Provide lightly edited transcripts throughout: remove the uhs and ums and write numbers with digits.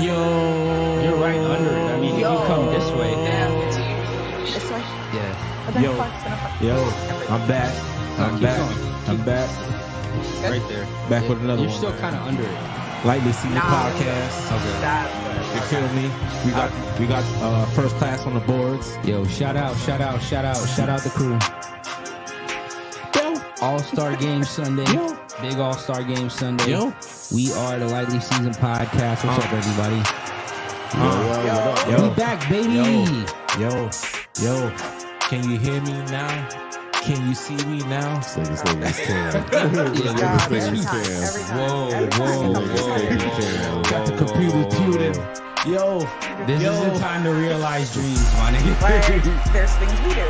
You're right under it. I mean, if you come this way. This way? Yeah. Yo, I'm back. I'm back. Right there. Back with another You're one. still kind of under it. Lightly Seasoned podcast. Okay. You feel me? We got first class on the boards. Yo, shout out the crew. Yo. All-Star Game Sunday. Yo. Big All-Star Game Sunday. Yo. We are the Lightly Seasoned podcast. What's up, everybody? Yo. We back, baby. Yo. Can you hear me now? Can you see me now? Niggas can. Whoa. Got the computer tuning. Yo. This is the time to realize dreams, my nigga. Right. There's things we do.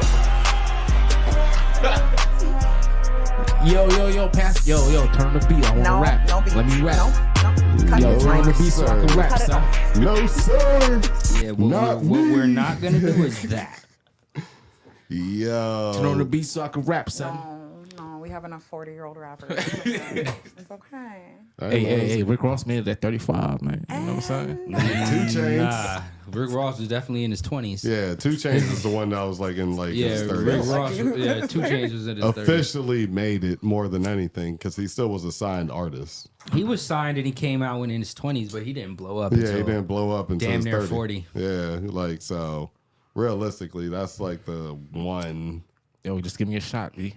Yo, pass. Yo, turn the beat. I want to rap. No beat. Let me rap. No. Cut Yo, it. turn the beat so I can rap, Cut it son. off. No, sir. Yeah, what we're not going to do is that. Yo. Turn on the beat so I can rap, son. No, we have enough 40-year-old rappers. It's okay. Hey, Rick Ross made it at 35, man. You know what I'm saying? 2 Chainz. Nah, Rick Ross was definitely in his 20s. Yeah, 2 Chainz is the one that was like in like his Rick 30s. Ross, 2 Chainz was in his 30s. Officially made it more than anything because he still was a signed artist. He was signed and he came out when in his 20s, but he didn't blow up Yeah, until he didn't blow up until damn his near 30. 40. Yeah, like so. Realistically, that's like the one. Yo, just give me a shot, B.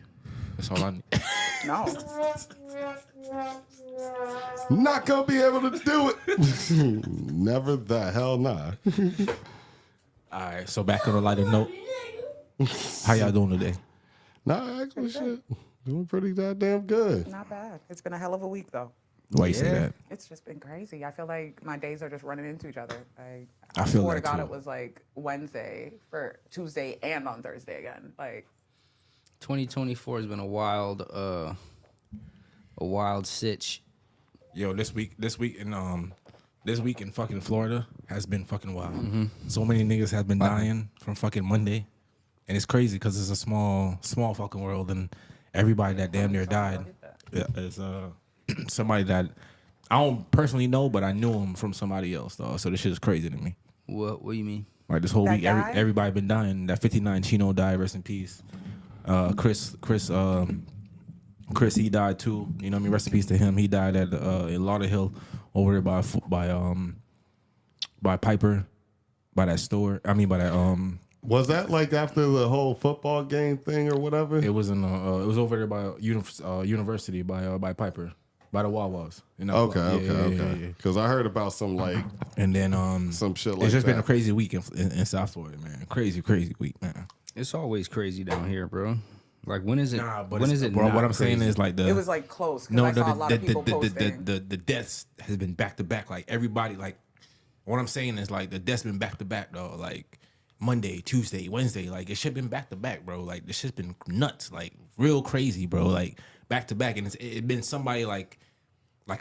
That's all I need. No. Not gonna be able to do it. Never the hell nah. All right, so back on a lighter note. How y'all doing today? Nah, actually, shit, doing pretty goddamn good. Not bad. It's been a hell of a week, though. Why you say that? It's just been crazy. I feel like my days are just running into each other. I feel swear that to God, too. it was like Wednesday for Tuesday and on Thursday again. Like 2024 has been a wild sitch. Yo, this week in fucking Florida has been fucking wild. Mm-hmm. So many niggas have been dying from fucking Monday, and it's crazy because it's a small fucking world, and everybody that damn near died is somebody that I don't personally know, but I knew him from somebody else, though. So this shit is crazy to me. What do you mean? Like this whole That week, guy? everybody been dying. That 59 Chino died. Rest in peace. Chris, he died too. You know what I mean? Rest in peace to him. He died at in Lauderhill over there by Piper, by that store. I mean by that Was that like after the whole football game thing or whatever? It was in it was over there by University by Piper, by the Wawas. You know? Okay. Because I heard about some like And then some shit like it's just that. been a crazy week in South Florida, man. Crazy week, man. It's always crazy down here, bro. Like when is it? Nah, but when it's- is it? bro, not what I'm saying crazy? is like the it was like close because I saw a lot of people posting. the deaths has been back to back. Like everybody, like what I'm saying is like the deaths been back to back though. Like Monday, Tuesday, Wednesday, like it should been back to back, bro. Like this shit's been nuts, like real crazy, bro. Like back to back, and it been somebody like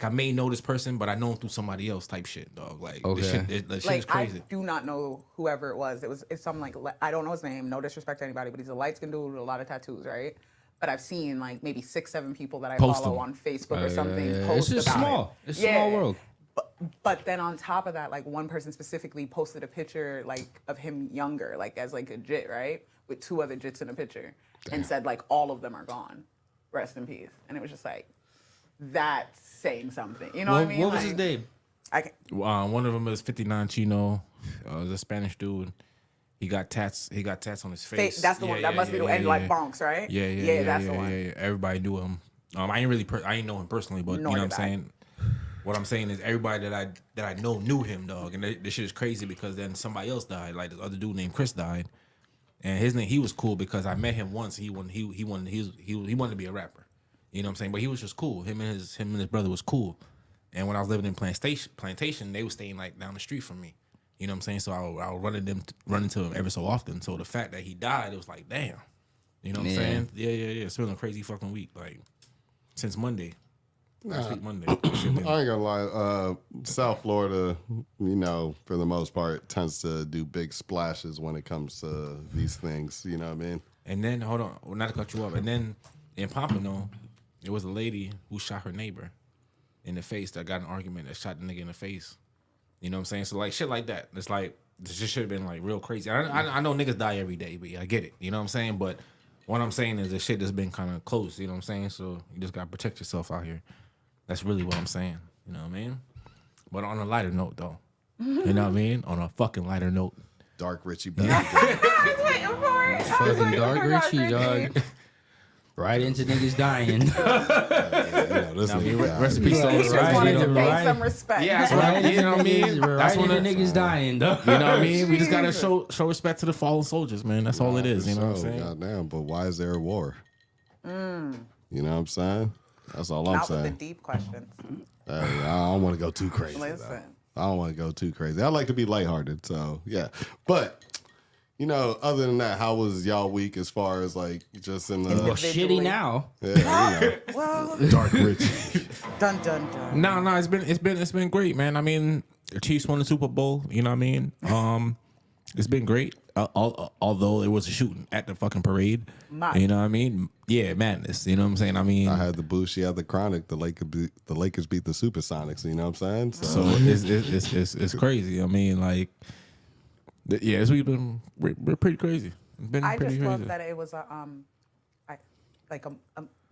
I may know this person, but I know him through somebody else type shit, dog. Like Okay. this shit, the shit Like is crazy. I do not know whoever it was. It's some like I don't know his name. No disrespect to anybody, but he's a light skinned dude with a lot of tattoos, right? But I've seen like maybe 6-7 people that I Post follow them. on Facebook or something It's post just about small. it. It's a small world. But then on top of that, like one person specifically posted a picture like of him younger, like as like a jit, right? With 2 other jits in a picture, and said like all of them are gone. Rest in peace. And it was just like that's saying something. You know what I mean? What was Like, his name? I can, One of them is 59 Chino, the Spanish dude. He got tats on his face. that's the one. That must be the and like Bronx, right? Yeah, that's the one. Yeah. Everybody knew him. I ain't know him personally, but you know what I'm saying. What I'm saying is everybody that I know knew him, dog. And this shit is crazy because then somebody else died. Like this other dude named Chris died, and his name he was cool because I met him once. He wanted to be a rapper. You know what I'm saying? But he was just cool. Him and his brother was cool. And when I was living in Plantation, they was staying like down the street from me. You know what I'm saying? So I would run into him every so often. So the fact that he died, it was like, damn. You know what I'm saying? Yeah. It's been a crazy fucking week, like since Monday. Last week Monday. I ain't gonna lie. South Florida, you know, for the most part, tends to do big splashes when it comes to these things. You know what I mean? And then hold on, not to cut you off. And then in Pompano, it was a lady who shot her neighbor in the face that got in an argument that shot the nigga in the face. You know what I'm saying? So like shit like that. It's like this just should have been like real crazy. I know niggas die every day, but yeah, I get it. You know what I'm saying? But what I'm saying is the shit that's been kind of close. You know what I'm saying? So you just gotta protect yourself out here. That's really what I'm saying. You know what I mean? But on a lighter note, though, you know what I mean? On a fucking lighter note, Dark Richie. I was waiting for it. Fucking Dark Richie, dog. Right into niggas dying. recipe He songs. just wanted to pay right. some respect. Yeah, that's what I mean. You know what I mean? Right That's into what niggas dying, dog. You know what I mean? We just gotta show respect to the fallen soldiers, man. That's all it is. You know what I'm saying? Goddamn, but why is there a war? You know what I'm saying? That's all I'm Not with the saying. deep questions. I don't want to go too crazy. Listen. Though. I don't want to go too crazy. I like to be lighthearted, so yeah. But you know, other than that, how was y'all week as far as like just in the Well, shitty now. yeah, you know, Well, Dark Richie? dun dun dun. No, it's been great, man. I mean, the Chiefs won the Super Bowl. You know what I mean? It's been great. Although it was a shooting at the fucking parade. You know what I mean? Yeah, madness. You know what I'm saying? I mean, I had the Boosh, she had the Chronic. The Lakers beat the Supersonics. You know what I'm saying? so it's crazy. I mean, like, yeah, it's been we're pretty crazy. It's been I pretty just crazy. love that it was a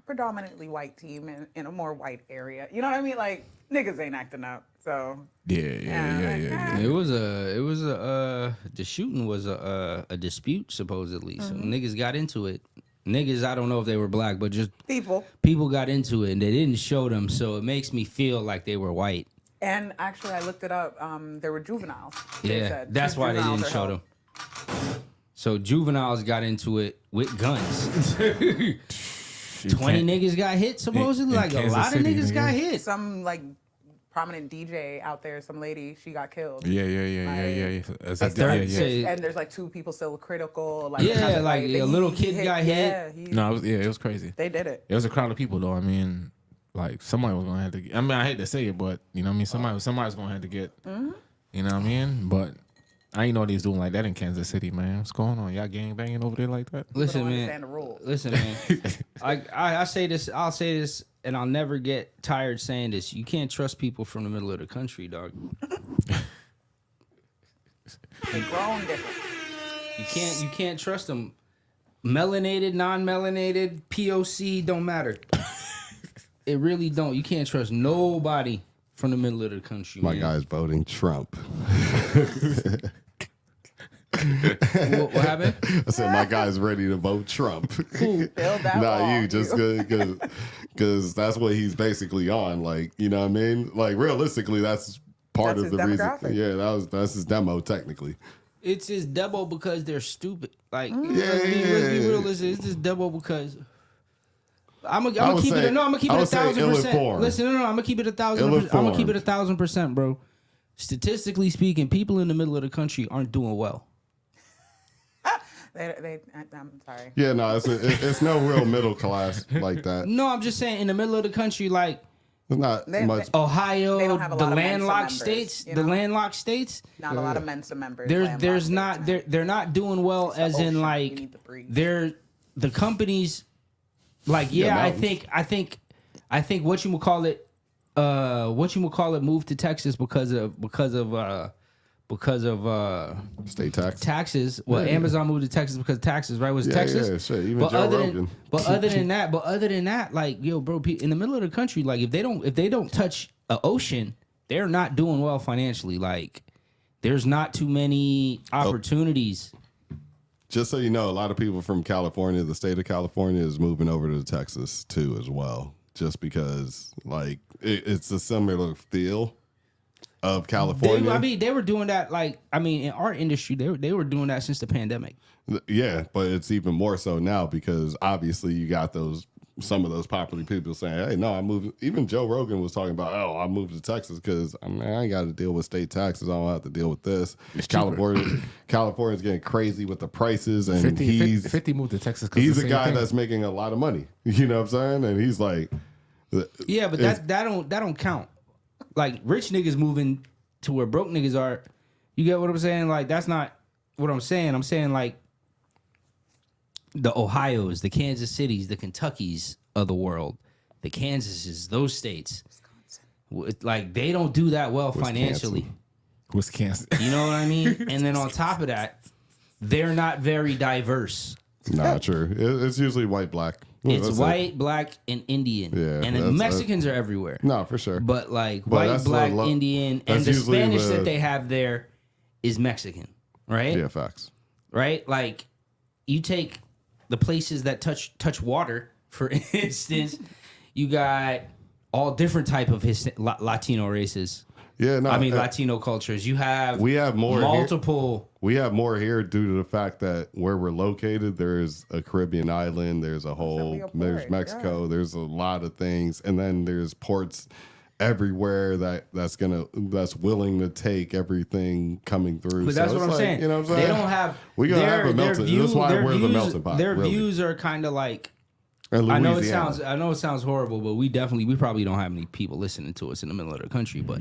predominantly white team in a more white area. You know what I mean? Like niggas ain't acting up. So Yeah. It was the shooting was a dispute supposedly. So niggas got into it. Niggas, I don't know if they were black, but just people. got into it and they didn't show them. So it makes me feel like they were white. And actually, I looked it up. There were juveniles. Yeah, that's why they didn't show them. So juveniles got into it with guns. 20 niggas got hit supposedly. in Like a Kansas lot City, of niggas nigga. got hit. Some like prominent DJ out there, some lady, she got killed. Yeah. And there's like 2 people still critical. Like Yeah, another, like a little kid got hit. Yeah, No, it was crazy. they did it. It was a crowd of people, though. I mean, like somebody was gonna have to. I mean, I hate to say it, but you know what I mean. Somebody's gonna have to get. You know what I mean? But I ain't know they was doing like that in Kansas City, man. What's going on? Y'all gang banging over there like that? Listen, Don't man. understand the rules. Listen, man. I say this. I'll say this, and I'll never get tired saying this. You can't trust people from the middle of the country, dog. They grown different. You can't trust them. Melanated, non-melanated, POC don't matter. It really don't. You can't trust nobody from the middle of the country. My man. guy's voting Trump. What happened? I said my guy's ready to vote Trump. Build that Nah, wall. you just good because that's what he's basically on. Like, you know what I mean? Like realistically, that's part That's of the his reason. demographic. Yeah, that's his demo technically. It's his demo because they're stupid. Like, let's Yeah. be realistic. It's his demo because I'm I gonna would keep say- it. No, I'm gonna keep I it would say 1,000%. ill-informed. Listen, no, I'm gonna keep it 1,000%. I'm gonna keep it 1,000%, bro. Statistically speaking, people in the middle of the country aren't doing well. I'm sorry. Yeah, no, it's no real middle class like that. No, I'm just saying in the middle of the country, like It's not much. Ohio, They don't have a the lot of Mensa landlocked members, states, you the know? landlocked states. Not a lot of Mensa members. There's landlocked not states, man. they're not doing well the as in ocean. You like need to breathe. they're the companies like I mountains. think what you would call it moved to Texas because of State tax. taxes. Well, Amazon moved to Texas because of taxes, right? Was it Yeah, Texas? yeah, shit. Even But Joe Rogan. other than that, like yo, bro, in the middle of the country, like if they don't touch an ocean, they're not doing well financially. Like there's not too many opportunities. Just so you know, a lot of people from California, the state of California, is moving over to Texas too, as well. Just because, like, it's a similar feel of California. They were doing that. Like, in our industry, they were doing that since the pandemic. Yeah, but it's even more so now because obviously you got some of those popular people saying, "Hey, no, I moved." Even Joe Rogan was talking about, "Oh, I moved to Texas because I ain't got to deal with state taxes. I don't have to deal with this." California's getting crazy with the prices, and 50 moved to Texas. he's a guy that's making a lot of money. You know what I'm saying? And he's like, Yeah, but that don't count. Like rich niggas moving to where broke niggas are. You get what I'm saying? Like that's not what I'm saying. I'm saying like the Ohios, the Kansas Cities, the Kentuckys of the world, the Kansases, those states. Like they don't do that well financially. Wisconsin. You know what I mean? And then on top of that, they're not very diverse. Nah, true. It's usually white, black. It's That's white, black, and Indian. Yeah, and then Mexicans are everywhere. No, for sure. But like white, black, Indian, and the Spanish that they have there is Mexican, right? Yeah, facts. Right? Like you take the places that touch water, for instance, you got all different type of Latino races. Yeah, no. I mean Latino cultures. We have more multiple. We have more here due to the fact that where we're located, there's a Caribbean island, there's there's Mexico, there's a lot of things, and then there's ports everywhere that's willing to take everything coming through. But that's what I'm saying. You know what I'm saying? They don't have. We're gonna have a melting. That's why we're the melting pot. Their really. views are kind of like. And I know it sounds horrible, but we probably don't have any people listening to us in the middle of the country. But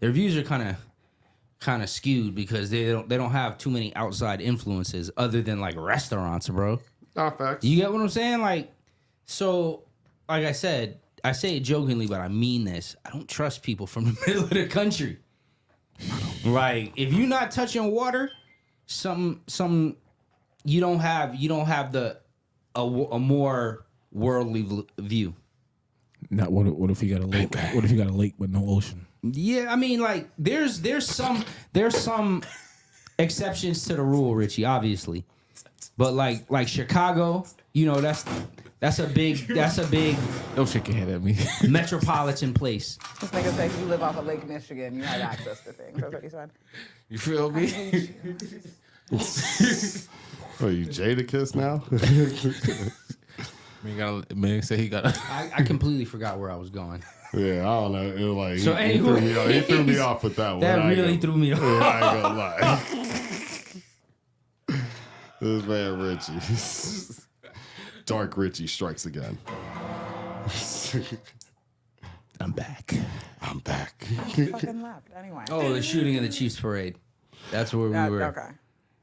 their views are kind of skewed because they don't have too many outside influences other than like restaurants, bro. Not facts. You get what I'm saying? Like, so, like I said, I say it jokingly, but I mean this. I don't trust people from the middle of the country. Like, if you're not touching water, some you don't have a more worldly view. Not what if you got a lake? What if you got a lake with no ocean? Yeah, I mean, like there's some exceptions to the rule, Richie, obviously, but like Chicago, you know, that's a big Don't shake your head at me. metropolitan place. This nigga said you live off of Lake Michigan, you have access to things. That's what he said. You feel me? Oh, you Jadakiss now? Man say he got. I completely forgot where I was going. Yeah, I don't know. It was like So he threw me off with that one. That really threw me off. Yeah, I ain't gonna lie. This man Richie. Dark Richie strikes again. I'm back. I'm back. Fucking left. Anyway. Oh, the shooting in the Chiefs parade. That's where we were. Okay.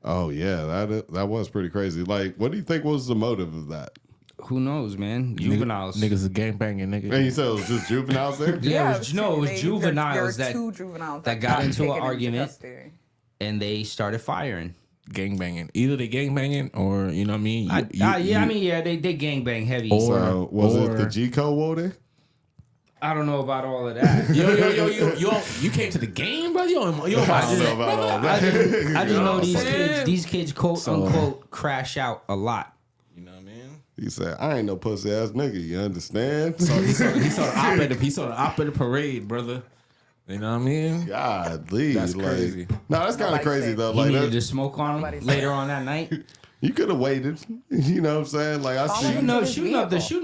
Oh yeah, that was pretty crazy. Like, what do you think was the motive of that? Who knows, man? Juveniles. Niggas is gangbanging, nigga. And you said it was just juveniles there? Yeah, it was juveniles there were two juveniles that got into an taken argument custody. and they started firing. Gangbanging. Either they gangbanging or, you know what I mean? They gangbang heavy. So, was it the G-Code Woody? I don't know about all of that. You came to the game, brother? You don't I don't know about all that. I just know these kids quote unquote crash out a lot. You know what I mean? He said, I ain't no pussy ass nigga, you understand? So he saw the op at the parade, brother. You know what I mean? Godly. That's crazy. No, that's kind of crazy though. He Like needed to smoke on him later on that night. you could have waited. You know what I'm saying? Like I see. Shooting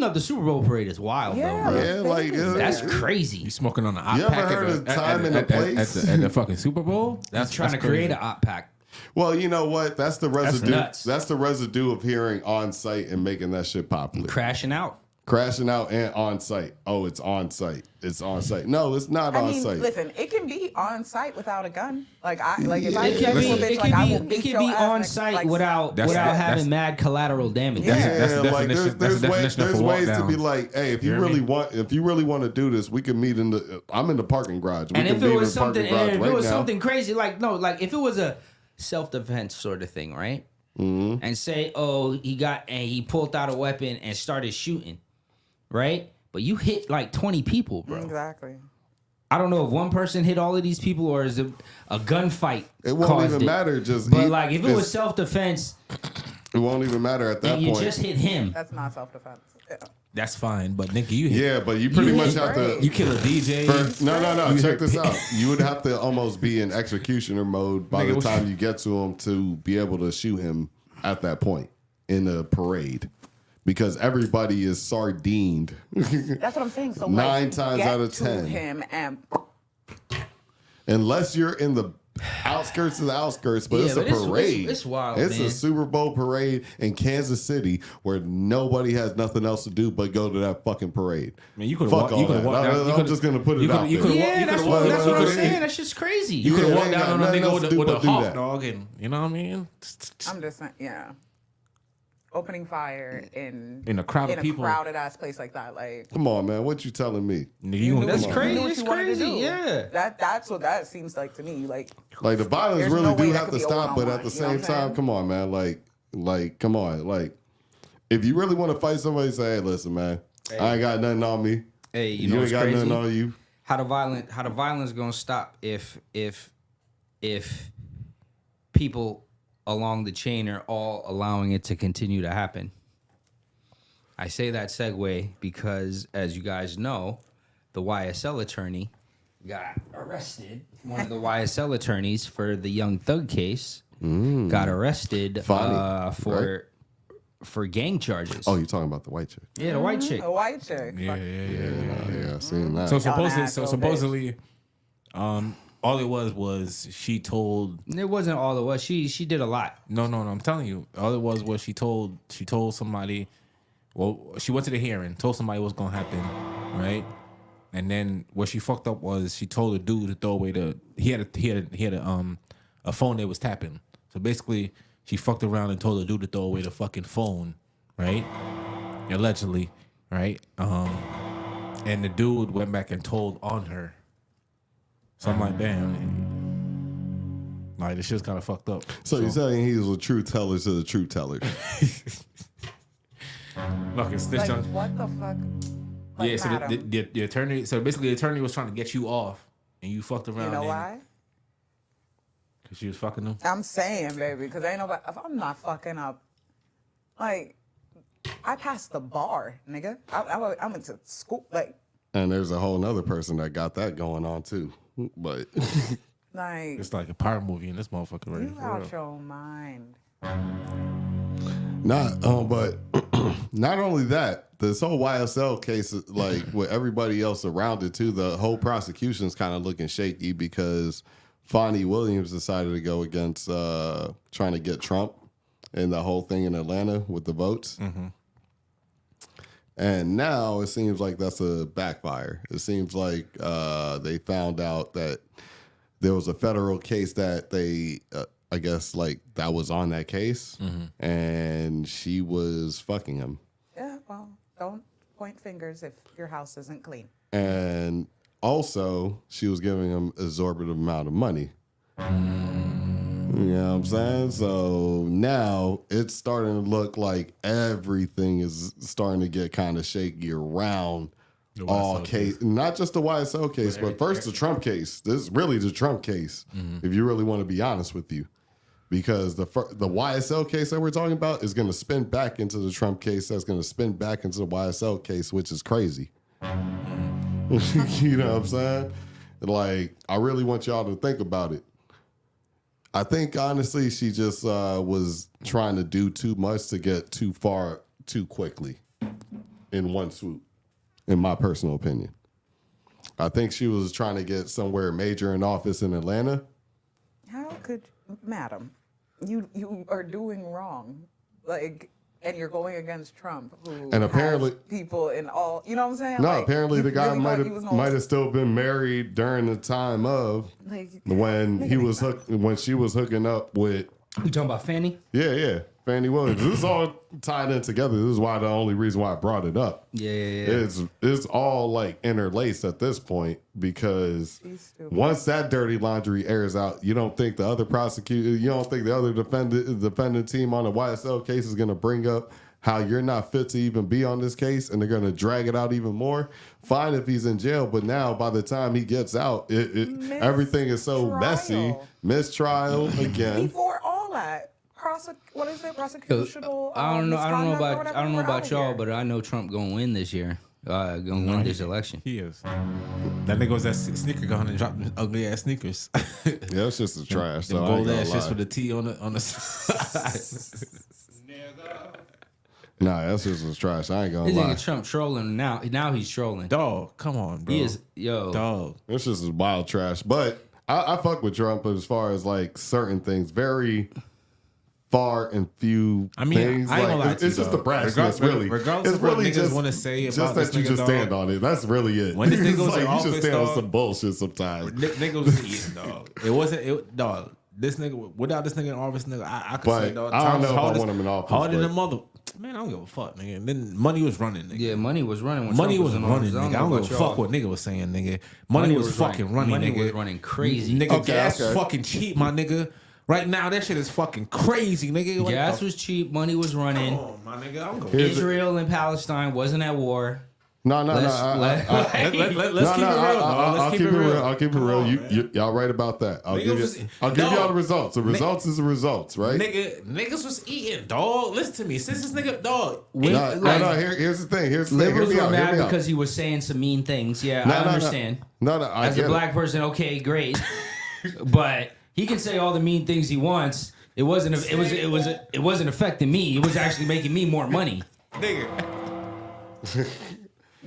up the Super Bowl parade is wild, Yeah. though, bro. Yeah, like That's crazy. You smoking on the op You ever pack heard of time and a place? at the fucking Super Bowl? That's trying to create an op pack. Well, you know what? That's the residue. nuts. That's the residue of hearing on site and making that shit popular. Crashing out. Crashing out and on site. Oh, it's on site. It's on site. No, it's not on site. Listen, it can be on site without a gun. If I It catch can you a bitch, I will be beat your ass on next- site like, without having mad collateral damage. Yeah. That's the like definition. there's ways to down. be like, hey, if you hear really me? want to do this, we can meet in the. I'm in the parking garage. We And can if meet it was in the parking something, garage right now. something crazy, if it was a self-defense sort of thing, right? Mm-hmm. And say, he pulled out a weapon and started shooting, right? But you hit like 20 people, bro. Exactly. I don't know if one person hit all of these people or is it a gunfight? It won't even matter. But if it was self-defense, it won't even matter at that and you point. just hit him. That's not self-defense. Yeah. That's fine, but nigga, you hit. Yeah, but you pretty much have to. You kill a DJ. No. Check this out. You would have to almost be in executioner mode by the time you get to him to be able to shoot him at that point in the parade. Because everybody is sardined. That's what I'm saying. So 9 times get out of to 10. him and Unless you're in the outskirts of the outskirts, but it's a parade. It's wild, It's man. a Super Bowl parade in Kansas City where nobody has nothing else to do but go to that fucking parade. Man, you could Fuck walk. all You could that. walk down. I'm just gonna put it out there. Yeah, that's what I'm saying. That's just crazy. You could Yeah, walk they down got on a nothing nigga else to do with a but do hawk that. dog, and you know what I mean. I'm just saying, yeah. opening fire in a crowd of people, crowded ass place like that. Like, come on, man, what you telling me? That's crazy. You It's wanted to crazy. do. Yeah. That's what that seems like to me. Like the violence there's really no way do that have could to be a stop, but at one-on-one, the you know what same I'm time, saying? come on, man, like, come on, like, if you really want to fight somebody, say, hey, listen, man, I ain't got nothing on me. Hey, you You know ain't what's got crazy? nothing on you. How the violence gonna stop if people along the chain are all allowing it to continue to happen? I say that segue because, as you guys know, the YSL attorney got arrested. One of the YSL attorneys for the Young Thug case got arrested for gang charges. Oh, you're talking about the white chick? Yeah, the white chick. a white chick. Yeah. Yeah, I seen that. So asshole supposedly, all it was she told. It wasn't all it was. She did a lot. No. I'm telling you, all it was she told somebody. Well, she went to the hearing, told somebody what's gonna happen, right? And then what she fucked up was she told the dude to throw away he had a phone that was tapping. So basically, she fucked around and told the dude to throw away the fucking phone, right? Allegedly, right? And the dude went back and told on her. So I'm like, damn, like this shit's kind of fucked up. So you're saying he was a truth teller to the truth tellers? Fucking snitch Like, on. what the fuck? Like, Yeah, so madam, the attorney. So basically, the attorney was trying to get you off, and you fucked around. you know why? Because she was fucking them. I'm saying, baby, because ain't nobody. If I'm not fucking up, like, I passed the bar, nigga. I went to school, like, And there's a whole nother person that got that going on too. But like It's like a power movie in this motherfucker right you for out real. your mind. but not only that, this whole YSL case, like with everybody else around it too, the whole prosecution's kind of looking shaky because Fonnie Williams decided to go against trying to get Trump and the whole thing in Atlanta with the votes. Mm-hmm. And now it seems like that's a backfire. It seems like they found out that there was a federal case that they, I guess, like that was on that case, and she was fucking him. Yeah, well, don't point fingers if your house isn't clean. And also, she was giving him exorbitant amount of money. You know what I'm saying? So now it's starting to look like everything is starting to get kind of shaky around The all YSL case. Not just the YSL case, but first the Trump case. This is really the Trump case, if you really want to be honest with you. Because the YSL case that we're talking about is going to spin back into the Trump case. That's going to spin back into the YSL case, which is crazy. You know what I'm saying? Like, I really want y'all to think about it. I think, honestly, she just was trying to do too much to get too far too quickly in one swoop, in my personal opinion. I think she was trying to get somewhere major in office in Atlanta. How could, madam, you are doing wrong, like, and you're going against Trump, who And apparently- has people in all, you know what I'm saying? No, Like, apparently you the guy really thought he was gonna- might have still been married during the time of like, when when she was hooking up with You talking about Fanny? Fannie Williams. This is all tied in together. This is why the only reason why I brought it up. Yeah. It's all like interlaced at this point because She's stupid. once that dirty laundry airs out, you don't think the other you don't think the other defendant team on the YSL case is going to bring up how you're not fit to even be on this case, and they're going to drag it out even more. Fine if he's in jail, but now by the time he gets out, everything is so messy. Mistrial again. Before all that, what is it? Prosecutional. I don't know misconduct or whatever, I don't know we're about outta y'all, here. but I know Trump gonna win this year. Gonna win this election. He is. That nigga was that sneaker gun and dropped them ugly ass sneakers. Yeah, it's just a trash. Them So I ain't gold gonna ass lie. shits with the T on the side. Nah, that's just a trash. I ain't gonna This lie. nigga Trump trolling now. Now he's trolling. Dog, come on, bro. He is Dog. It's just wild trash. But I fuck with Trump as far as like certain things. Very far and few I mean, things. I ain't Like, gonna lie it's to you, just the dog. brashness, really. Regardless it's of what really niggas just wanna say just about that this you nigga, just dog. stand on it. That's really it. When this nigga It's was like in you just office, stand on dog, some bullshit sometimes. Nigga was eating, dog. It wasn't, dog. this nigga, without this nigga in office, nigga, I could But say, dog, I don't times know if I hardest- want him in office, harder but- than mother. Man, I don't give a fuck, nigga. And then money was running, nigga. Yeah, money was running. When Money Trump was in running, office. nigga. I don't know give a about fuck y'all. what nigga was saying, nigga. Money was fucking running, Money nigga. was running crazy. Nigga, Okay, gas okay. fucking cheap, my nigga. Right now, that shit is fucking crazy, nigga. What Gas the was cheap. Money was running. Oh, my nigga, I'm going. Here's Israel and Palestine wasn't at war. No. Let's Let's No, keep it real, no, dog. I'll keep it real. I'll keep it Come real. on, man. Y'all right about that. I'll Niggas give was- you. I'll give dog. y'all the results. The results is the results, right? Niggas was eating, dog. Listen to me. Since this nigga, dog. No. Here's the thing. Here's the thing. Hear Liberals me were out. Hear mad me out. because he was saying some mean things. Yeah, No, I no, no. understand. No. I As get a black person, okay, great, but he can say all the mean things he wants. It wasn't affecting me. It was actually making me more money. Nigga.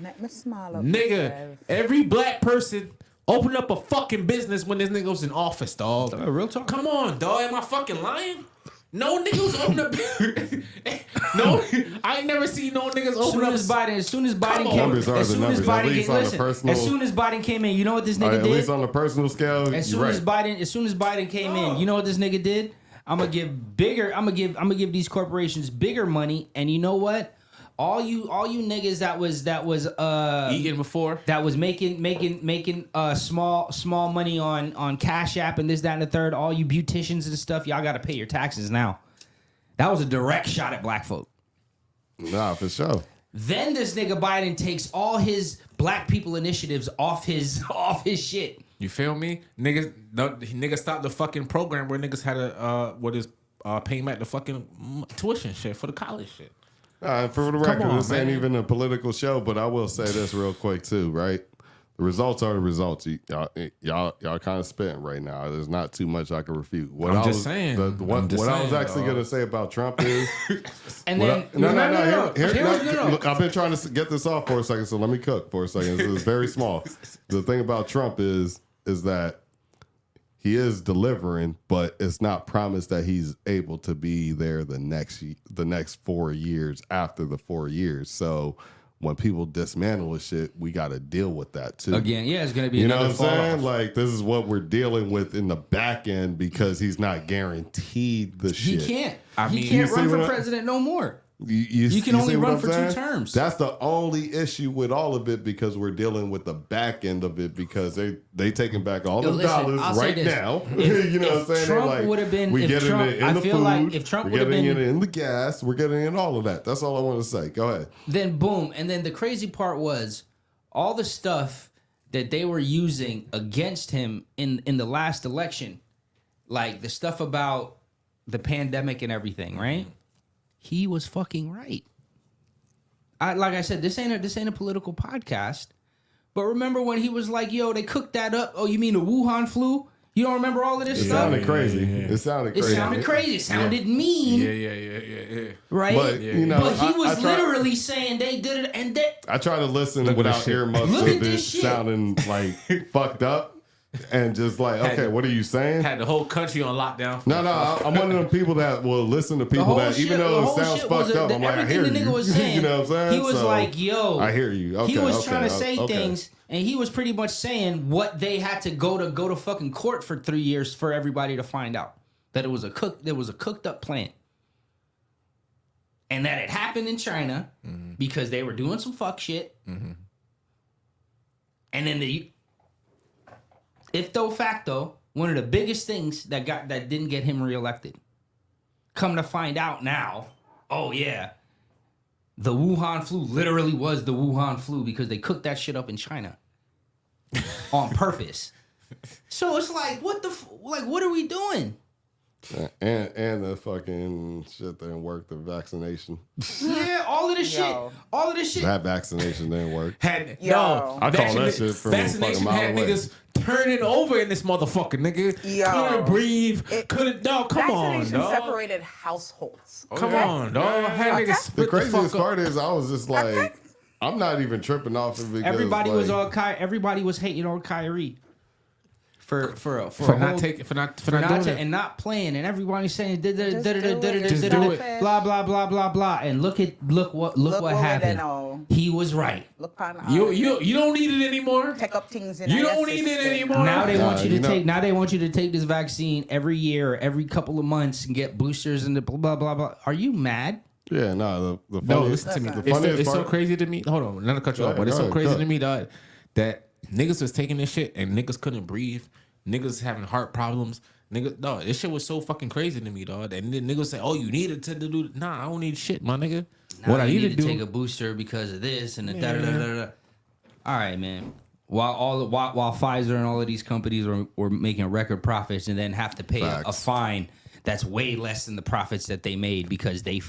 Let me smile up. Nigga, every black person opened up a fucking business when this nigga was in office, dog. Real talk. Come on, dog. Am I fucking lying? No niggas open up. No, I ain't never seen no niggas As open soon up. as Biden on. came, Numbers are as the soon as numbers, at Biden least came, on the listen, personal- as soon as Biden came in, you know what this All nigga right, at did? least on the personal scale, As you're soon right. as Biden came in, you know what this nigga did? I'm gonna give these corporations bigger money, and you know what? All you niggas that was Eating before. that was making small money on Cash App and this, that, and the third, all you beauticians and stuff, y'all gotta pay your taxes now. That was a direct shot at black folk. Nah, for sure. Then this nigga Biden takes all his black people initiatives off his shit. You feel me? Niggas stopped the fucking program where niggas had a payment the fucking tuition shit for the college shit. For the record, on, this ain't man. even a political show, but I will say this real quick too, right? The results are the results. Y'all kind of spitting right now. There's not too much I can refute. What I'm I just was, saying. What I was actually going to say about Trump is, And what then Look, I've been trying to get this off for a second, so let me cook for a second. This is very small. The thing about Trump is that he is delivering, but it's not promised that he's able to be there the next 4 years after the 4 years. So when people dismantle the shit, we got to deal with that too. again, yeah, it's gonna be You know another what I'm saying? fall off. Like, this is what we're dealing with in the back end because he's not guaranteed the He shit. can't. I He mean, can't you run see for what I- president no more. You can only see what run I'm for 2 saying? terms. That's the only issue with all of it because we're dealing with the back end of it because they taking back all the Listen, dollars I'll say right this. now. If- you know what I'm if saying? Trump They're like, would've been- we if getting Trump- it in I the feel food. like if Trump we're would've getting been- it in the gas. We're getting in all of that. That's all I want to say. Go ahead. Then boom, and then the crazy part was all the stuff that they were using against him in the last election, like the stuff about the pandemic and everything, right? He was fucking right. Like I said, this ain't a political podcast. But remember when he was like, "Yo, they cooked that up." Oh, you mean the Wuhan flu? You don't remember all of this It stuff? sounded crazy. yeah. It sounded It crazy. sounded crazy. It sounded mean, Yeah. right? But, you know, But he was I try- literally saying they did it, and they. I try to listen Look at without this shit. earmuffs Look at of it this shit. sounding like fucked up and just like, okay, what are you saying? Had the whole country on lockdown. No, I'm one of them people that will listen to people that, even though it sounds fucked up, I'm like, I hear everything the you. nigga was saying, You know what I'm saying? he was So, like, "Yo, I hear you. Okay, he was okay, trying to say okay. things, and he was pretty much saying what they had to go to fucking court for 3 years for everybody to find out that it was a cooked up plan, and that it happened in China because they were doing some fuck shit, and then Ifto facto, one of the biggest things that didn't get him reelected. Come to find out now, oh yeah, the Wuhan flu literally was the Wuhan flu because they cooked that shit up in China on purpose. So it's like, what are we doing? And the fucking shit didn't work, the vaccination. Yeah, all of this Yo. shit. That vaccination didn't work. Had Yo. no, I call that shit from a fucking vaccination mile had away. niggas turning over in this motherfucker, nigga. Yo. Couldn't breathe. Couldn't. Dog, come on, Vaccination dog. separated households. Come on, dog. Had niggas The split the craziest fuck up. part is I was just like, I'm not even tripping off it because Everybody like, was hating on Kyrie for not doing it and not playing, and everybody's saying Just do it. blah blah blah blah blah, and look what happened. He was right. Look you don't need it anymore. Take up things in You don't need it anymore. Now they want you to take. Now they want you to take this vaccine every year, every couple of months, and get boosters and the blah blah blah blah. Are you mad? Yeah, no. The No, funniest, listen to me. the funniest It's so part- crazy to me. Hold on, not to cut you off, but it's so crazy to me, dog, that niggas was taking this shit and niggas couldn't breathe. Niggas having heart problems. Nigga, dog, this shit was so fucking crazy to me, dog. And then niggas say, "Oh, you needed to do." Nah, I don't need shit, my nigga. What I need to do, take a booster because of this and the da da da da. All right, man. While Pfizer and all of these companies were making record profits and then have to pay a fine that's way less than the profits that they made because they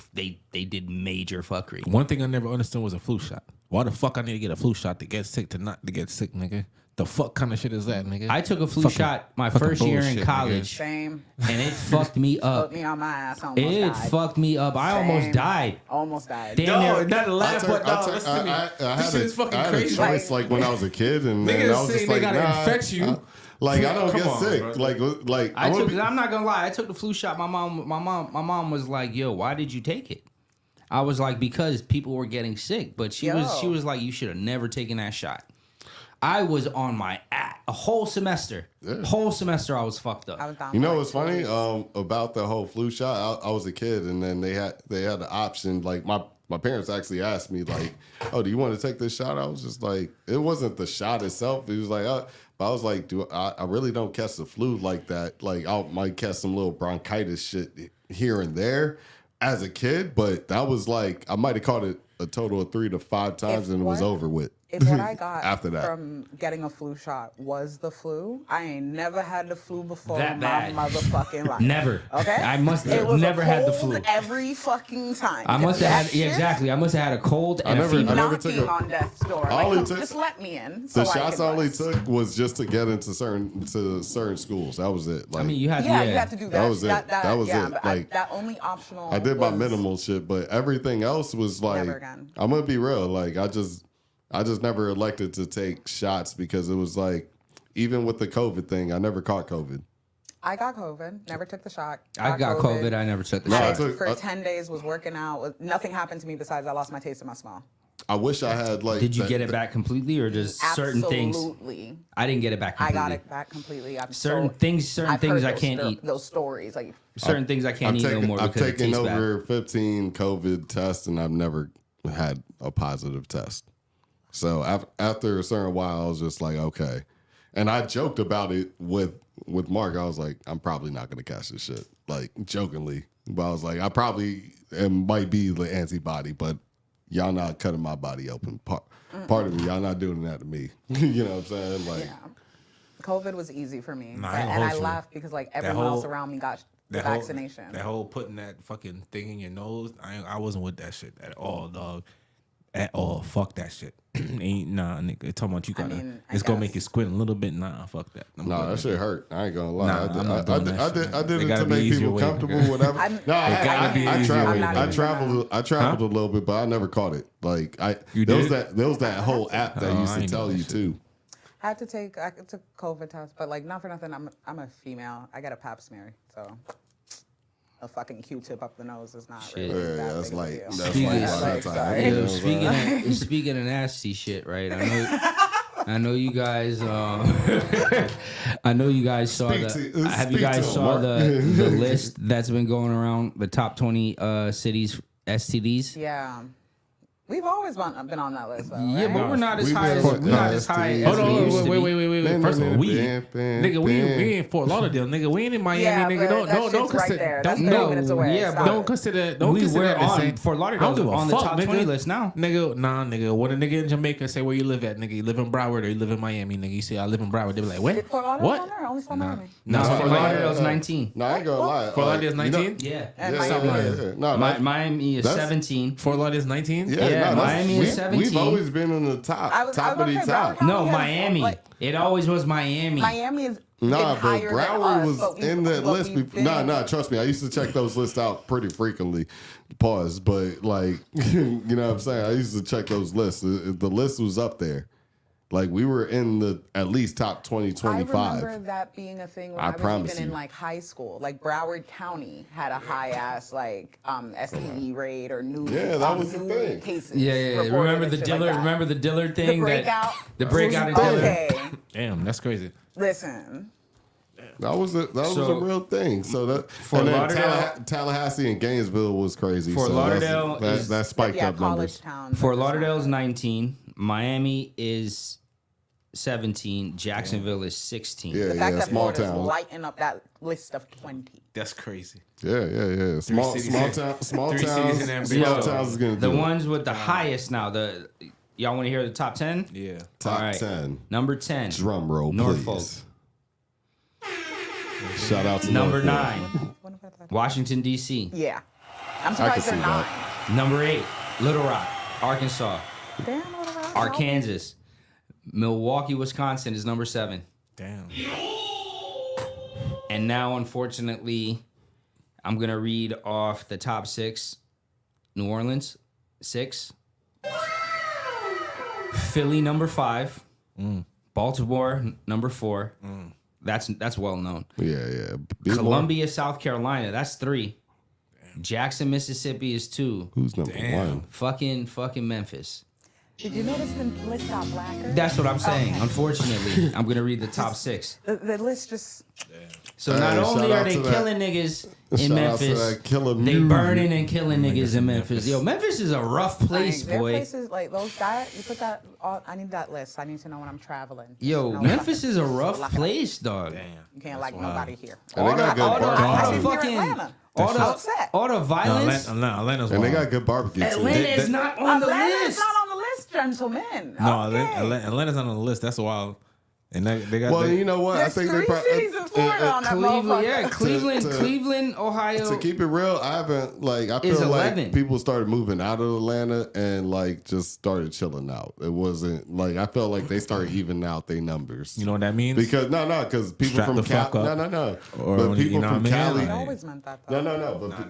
did major fuckery. One thing I never understood was a flu shot. Why the fuck I need to get a flu shot to get sick to not to get sick, nigga? The fuck kind of shit is that, nigga? I took a flu shot my first year in college. Same. And it fucked me up. Put me on my ass. It fucked me up. I almost died. Almost died. Damn near. Not laugh, but dog, listen to me. This shit is fucking crazy. I had a choice like when I was a kid, and I was just like, gotta infect you. I don't Come get on, sick. bro. I'm not gonna lie. I took the flu shot. My mom was like, "Yo, why did you take it?" I was like, "Because people were getting sick." But she was like, "You should have never taken that shot." I was on my ass a whole semester. Whole semester I was fucked up. You know what's funny about the whole flu shot? I was a kid, and then they had the option. Like my parents actually asked me, like, "Oh, do you want to take this shot?" I was just like, it wasn't the shot itself. It was like, but I was like, I really don't catch the flu like that. Like I might catch some little bronchitis shit here and there as a kid, but that was like I might have caught it a total of 3 to 5 times, and it was over with. If what I got after that from getting a flu shot was the flu, I ain't never had the flu before That in bad. my motherfucking life. Never. Okay? I must have It was never a had the cold flu. every fucking time. I must have That had shit, exactly. I must have had a cold and a never- fever. I never took knocking a- on death's door. I only Like, took- just let me in. The so shots I can only rest. took was just to get into certain schools. That was it. Like, I mean, you had Yeah, you have to do that. That was it. That was yeah, it. but Like, that only optional. I did my was- minimal shit, but everything else was like, Never again. I'm gonna be real. Like I just never elected to take shots because it was like, even with the COVID thing, I never caught COVID. I got COVID. Never took the shot. I got COVID. I never took the No, I shot. took- For 10 days was working out. Nothing happened to me besides I lost my taste and my smell. I wish I had like. Did you that- get it back completely, or just certain things? Absolutely. I didn't get it back I completely. got it back completely. Certain things I've heard I those can't eat. Those stories, like Certain things I can't eat no more I've because it taken tastes bad. over 15 COVID tests, and I've never had a positive test. So after a certain while, I was just like, okay. And I joked about it with Marc. I was like, I'm probably not going to catch this shit, like jokingly. But I was like, it might be the antibody, but y'all not cutting my body open. Part of me, y'all not doing that to me. You know what I'm saying? Like, yeah. COVID was easy for me, Nah, and hold I you. laughed because like everyone else around me got the vaccination. That whole putting that fucking thing in your nose, I wasn't with that shit at all, dog. At all. Fuck that shit. Ain't nigga. Talking about you gotta. It's gonna make you squint a little bit. Nah, fuck that. no, that shit hurt. I ain't gonna lie. Nah, I'm not doing that shit, I did It it gotta to be make easier people way, comfortable, nigga. whatever. I'm- No, It gotta be I easier traveled. way. I'm I not traveled. I traveled a little bit, but I never caught it. Like there was that whole app that Oh, used I to ain't tell know that you shit. too. I took COVID test, but like not for nothing. I'm a female. I got a pap smear, so a fucking Q-tip up the nose is not Shit. really Yeah, that that's big of a like deal. that's Speaking- like That's by like, that time. sorry. you know Yo, what I'm saying? speaking of nasty shit, right? I know you guys. I know you guys saw Have you guys saw the list that's been going around, the top 20 cities STDs? Yeah. We've always been on that list, though, Yeah, right? but we're not as We've high been as for- we're not as high as Hold we on, used to be. wait. First of all, we in Fort Lauderdale, nigga. We ain't in Miami, Yeah, nigga. but that shit's right there. That's 30 minutes away. yeah, Stop but it. Don't consider We're that the on same. Fort I don't Lauderdale's give a on the fuck, top nigga. 20 list now. Nigga. When a nigga in Jamaica say where you live at, nigga, you live in Broward or you live in Miami, nigga. You say I live in Broward, they be like, what? Fort Lauderdale What? on there? I only saw Miami. No, Nah, Fort Lauderdale's 19. No, I ain't gonna lie. Fort Lauderdale's 19? Yeah. And Yeah, Miami. No, Miami is That's- 17. Fort Lauderdale's 19? Yeah, Yeah, no, that's- Miami is we- 17. We've always been in the top I was of the gonna say top. Broward No, County has, Miami. like, It always was Miami. Miami is Nah, been but higher than Broward us, was but in that but list. we've Nah, trust me. I used to check those lists out pretty frequently. Pause. But like, you know what I'm saying? I used to check those lists. The list was up there. Like we were in the at least top 20, 25. I remember that being a thing when I was even in like high school. Like Broward County had a high ass like STE rate or new that was the thing. cases. Yeah. Remember the Dillard? Like remember the Dillard thing? The breakout. The breakout in Dillard. Okay. Damn, that's crazy. Listen. That was a real thing. So that for and then Lauderdale, Tallahassee and Gainesville was crazy. Fort Lauderdale that spiked up numbers. Fort Lauderdale is 19. Miami is 17. Jacksonville is 16. Yeah, the fact that small Florida's towns. lighting up that list of 20. That's crazy. Yeah. Small towns is gonna do the it. ones with the highest now. Y'all want to hear the top 10? Yeah. Top 10. Number 10. Drum roll, Norfolk. please. Shout out to Number Norfolk. 9. Washington D.C. Yeah. I'm I can surprised see they're that. 9. Number 8. Little Rock, Arkansas. Damn, Little Rock. Arkansas. Milwaukee, Wisconsin is number 7. Damn. And now, unfortunately, I'm going to read off the top 6. New Orleans, 6. Philly, number 5. Baltimore, number 4. That's well known. Yeah. Columbia, South Carolina, that's 3. Jackson, Mississippi is 2. Who's number 1? Fucking Memphis. Did you notice the list got blacker? That's what I'm saying. Okay. Unfortunately, I'm gonna read the top 6. The list just... So Hey, not only shout are out they to that. killing niggas in Shout out to Memphis, that killer they music. burning and killing niggas in Memphis. Yo, Memphis is a rough place, Their boy. places, like those, that, you put that, I need that list. I need to know when I'm traveling. Yo, You know, Memphis is a rough like- place, dog. Damn. You can't like nobody here. And they got good barbecue. fucking- all the violence. Atlanta's And they wild. got good barbecue too. Atlanta is not on the Atlanta's list. not on the list, gentlemen. No, Okay. Atlanta's not on the list. That's wild. And they got. Well, you know what? There's I think they 3 cities in Florida on that Cleveland, motherfucker. yeah, Cleveland, Cleveland, Ohio. to keep it real, I haven't I Is feel 11. like people started moving out of Atlanta and just started chilling out. It wasn't I felt like they started evening out their numbers. You know what that means? Because because people Strap from the fuck Cali, up. no, Or, but people you know from what I mean? Cali, I always meant that though. no, but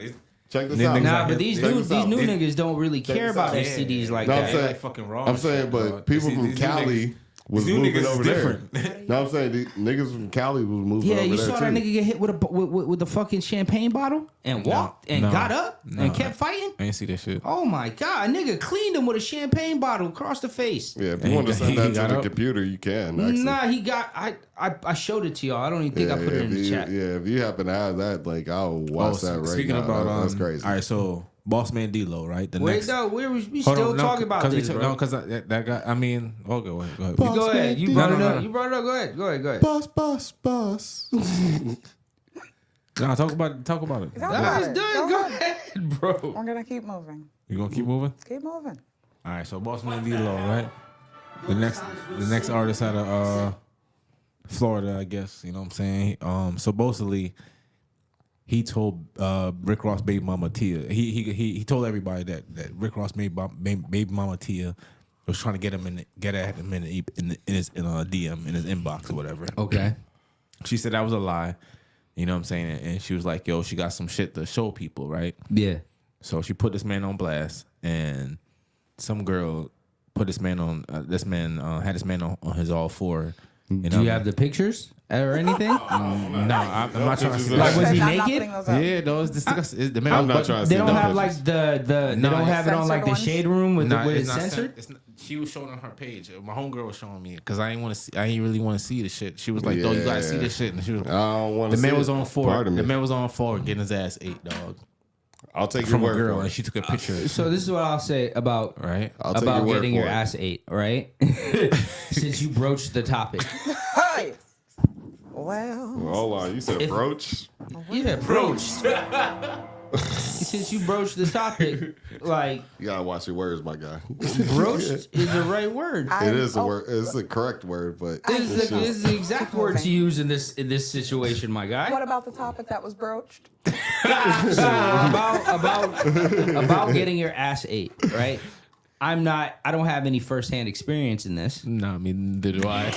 check this These out. niggas Nah, out but here- these check new this out. niggas don't really care this about out. STDs like No, I'm that. saying- Like fucking raw. I'm saying, but people from Cali was these new moving niggas is over different. there. No, I'm saying the niggas from Cali was moving Yeah, over you there saw too. that nigga get hit with the fucking champagne bottle and walked and no, got up and kept fighting. I ain't see that shit. Oh my god, a nigga cleaned him with a champagne bottle across the face. Yeah, if you want to send he that got to the up? computer, you can. Actually. Nah, he got. I showed it to y'all. I don't even think I put it in the chat. Yeah, if you happen to have that, I'll watch that right speaking now. about That's crazy. All right, so Boss Man D-Lo, right? The Wait, next. no, we Hold still on, talking about this, bro. No, because that guy. I mean, okay, go ahead. You go ahead. You No, brought no, it no, up. no. You brought it up. Go ahead. Boss. No, talk about it. Talk That about was it. done. Go ahead, bro. We're gonna keep moving. You gonna keep moving? Keep moving. All right, so Boss Man D-Lo, right? The next artist out of Florida, I guess. You know what I'm saying? Supposedly, he told Rick Ross baby mama Tia. He told everybody that Rick Ross baby mama Tia was trying to get at him in his DM in his inbox or whatever. Okay. She said that was a lie. You know what I'm saying? And she was like, yo, she got some shit to show people, right? Yeah. So she put this man on blast, and some girl put this man on. This man had this man on his all four. Do you have the pictures or anything? No, I'm not trying to see. Like, was he I'm not naked? putting those up. Yeah, no, it's disgusting. The man, I'm not but- trying to They see don't no have pictures. like they No, don't have it on like the censored shade room with Nah, with it it's not censored. she was showing on her page. My homegirl was showing me because I ain't really want to see the shit. She was like, "Yo, you gotta see this shit." And she was, I don't want the to. man was on 4. Pardon The me. man was on 4, getting his ass ate, dog, I'll take your from a word girl, for and it. she took a picture. So this is what I'll say about Right? I'll take about your word getting for your it. ass ate, right? Since you broached the topic. Hey. Well, Hold on, you said If- broach? Yeah, broached. Since you broached the topic, like You gotta watch your words, my guy. broached is the right word. It is a word. It's the correct word, but Is the exact word to use in this situation, my guy. what about the topic that was broached? So about getting your ass ate, right? I don't have any firsthand experience in this, No, I mean, neither do I.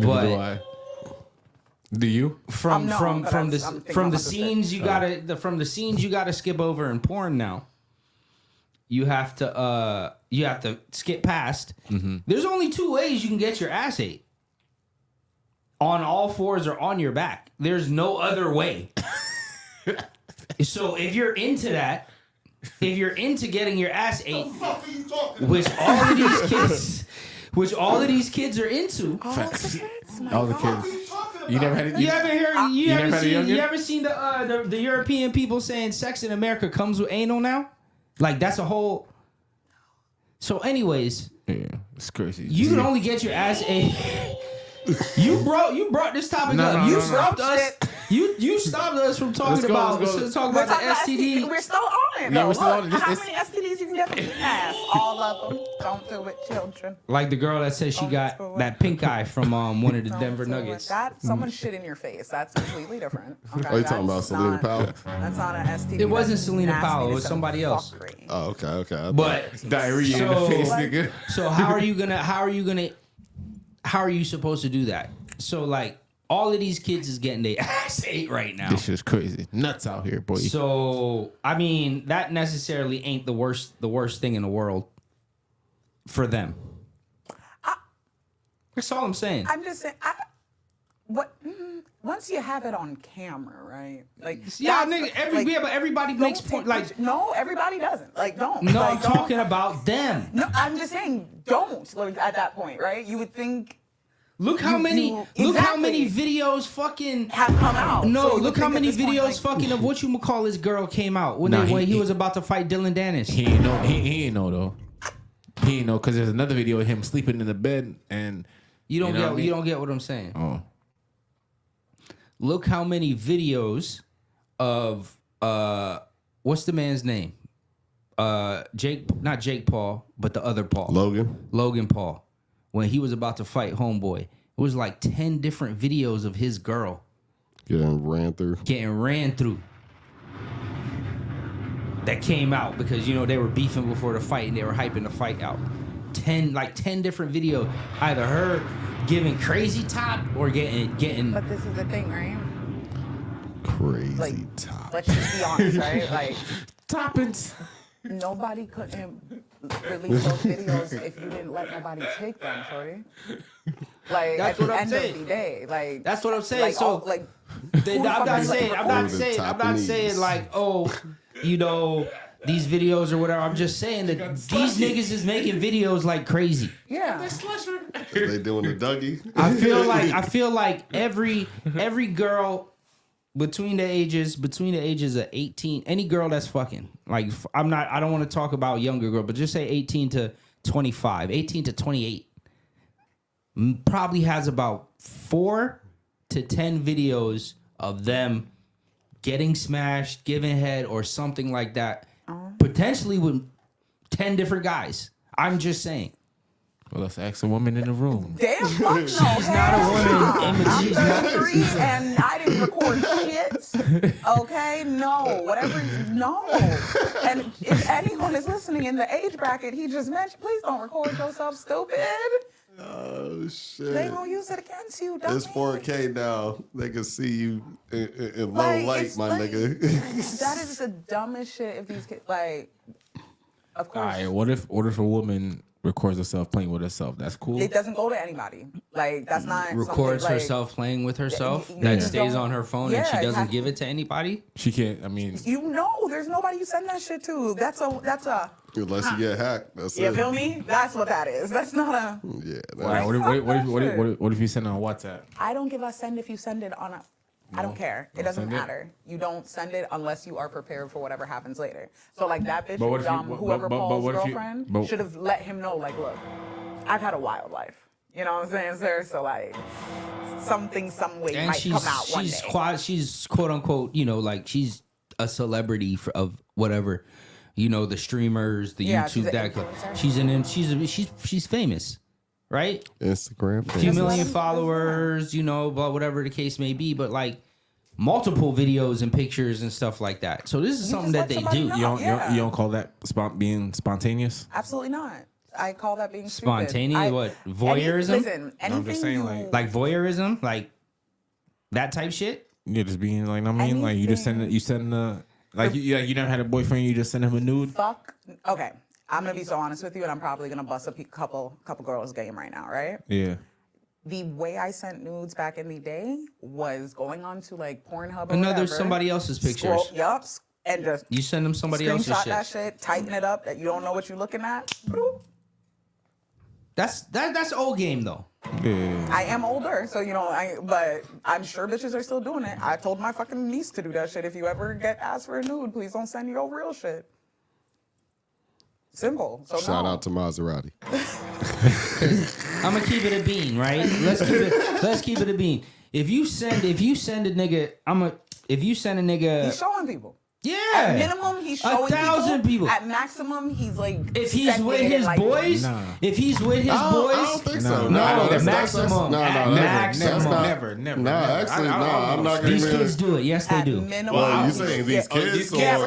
but Do you? from No, from but from I'm the thinking from the about this scenes you gotta from the scenes you gotta skip over in porn now. You have to you have to skip past. There's only 2 ways you can get your ass ate. On all fours or on your back. There's no other way. So if you're into that, if you're into getting your ass ate, which all of these kids are into. All the kids. You never had it. You ever seen the European people saying sex in America comes with anal now? Like that's a whole. So, anyways, Yeah, it's crazy. you can only get your ass ate. You brought this topic up. You stopped us. You stopped us from talking about the STD. We're still on it. Yeah, we're Though. still on it. Look, how many STDs you can get from the ass? All of them. Don't do it, children. Like the girl that said she got that pink eye from one of the Denver Don't do it. Nuggets. Someone shit in your face. That's completely different. Okay, Are you talking about Selena Powell? That's not an STD. It wasn't That's Selena nasty. Powell. It was That's somebody else. fuckery. Oh, okay. But diarrhea in the face, nigga. So how are you supposed to do that? So like all of these kids is getting their ass ate right now. This shit's crazy. Nuts out here, boy. So I mean that necessarily ain't the worst thing in the world for them. That's all I'm saying. I'm just saying. Once you have it on camera, right? Like yeah, nigga. But everybody makes point. Like no, everybody doesn't. Like don't. No, like, I'm talking about them. No, I'm just saying don't. Like at that point, right? You would think. Look how many videos fucking have come out. No, So look how many videos fucking of what you call this girl came out when he was about to fight Dylan Dennis. He ain't know. He ain't know though. He ain't know because there's another video of him sleeping in the bed and you don't get what I'm saying. Oh. Look how many videos of what's the man's name? Not Jake Paul, but the other Paul. Logan Paul. When he was about to fight Homeboy, it was like 10 different videos of his girl getting ran through. That came out because they were beefing before the fight and they were hyping the fight out. 10 different videos, either her giving crazy top or getting. But this is the thing, right? Crazy top. Let's just be honest, right? Like toppings. Nobody couldn't release those videos if you didn't let nobody take them, shorty. Like that's at what the I'm end saying. of the day, like that's what I'm saying. Like, so I'm not saying like these videos or whatever. I'm just saying that these niggas is making videos like crazy. Yeah. They doing the Dougie. I feel like every girl between the ages of 18, any girl that's fucking, like I don't want to talk about younger girl, but just say 18 to 25, 18 to 28, probably has about 4 to 10 videos of them getting smashed, giving head, or something like that, potentially with 10 different guys. I'm just saying. Well, let's ask a woman in the room. Damn, fuck no. She's not a woman. I'm 33 and I didn't record shit. Okay, no, whatever. No. And if anyone is listening in the age bracket he just mentioned, please don't record yourself, stupid. Oh shit! They gonna use it against you. Dummy. It's 4K now. They can see you in low light, my nigga. That is the dumbest shit. If these kids, like, of course. All right. What if a woman records herself playing with herself? That's cool. It doesn't go to anybody. Like that's not records herself playing with herself. That stays on her phone and she doesn't give it to anybody. She can't. I mean, there's nobody you send that shit to. That's a. Unless you get hacked. That's you it. feel me? That's what that is. That's not a. Yeah. wow, what if you send it on WhatsApp? I don't give a send if you send it on a. I don't care. It doesn't matter. You don't send it unless you are prepared for whatever happens later. So like that bitch, whoever Paul's girlfriend, should have let him know. Like, look, I've had a wild life. You know what I'm saying, sir? So like, something, some way might come out one day. She's quote unquote, like she's a celebrity of whatever. The streamers, the YouTube, she's famous, right? Instagram, a few million followers, but whatever the case may be, but like multiple videos and pictures and stuff like that. So this is something that they do. Know. You don't call that being spontaneous? Absolutely not. I call that being spontaneous. What voyeurism? Anything like voyeurism, like that type shit. Yeah, just being like, you just send the. Like you never had a boyfriend, you just send him a nude? Fuck. Okay. I'm gonna be so honest with you, and I'm probably gonna bust a couple girls' game right now, right? Yeah. The way I sent nudes back in the day was going on to like Pornhub or Another whatever, somebody else's pictures. scroll, yup, and just You send them somebody else's screenshot shit. that shit, tighten it up that you don't know what you're looking at. Boop. That's old game though. Yeah. I am older, so but I'm sure bitches are still doing it. I told my fucking niece to do that shit. If you ever get asked for a nude, please don't send your real shit. Simple. So Shout out to Maserati. I'm gonna keep it a bean, right? Let's keep it a bean. If you send a nigga, He's showing people. yeah. At minimum, he's showing 1,000 people. At maximum, he's like. If he's with sending it his like, boys, Nah. if he's with his I boys, don't think so. No, that's maximum. no, At no, maximum. Never. No, actually, no. I'm not gonna These even. kids do it. Yes, they at do. minimum. Well, you saying these kids Yeah,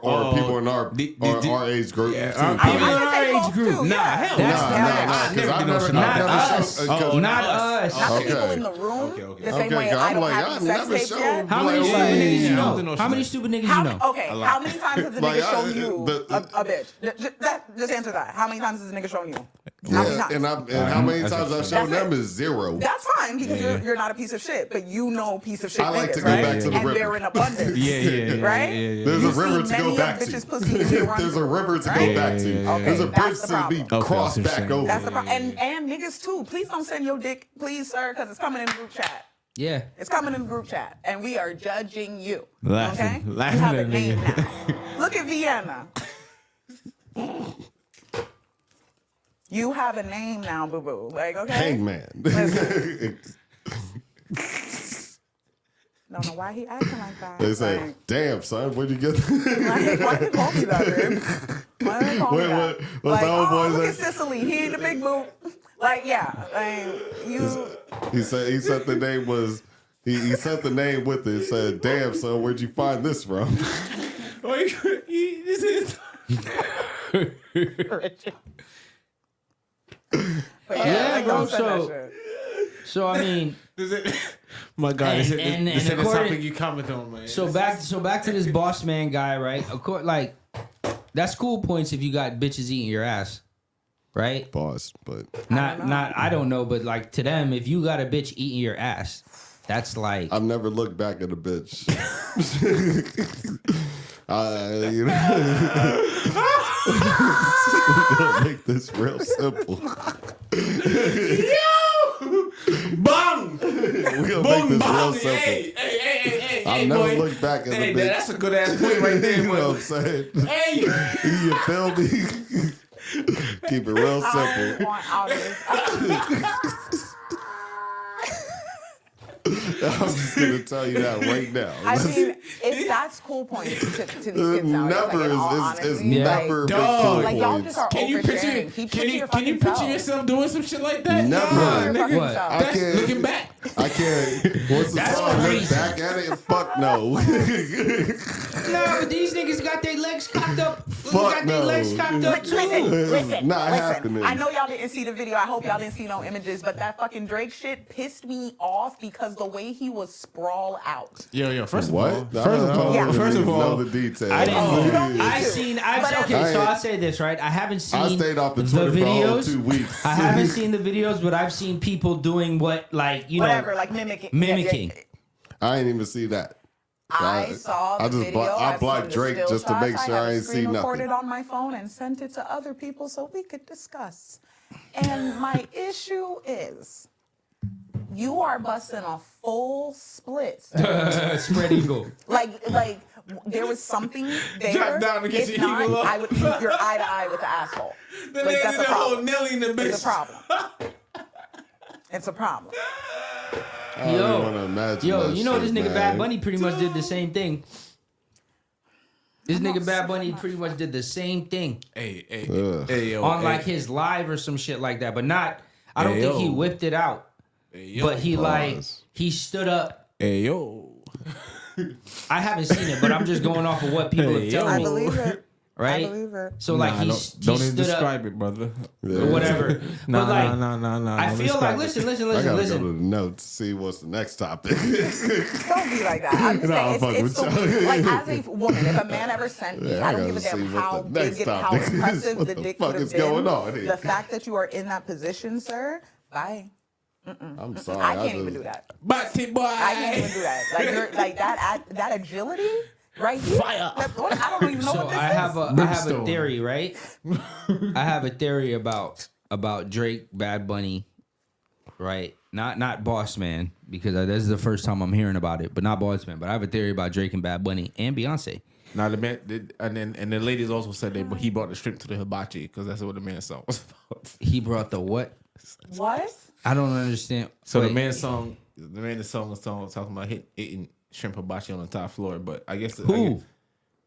or people in our age group? Yeah, too? people in I our say age both group. too, Nah, yeah. hell That's no. Nah, because I've never Not us. shown. Not us. Not Okay. people in the room. Okay. The same Okay, way I'm I don't like, have I've any sex never tapes shown- yet. How many Like, stupid yeah, niggas you yeah, know? yeah. How many stupid niggas you know? Okay, how many times has the Like, nigga shown you the- a bitch? Just answer that. How many times has the nigga shown you? How many Yeah, times? and how many times I've shown That's them it. is zero. That's fine because you're not a piece of shit, but you know piece of shit I like niggas, to go right? back to the and river. they're in abundance. Yeah. Right? There's You a river see to go many back of to. bitches' pussy they run There's a through, river to right? go back to. Yeah. There's a Okay, bridge that's the to be problem. crossed Okay, back that's over. That's the problem. And niggas too. Please don't send your dick, please, sir, because it's coming in group chat. Yeah. It's coming in group chat, and we are judging you. Laughing- Okay? laughing You have a at name nigga. now. Look at Vienna. You have a name now, boo boo. Like, okay? Hangman. Don't know why he acting like that. They say, Like, "Damn, son, where'd you get?" why they call me that, dude? Why they call me that? What's Like, the old oh, boy look at say? Sicily. He ain't the big boo. Like, yeah. Like, you. He said the name was. He sent the name with it. Said, "Damn, son, where'd you find this from?" Richie. But Yeah, like, bro, don't send that so- shit. So I mean, My God, And this is according- something you comment on, man. so back to this boss man guy, right? Of course, like that's cool points if you got bitches eating your ass, right? Pause, but I don't know, but like to them, if you got a bitch eating your ass, that's like I've never looked back at a bitch. We're gonna make this real simple. Bang! We're gonna make this real simple. Hey, I've never boy. looked back at Hey, a bitch. that's a good ass point right there, You know what boy. I'm saying? Hey! You feel me? Keep it real I simple. want out of this. I'm just gonna tell you that right now. I mean, if that's cool points to these kids now. Never in all is honesty, never been Dog. cool like y'all points. just are Can you oversharing. picture? Keep Can to you your can you fucking picture self. yourself doing some shit like that? Never. Nah, Your nigga. fucking What? self. I That's can't. looking back. I can't. What's the That's song? crazy. Look back at it? Fuck no. no, but these niggas got their legs cocked up. Fuck no. Listen, Not happening. I know y'all didn't see the video. I hope y'all didn't see no images, but that fucking Drake shit pissed me off because the way he was sprawl out. Yo, first of What? all, first of all, Yeah. first of know all, the details. I didn't. Oh, you don't need I to. seen. But Okay, so I- I'll say this right. I haven't seen. I stayed off the Twitter for a whole videos. 2 weeks. I haven't seen the videos, but I've seen people doing what, like you Whatever, know, like mimicking. mimicking. I ain't even see that. I saw the I just video. I blocked from the Drake still just to shots. make sure have I it ain't see screen recorded nothing. on my phone and sent it to other people so we could discuss. And my issue is, you are busting a full split. spread eagle. like there was something there. Drop down and get if your not, eagle up. I would keep your eye to eye with the asshole. the Like, nigga that's did a the whole problem. Nelly in the bitch. It's a problem. It's a problem. I don't even want to imagine Yo, that you know shit, this nigga man. Bad Bunny pretty much did the same thing. This nigga Bad Bunny pretty much did the same thing Hey, Ugh. yo, on hey, like his live or some shit like that, but not. I don't Hey, think he yo. whipped it out, hey, yo, but he like Pause. he stood up. hey, yo. I haven't seen it, but I'm just going off of what people Hey, have told I me. believe it. right? I believe it. So like he don't even stood describe up, it, brother. or whatever. No, But like, no. I feel like listen. I gotta go listen. to the notes, see what's the next topic. Don't be like that. I'm just Nah, saying, fuck it's with you. like as a woman, if a man ever sent me, Yeah, I I don't give a gotta damn see what how the big next and how topic is. impressive What the the dick fuck would have is been. going on here? The fact that you are in that position, sir, bye. I'm sorry. I can't even do that. But boy, I can't even do that. Like you're like that agility right here. Fire. I don't even know So what this I have is. a Brimstone. theory, right? I have a theory about Drake, Bad Bunny, right? Not Boss Man, because this is the first time I'm hearing about it, but not Boss Man. But I have a theory about Drake and Bad Bunny and Beyonce. Now the man did, and the ladies also said that, but he brought the shrimp to the hibachi because that's what the man's song was about. He brought the what? What? I don't understand. So Wait, the man's song was talking about eating shrimp hibachi on the top floor, but I guess Who?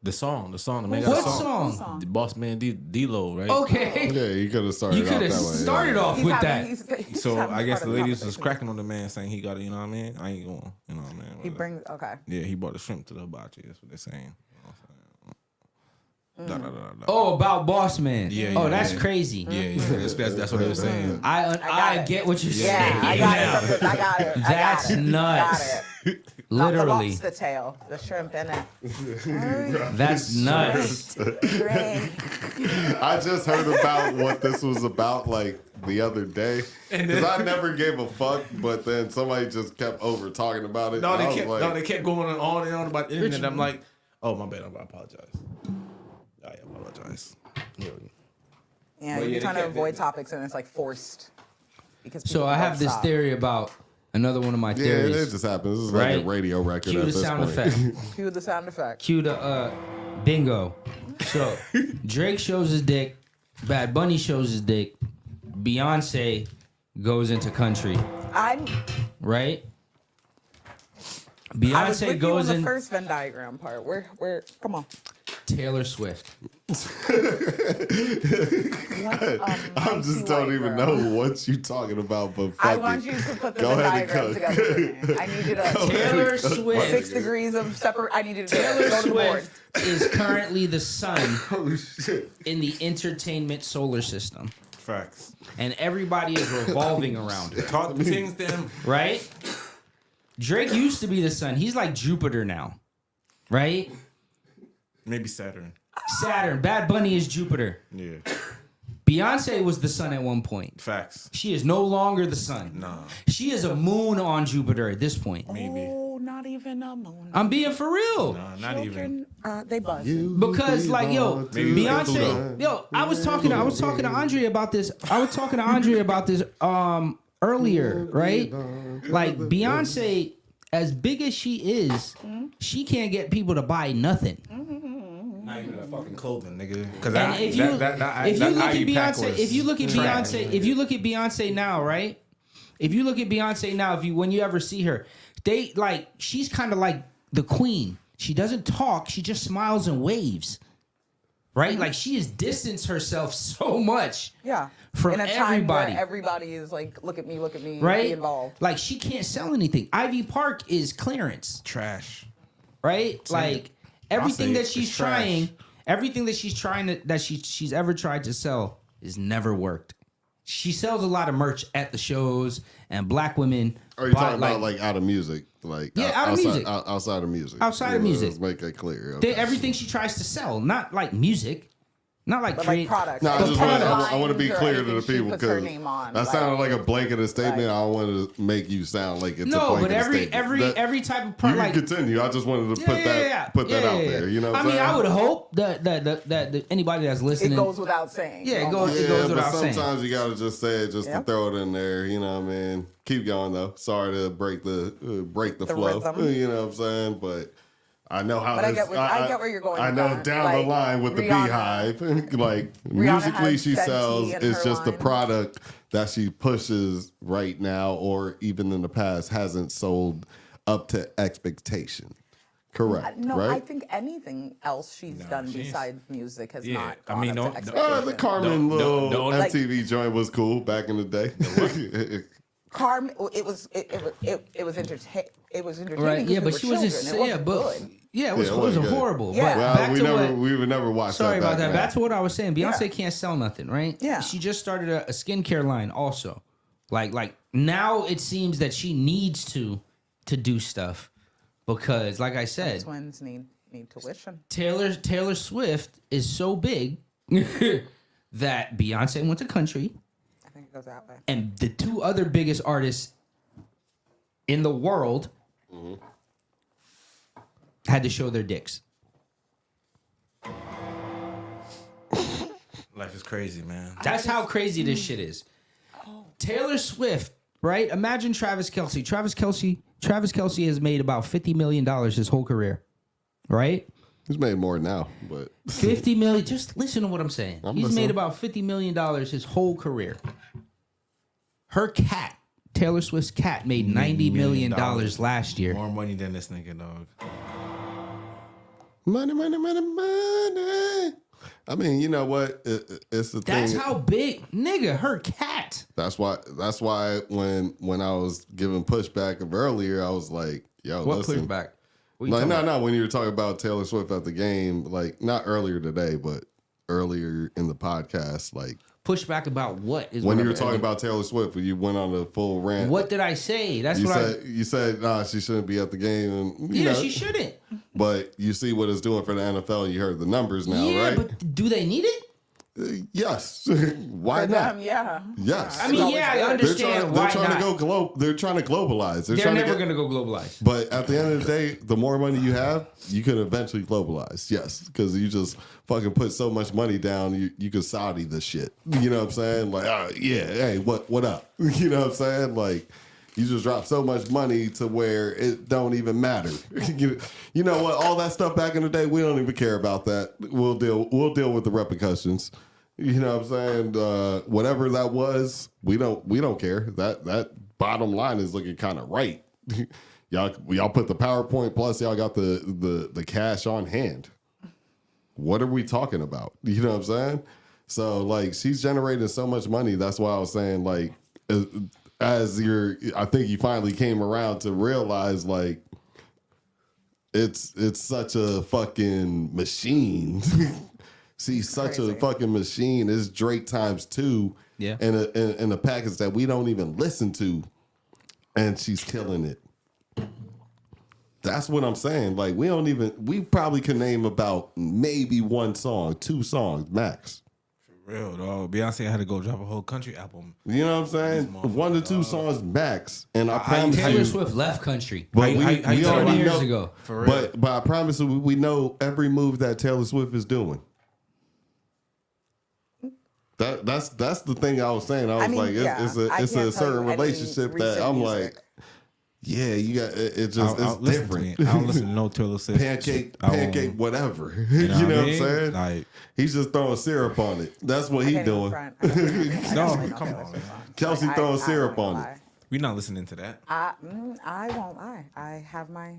The song, the man got What a song. song? The Boss Man D-Lo, right? Okay. Yeah, you could have started You could off have that way. started off He's with having- that. he's So having I guess part the of ladies was conversation. cracking on the man, saying he got it. You know what I mean? I ain't going. You know what I mean? He brings okay. Yeah, he brought the shrimp to the hibachi. That's what they're saying. You know what I'm saying? Da. Oh, about Boss Man. Yeah, Oh, yeah, that's yeah. crazy. Yeah. That's what they were saying. I it. get what you're Yeah, saying. I got it. I got it. That's nuts. Got it. Literally. Not the lobster tail, the shrimp in it. That's nuts. Great. I just heard about what this was about like the other day because I never gave a fuck, but then somebody just kept over talking about it. No, and I they was kept like, they kept going on and on about the internet. I'm like, oh my bad, I apologize. I apologize. Yeah, But you're yeah, trying they to kept- avoid topics and it's like forced. Because So people I have don't this stop. theory about another one of my yeah, theories. it just happens. This is like Right? a radio record Cue at the this sound point. effect. Cue the sound effect. Cue the bingo. So Drake shows his dick, Bad Bunny shows his dick, Beyonce goes into country, I'm. right? I was Beyonce with goes you on in the first Venn diagram part. Where? Come on. Taylor Swift. I just don't even know what you talking about, but fuck I want it. you to put the Go Venn ahead and diagram cook. together with me. I need you to. Taylor Swift. 6 degrees of separate. I need you to Taylor go to the board. Swift is currently the sun Oh shit! in the entertainment solar system, Facts. and everybody is revolving around her. Talk the things to him. Right? Drake used to be the sun. He's like Jupiter now. Right? Maybe Saturn. Saturn. Bad Bunny is Jupiter. Yeah. Beyonce was the sun at one point. Facts. She is no longer the sun. Nah. She is a moon on Jupiter at this point. Maybe. Oh, not even a moon. I'm being for real. Nah, not even. Children, they buzz. Because like yo, Maybe Beyonce, yo, I was talking to Andre about this. Earlier, right? Like Beyonce, as big as she is, she can't get people to buy nothing. Not even a fucking clothing, nigga. Because And if you look at Beyonce now, right? If you look at Beyonce now, when you ever see her, she's kind of like the queen. She doesn't talk, she just smiles and waves. Right? Like she has distanced herself so much. Yeah. From in a time everybody. where everybody is like, look at me, Right? be involved. Like she can't sell anything. Ivy Park is clearance. trash. Right? Like everything say that she's it's trash. she's ever tried to sell has never worked. She sells a lot of merch at the shows, and black women. Are you talking about like out of music? Like Yeah, out of outside, music. outside of music. Outside of music. Let's make that clear. Okay. Everything she tries to sell, not like music, not like But create. like products. No, I like just product I want to be lines or clear to anything the she people puts her because name on, that sounded like a blanket statement. I don't want to make you sound like it's a No, blanket but statement. every type of You product. can Like, continue. I just wanted to put that out there. You know what I I'm mean, saying? I would hope that anybody that's It listening. goes without saying. Yeah, it almost. goes- Yeah, but without saying. sometimes you gotta just say it just Yeah. to throw it in there. You know what I mean? Keep going though. Sorry to break the flow. rhythm. You know what I'm saying? But I know how. But I this, get where you're going I with know that. down the Like, line with the Rihanna- beehive, like musically has she Fenty sells in is her just the line. product that she pushes right now, or even in the past hasn't sold up to expectation. Correct. No, right? I think anything else she's done besides music has Yeah, not I gone mean, up no- to expectation. The Carmen little don't- MTV joint was cool back in the day. Carmen, it was entertaining. It was entertaining. Right? Yeah, because but we she were was just children. It yeah, wasn't but good. Yeah, it was good. horrible. Yeah. But Well, back we to never, what, we would never watch sorry that. about that. Back Back to what I was saying. Beyonce Yeah. can't sell nothing, right? Yeah. She just started a skincare line also. Like now it seems that she needs to do stuff because, like I said, Twins need tuition. Taylor Swift is so big that Beyonce went to country, I think it goes that way. and the two other biggest artists in the world had to show their dicks. Life is crazy, man. That's how crazy this shit is. Taylor Swift, right? Imagine Travis Kelce. Travis Kelce has made about $50 million his whole career, right? He's made more now, but 50 million. Just listen to what I'm saying. He's listening. made about $50 million his whole career. Her cat, Taylor Swift's cat, made $90 million last year. More money than this nigga, dog. money. I mean, you know what? It's the thing. That's how big, nigga, her cat. That's why when I was giving pushback earlier, I was like, yo, What listen. pushback? What you Like, talking about? no, when you were talking about Taylor Swift at the game, like not earlier today, but earlier in the podcast, like Pushback about what? Is when what you were I'm- talking about Taylor Swift, when you went on a full rant. What did I say? That's you what said? You said, nah, she shouldn't be at the game. And, you know, she shouldn't. But you see what it's doing for the NFL. You heard the numbers now, Yeah, right? but do they need it? Yes. Why For not? them, yeah. Yes. I mean, yeah, I They're understand why trying not. to go They're trying to globalize. They're trying never to going to go globalize. But at the end of the day, the more money you have, you can eventually globalize. Yes, because you just fucking put so much money down, you can Saudi this shit. You know what I'm saying? Like, yeah, hey, what up? You know what I'm saying? Like, you just drop so much money to where it don't even matter. You know what? All that stuff back in the day, we don't even care about that. We'll deal with the repercussions. You know what I'm saying? Whatever that was, we don't care. That bottom line is looking kind of right. Y'all put the PowerPoint plus y'all got the cash on hand. What are we talking about? You know what I'm saying? So like she's generating so much money. That's why I was saying like I think you finally came around to realize like it's such a fucking machine. She's such a fucking machine. It's Drake times 2 in a package that we don't even listen to. And she's killing it. That's what I'm saying. Like, we probably could name about maybe 1 song, 2 songs, max. For real, dog. Beyonce had to go drop a whole country album. You know what I'm saying? 1 to 2 songs max. And I promise Taylor you, Swift left country. but we 20 already years know, ago. For real. but I promise you, we know every move that Taylor Swift is doing. That's the thing I was saying. I was like, it's a certain relationship that I'm like, yeah, you got it's different. I don't listen to no Taylor Swift. Pancake, whatever. You know what I'm saying? Like, he's just throwing syrup on it. That's what he's doing. no, come on, man. Kelsey throwing syrup on it. We're not listening to that. I won't lie. I have my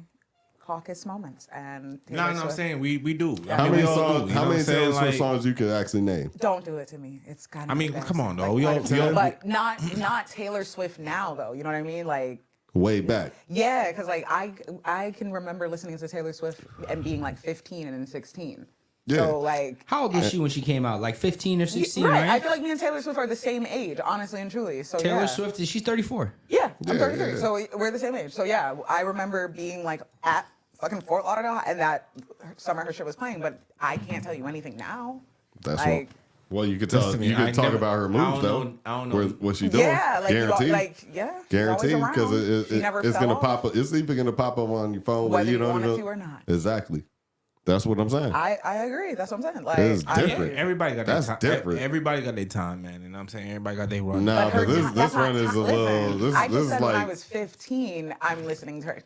caucus moments, and I'm saying we do. How many we all songs? do, you How know many what I'm saying? Taylor Swift Like, songs you could actually name? Don't do it to me. It's kind of. I mean, come on, though. But not Taylor Swift now, though. You know what I mean? Like. Way back. Yeah, because like I can remember listening to Taylor Swift and being like 15 and then 16. Yeah. So like. How old was she when she came out? Like 15 or 16, Right. right? I feel like me and Taylor Swift are the same age, honestly and truly. So Taylor Swift, she's 34. Yeah, I'm 33. yeah. So we're the same age. So yeah, I remember being like at fucking Fort Lauderdale and that summer her shit was playing, but I can't tell you anything now. That's like, well, you could tell. Listen to me, You I could talk never- about her I moves don't though. know- I don't know. What's she doing? Yeah, like Guaranteed. Guaranteed Because she never it's fell gonna off, pop up. It's even gonna pop up on your phone whether you you don't want even it to or not. Exactly. That's what I'm saying. I agree. That's what I'm saying. Like It's I different. agree. Everybody got That's their time. different. Everybody got their time, man. You know what I'm saying? Everybody got their run. Nah, but her this time- that's run not is a time. little. Listen, I This just is said when I like was 15, I'm listening to her.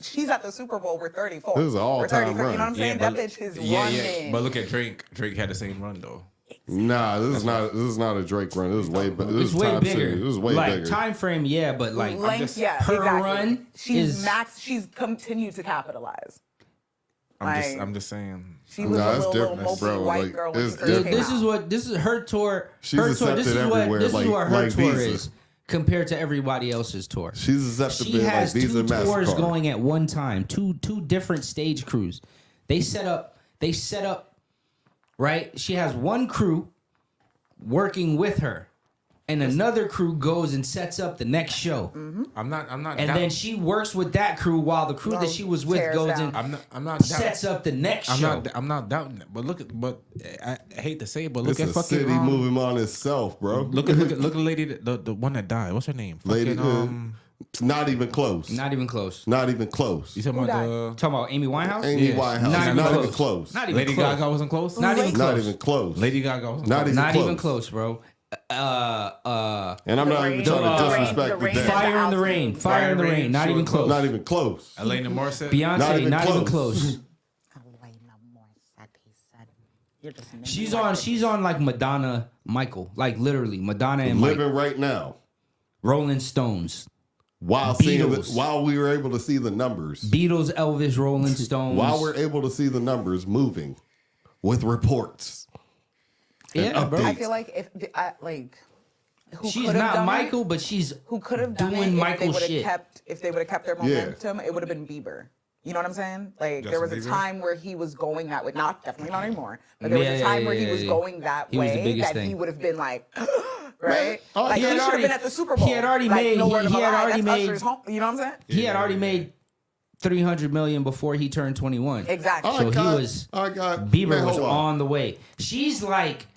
She's at the Super Bowl. We're 34. This is an all-time We're 33, run. You know what I'm saying? but- that bitch is yeah. running. But look at Drake. Drake had the same run though. nah. This is not a Drake run. This is way. This It's is way time bigger. series. This is way like, bigger. time frame, yeah, but like Length, yeah, her exactly. run She's is She's continued to capitalize. I'm just saying. She was Nah, a it's little different, mopey bro. white Like, girl when it's she first came this out. is what this is her tour. She's her tour. accepted This is everywhere, what like her tour Visa. is. compared to everybody else's tour. She's susceptible. She has like Visa two and tours MasterCard. going at one time. Two different stage crews. They set up. Right. She has one crew working with her, and another crew goes and sets up the next show. I'm not. And then she works with that crew while the crew that she was with tears goes down. and I'm not. sets up the next show. I'm not doubting it. But I hate to say it, but It's look at a fucking city moving on itself, bro. Look at the lady, the one that died. What's her name? Lady, Fucking, not even close. Not even close. Not even close. you talking Who about Talking about Amy Winehouse? Amy Yeah. Winehouse. Not Not, even even close. Not the even Lady close. Gaga wasn't close. Not even Not close. even close. Lady Gaga wasn't Not close. even Not close. even close, bro. And I'm The not rain, even trying to the rain, disrespect the the rain. dead. Fire in the Rain. Fire in the Rain. Not even close. Not even close. Elena Morissette. Beyonce. Not even Not even close. close. She's on like Madonna, Michael, like literally Madonna and Mike. Living right now. Rolling Stones, While seeing Beatles. while we were able to see the numbers. Beatles, Elvis, Rolling Stones. While we're able to see the numbers moving with reports. and Yeah, bro. updates. I feel like who She's could've not done Michael, it, but she's who could have done doing it Michael shit. if they would have kept their momentum, it would have been Bieber. You know what I'm saying? Like there was a Justin Bieber? time where he was going that way. Definitely not anymore. But there was a time where he was going that He was the way biggest that he thing. would have been like, right? Oh, Like he he had should have already- been at the Super Bowl. he had already like, made- no word he of a had lie, already that's made- Usher's home. You know what I'm saying? he had already made 300 million before he turned 21. Exactly. So he was Bieber man, was hold on the way. She's like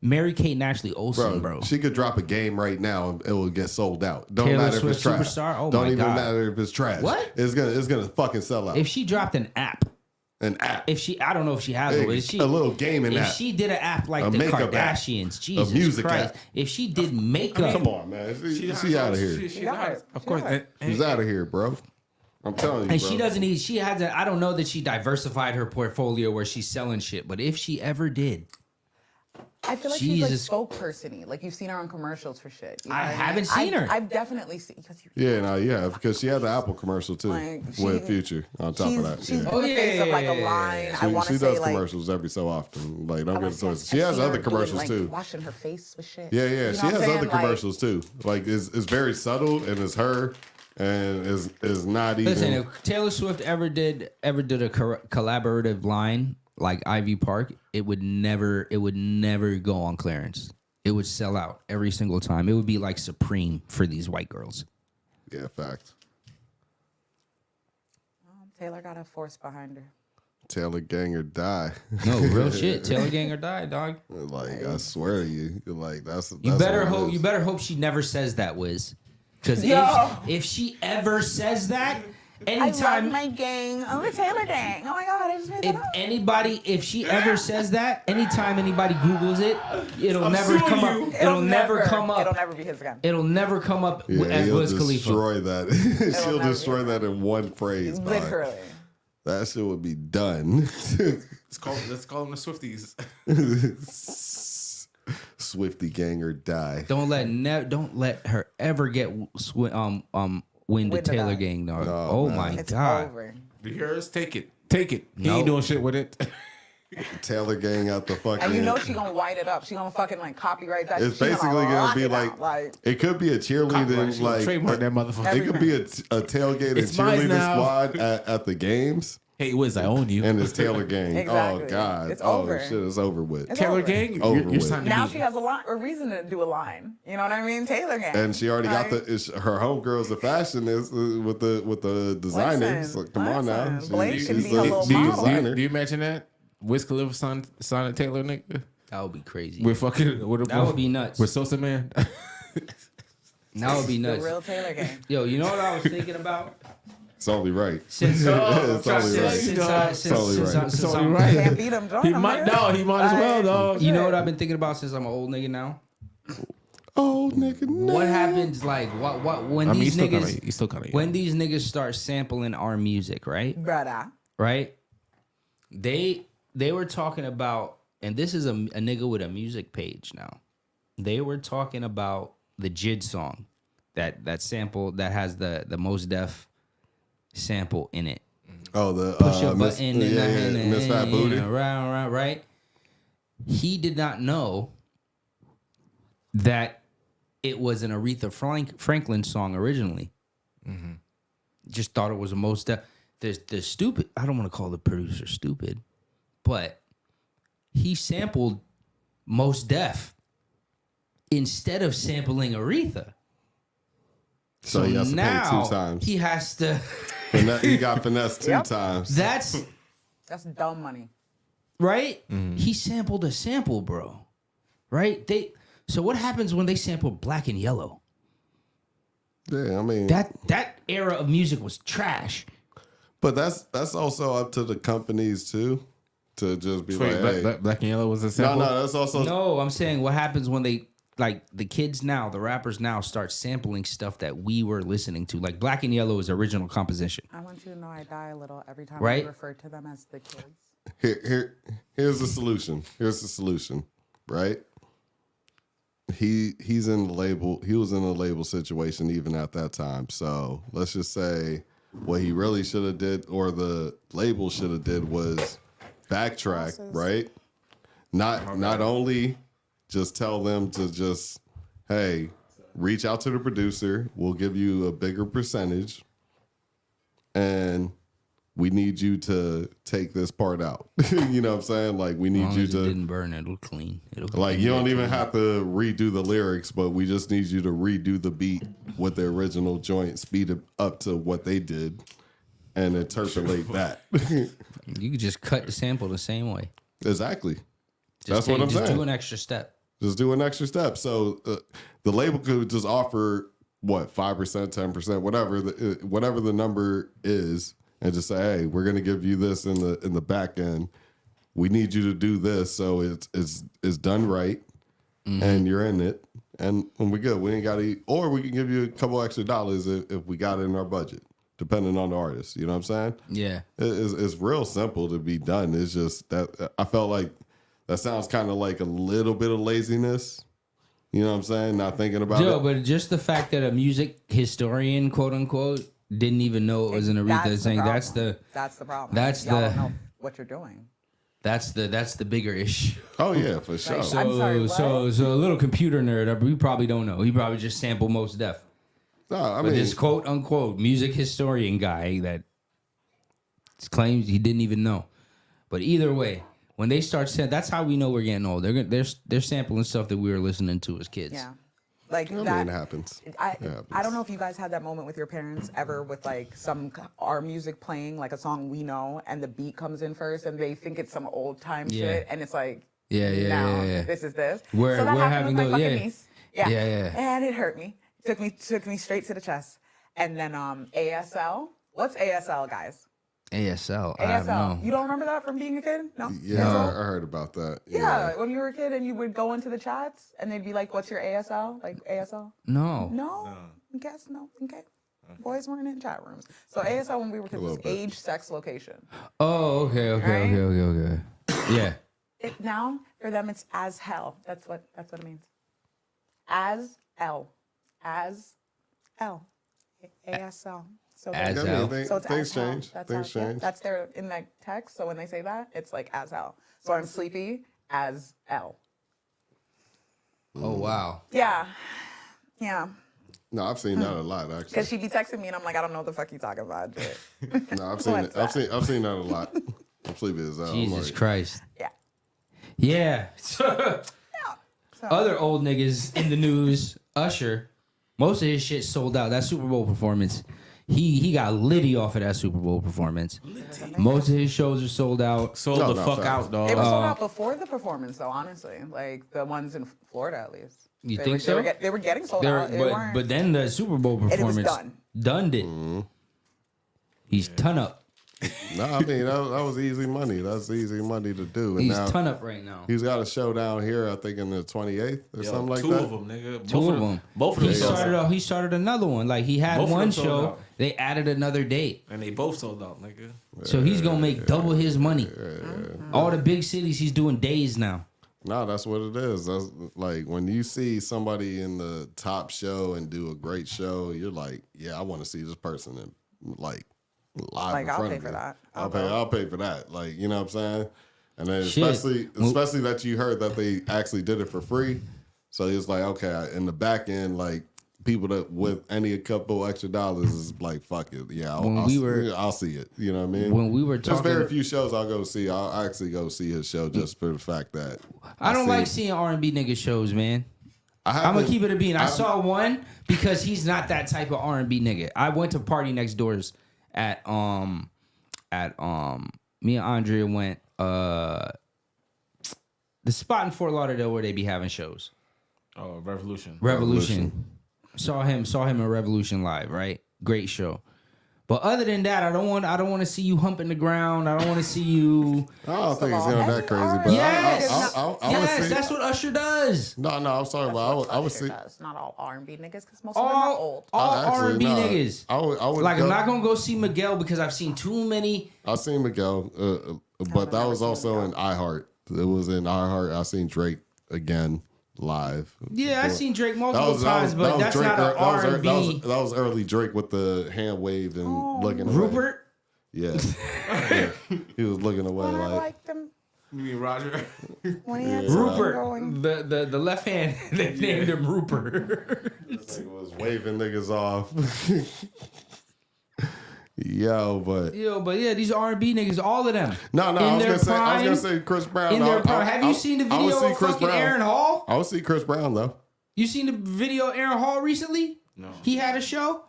Mary Kate and Ashley Olsen, bro. She could drop a game right now and it will get sold out. Don't Taylor matter if it's Swift trash. Superstar? Oh Don't my even God. matter if it's trash. What? It's gonna fucking sell out. If she dropped an app, An app. I don't know if she has one, but if she a little gaming if app. she did an app like A the makeup app. Kardashians, Jesus music Christ. app. If she did makeup, Come on, man. She out of here. She got got it. Of She course. got it. She's out of here, bro. I'm telling you, and bro. she doesn't need. She hasn't. I don't know that she diversified her portfolio where she's selling shit, but if she ever did, I feel like Jesus. she's like spokesperson-y. Like you've seen her on commercials for shit. You know I what mean? haven't seen her. I've definitely seen because you. Yeah, no, yeah, because she had the Apple commercial too Like, with Future on top of that. She's Yeah. the face of like a line. I want She to say does like. commercials every so often. Like, don't I get wanna it say twisted. I've She has seen her other doing, commercials like, too. Washing her face with shit. Yeah, yeah. You know She what I'm has saying? other Like, commercials too. Like, it's very subtle and it's her and is not even. listen, if Taylor Swift ever did a collaborative line like Ivy Park, it would never go on clearance. It would sell out every single time. It would be like Supreme for these white girls. Yeah, fact. Taylor got a force behind her. Taylor gang or die. No, real shit. Taylor gang or die, dog. Like, I swear to you, like that's. You better what it hope. is. You better hope she never says that, Wiz. Because Yo. if she ever says that, I love anytime my gang. Oh, the Taylor gang. Oh my god, I just made if that up. if she ever says that, anytime anybody Googles it, it'll never come up. It'll never come It'll up. never be his again. It'll never come up Yeah, as he'll Wiz Khalifa. destroy that. She'll never destroy be that in one phrase. dog. Literally. That shit would be done. Let's call them the Swifties. Swifty gang or die. Don't let her ever get win the Win the Taylor dog. gang, dog. No, Oh man. my It's god. over. You hear us? Take it. He No. ain't doing shit with it. Taylor gang out the fucking. And you know she gonna white it up. She gonna fucking like copyright that. It's She basically gonna lock be it like, out, it could be a cheerleading like trademark that motherfucker. it could be a tailgate and It's mine cheerleading now. squad at the games, Hey, Wiz, I own you. and it's Taylor gang. Exactly. Oh god, It's oh over. shit, it's over with. It's Taylor over. gang, Over you're with. signed to Now be. she has a reason to do a line. You know what I mean? Taylor gang. And she already got Right? her homegirl's a fashionist with the designers. Listen, So come on now, listen. Blake she's can be a the little designer. Do you imagine that? Wiz Khalifa signed a Taylor nigga? That would be crazy. We're fucking. That would be nuts. With Sosa Man. That would be the nuts. real Taylor gang. Yo, you know what I was thinking about? It's only right. Since It's only right. since only right. It's only I'm- right. Can't beat him. Join He him, might. man. No, he might as well, dog. You know what I've been thinking about since I'm an old nigga now? Oh nigga, no. What happens like what when I mean, these niggas he's still kind of. when these niggas start sampling our music, right? Brother. Right? They were talking about, and this is a nigga with a music page now. They were talking about the Jid song, that sample that has the Mos Def sample in it. Oh, the Push your Miss, button in the hand, Miss Fat Booty. right? He did not know that it was an Aretha Franklin song originally. Just thought it was a most the stupid. I don't want to call the producer stupid, but he sampled Mos Def instead of sampling Aretha. So he has to pay now 2 times. he has to. He got finessed 2 Yep. times. That's That's dumb money. right. He sampled a sample, bro. Right? So what happens when they sample Black and Yellow? Yeah, I mean That era of music was trash. but that's also up to the companies too, to just be like, hey. Black and Yellow was a No, sample. no, that's also No, I'm saying what happens when they like the kids now, the rappers now start sampling stuff that we were listening to. Like Black and Yellow is original composition. I want you to know I die a little every time Right? I refer to them as the kids. Here's the solution. Here's the solution, right? He's in the label. He was in a label situation even at that time. So let's just say what he really should have did, or the label should have did, was backtrack, right? Not only just tell them to just, hey, reach out to the producer. We'll give you a bigger percentage, and we need you to take this part out. You know what I'm saying? Like, we need you It to, didn't burn, it'll clean. like, you don't even have to redo the lyrics, but we just need you to redo the beat with the original joint, speed it up to what they did, and interpolate that. You could just cut the sample the same way. Exactly. Just That's what I'm just saying. do an extra step. Just do an extra step. So the label could just offer what, 5%, 10%, whatever the number is, and just say, hey, we're gonna give you this in the back end. We need you to do this so it's done right, and you're in it, and we good. We ain't got to, or we can give you a couple extra dollars if we got it in our budget, depending on the artist. You know what I'm saying? Yeah. It's real simple to be done. It's just that I felt like that sounds kind of like a little bit of laziness. You know what I'm saying? Not thinking about Joe, it. but just the fact that a music historian, quote unquote, didn't even know it was an Aretha That's the saying problem. that's the problem. that's Y'all the- don't know what you're doing. that's the bigger issue. Oh yeah, for sure. Like, So I'm sorry, what? so a little computer nerd, we probably don't know. He probably just sampled Mos Def. No, I But mean, this quote unquote music historian guy that claims he didn't even know. But either way, when they start saying, that's how we know we're getting old. They're sampling stuff that we were listening to as kids. Yeah. Like I mean, that. it happens. I It happens. I don't know if you guys had that moment with your parents ever, with like our music playing, like a song we know, and the beat comes in first, and they think it's some old time Yeah. shit, and it's like, Yeah. this is this. We're so that happened having with my those- fucking yeah. niece. Yeah. Yeah. And it hurt me. Took me straight to the chest. And then ASL. What's ASL, guys? ASL. I don't ASL. know. You don't remember that from being a kid? No. Yeah, I heard about that. Yeah, when you were a kid and you would go into the chats and they'd be like, "What's your ASL?" Like ASL. No. No. Guess no. Okay. Boys weren't in chat rooms. So ASL when we were kids was little bit. age, sex, location. Oh, okay. Yeah. Now for them it's as hell. That's what it means. As L. ASL. So As they- hell. So it's Things as hell. change. That's Things how, yeah, change. that's their in that text. So when they say that, it's like as hell. So I'm sleepy as L. Oh wow. Yeah. No, I've seen that a lot actually. Because she'd be texting me and I'm like, I don't know what the fuck you talking about, shit. No, I've seen it. I've seen that a lot. I'm sleepy as hell. I'm Jesus like, Christ. Yeah. Yeah. So, Other old niggas in the news, Usher, most of his shit sold out. That Super Bowl performance, he got litty off of that Super Bowl performance. Most of his shows are sold out. Sold No, the no, fuck facts. out, dog. it was sold out before the performance, though, honestly. Like the ones in Florida, at least. You They think were, so? They were getting sold There, out. They but weren't- but then the Super Bowl was performance done. it. He's ton up. no, I mean that was easy money. That's easy money to do. And He's now ton up right now. he's got a show down here. I think in the 28th or something like two that. of them, nigga. Two of them. Both of them sold out. He started another one. Like he had Both of them one sold show. out. They added another date. And they both sold out, nigga. So he's gonna make double his money. All the big cities, he's doing days now. No, that's what it is. That's like when you see somebody in the top show and do a great show, you're like, yeah, I want to see this person in like live Like, in I'll front pay of for me. that. I'll pay for that. Like, you know what I'm saying? And then Shit. especially that you heard that they actually did it for free. So it's like, okay, in the back end, like people that with any couple extra dollars is like, fuck it, yeah, I'll see it. You know what I mean? When we were talking, there's very few shows I'll go see. I'll actually go see his show just for the fact that I don't like seeing R&B nigga shows, man. I'm gonna keep it a bean. I saw one because he's not that type of R&B nigga. I went to Party Next Doors at me and Andrea went the spot in Fort Lauderdale where they be having shows. Oh, Revolution. Saw him in Revolution live, right? Great show. But other than that, I don't want to see you humping the ground. I don't want to see you. I don't think it's gonna that crazy, but yes, that's what Usher does. No, I'm sorry, but I would see. Not all R&B niggas, because most of them are old. All R&B niggas. I would like, I'm not gonna go see Miguel because I've seen too many. I've seen Miguel, but that was also in iHeart. It was in iHeart. I seen Drake again live. Yeah, I've seen Drake multiple times, but that's not an R&B. That was early Drake with the hand wave and looking away. Rupert? Yeah. He was looking away I like. liked him. You mean Roger? When he had Rupert. The left hand, they named him Rupert. This nigga was waving niggas off. But yeah, these R&B niggas, all of them. No, I was gonna say Chris Brown. Have you seen the video of fucking Aaron Hall? I would see Chris Brown though. You seen the video of Aaron Hall recently? No. He had a show?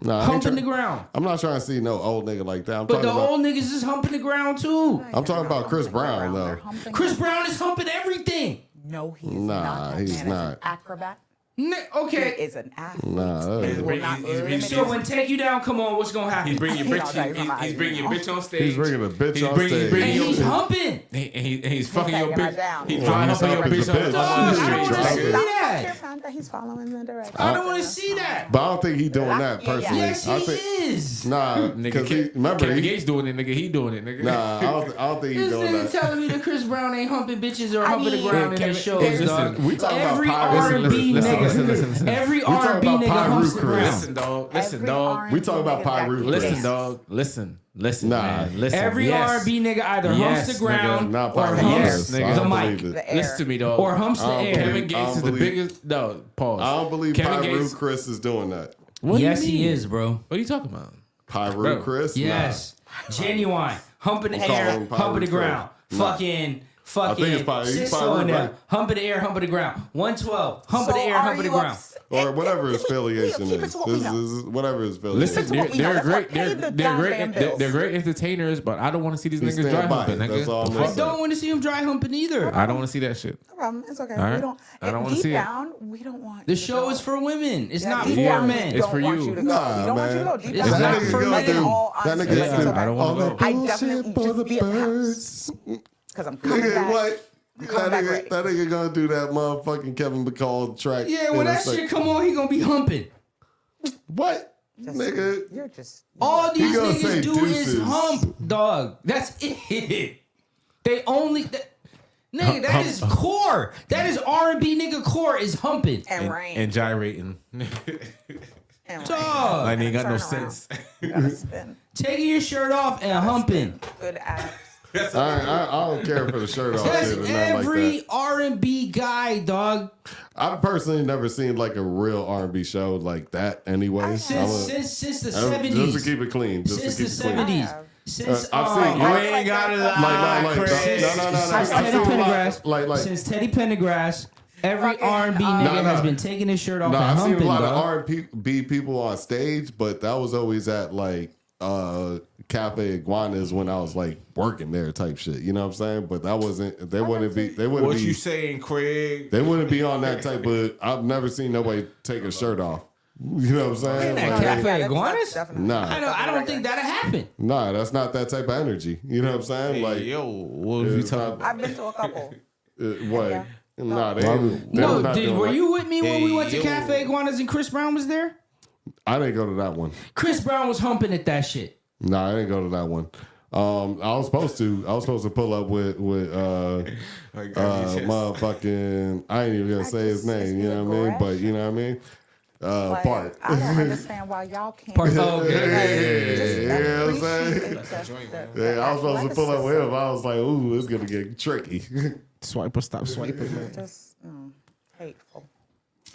No. Humping the ground. I'm not trying to see no old nigga like that. But the old niggas is humping the ground too. I'm talking about Chris Brown though. Chris Brown is humping everything. No, he's not. He's not. An acrobat. Okay. He is an athlete. So when Take You Down, come on, what's gonna happen? He's bringing your bitch. He's bringing your bitch on stage. He's bringing a bitch on stage. And he's humping. And he's fucking your bitch. He's humping your bitch on the street. He's following the direction. I don't want to see that. But I don't think he's doing that personally. Yes, he is. Nah, nigga. Remember, Kevin Gates doing it, nigga. He doing it, nigga. Nah, I don't think he's doing that. This nigga telling me that Chris Brown ain't humping bitches or humping the ground in his shows, dog. We talking every about R&B nigga. Every R&B nigga humps the ground. Listen, dog. We talking about Pyru. Listen, dog. Listen, man. Listen. Every R&B nigga either humps the ground or humps the mic. Listen to me, dog. Or humps the air. Kevin Gates is the biggest. No, pause. I don't believe Pyru Chris is doing that. Yes, he is, bro. What are you talking about? Pyru Chris? Yes. Genuine. Humping the air, humping the ground. Fucking Cisco in there. Humping the air, humping the ground. 112. Humping the air, humping the ground. Or whatever his affiliation is. Whatever his affiliation is. Listen, they're great entertainers, but I don't want to see these niggas dry humping, nigga. I don't want to see him dry humping either. I don't want to see that shit. No problem. It's okay. Right. We don't. I don't want to see it. We don't want. The show is for women. It's not for down, men. It's for you. Nah, man. It's not for men. That nigga, I don't want to go. I definitely just be a house. Because I'm coming back. What? That nigga gonna do that motherfucking Kevin McCall track. Yeah, when that shit come on, he gonna be humping. What? Nigga. You're just. All these niggas do is hump, dog. That's it. They only. Nigga, that is core. That is R&B nigga core is humping. And rain. And gyrating. Dog. Like, ain't got no sense. Taking your shirt off and humping. Good ass. I don't care for the shirt off. That's shit every like R&B guy, dog. I've personally never seen like a real R&B show like that. Anyway, since the 70s. Just to keep it clean. Since the 70s. Since I've seen you ain't got it. Since Teddy Pendergrass, every R&B nigga has been taking his shirt off and I've humping. seen a lot of R&B people on stage, but that was always at like Cafe Iguanas when I was like working there type shit. You know what I'm saying? But that wasn't. They wouldn't be. What you saying, Craig? They wouldn't be on that type. But I've never seen nobody take a shirt off. You know what I'm saying? That Cafe Iguanas? Nah, I don't think that'll happen. Nah, that's not that type of energy. You know what I'm saying? Hey, like, yo, what are you talking about? I've been to a couple. What? Yeah. Nah, were you with me when we went to Cafe Iguanas and Chris Brown was there? I didn't go to that one. Chris Brown was humping at that shit. Nah, I didn't go to that one. I was supposed to pull up with motherfucking. I ain't even gonna say his name. You know what I mean? But you know what I mean. Part. I don't understand why y'all can't. Part. Yeah, I'm saying. Yeah, I was supposed to pull up with him. I was like, ooh, it's gonna get tricky. Swiper, stop swiping, man. Hateful.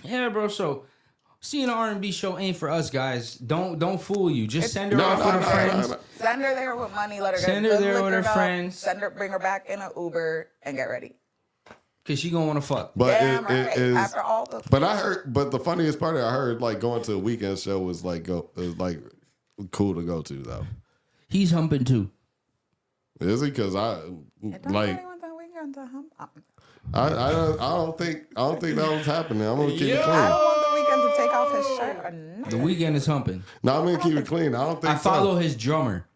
Yeah, bro. So seeing an R&B show ain't for us, guys. Don't fool you. Just send her off with her friends. Send her there with money. Let her Send get her good there with her liquored up, friends. Send her, bring her back in an Uber, and get ready. Cause she gonna wanna fuck. But Damn it right. is. After all the. But I heard. But the funniest part, I heard like going to a weekend show was like cool to go to though. He's humping too. Is he? Because I Don't like. anyone that weekend to hump. I don't think that was happening. I'm gonna keep it I clean. don't want the weekend to take off his shirt or nothing. The weekend is humping. No, I'm gonna keep it clean. I don't think I follow his drummer.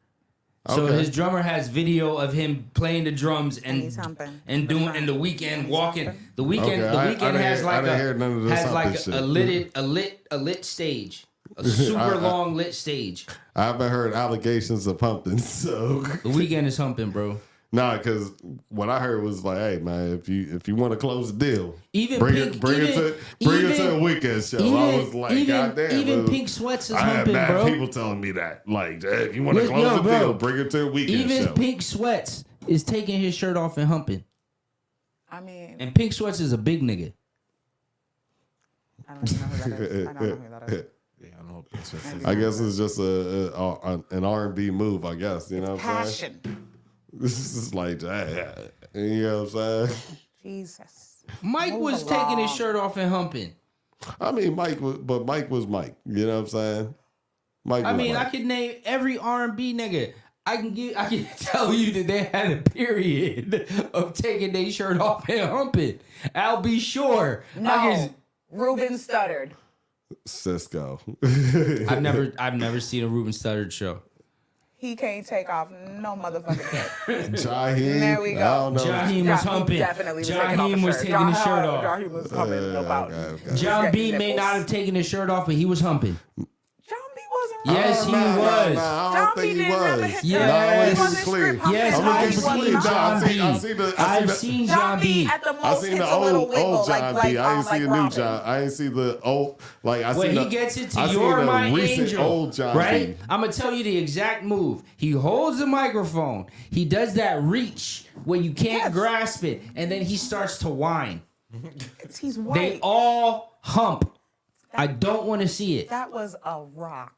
So Okay. his drummer has video of him playing the drums and he's humping. and doing and the weekend walking. The weekend Okay, the I weekend didn't has hear- like I didn't hear none of this has like humping shit. a lit stage. A super long lit stage. I haven't heard allegations of pumping. So The weekend is humping, bro. nah, because what I heard was like, hey man, if you want to close the deal, Even bring Pink- it to even- a weekend show. I was like, goddamn. even dude. Pink Sweats is I had humping, mad bro. people telling me that. Like, hey, if you want to Yo, close the bro. deal, bring it to a weekend Even show. Pink Sweats is taking his shirt off and humping. I mean, And Pink Sweats is a big nigga. I don't even know who that is. I don't know who that is. Yeah, I know. It's just- I guess it's just an R&B move. I guess you know what I'm saying. Passion. This is like, you know what I'm saying. Jesus. Mike Move was along. taking his shirt off and humping. I mean, Mike was Mike. You know what I'm saying. Mike. I was mean, Mike. I could name every R&B nigga. I can tell you that they had a period of taking their shirt off and humping. I'll be sure. No. Ruben stuttered. Cisco. I've never seen a Ruben Studdard show. He can't take off no motherfucking shirt. Jaheim. There we go. I don't know. Jaheim was humping. Definitely was taking off Jaheim his was shirt. taking his shirt off. Jaheim was humping. No doubt. Okay. John B may not have taken his shirt off, but he was humping. John B wasn't. Yes, he was. I John don't B think he didn't never was. hit Yes. that. No, I He want wasn't to be clear. strip humping. Yes, I'm gonna I've keep it seen clean. John B. I I've seen John John B B. at the most I seen hits the a little old wiggle, John like, B. I ain't see a new Robin. John. I ain't see the old I When seen he the, gets it I to seen You're the My recent Angel, old John right? B. I'm going to tell you the exact move. He holds the microphone. He does that reach where you can't Yes. grasp it, and then he starts to whine. He's white. They all hump. I don't want to see it. That was a rock.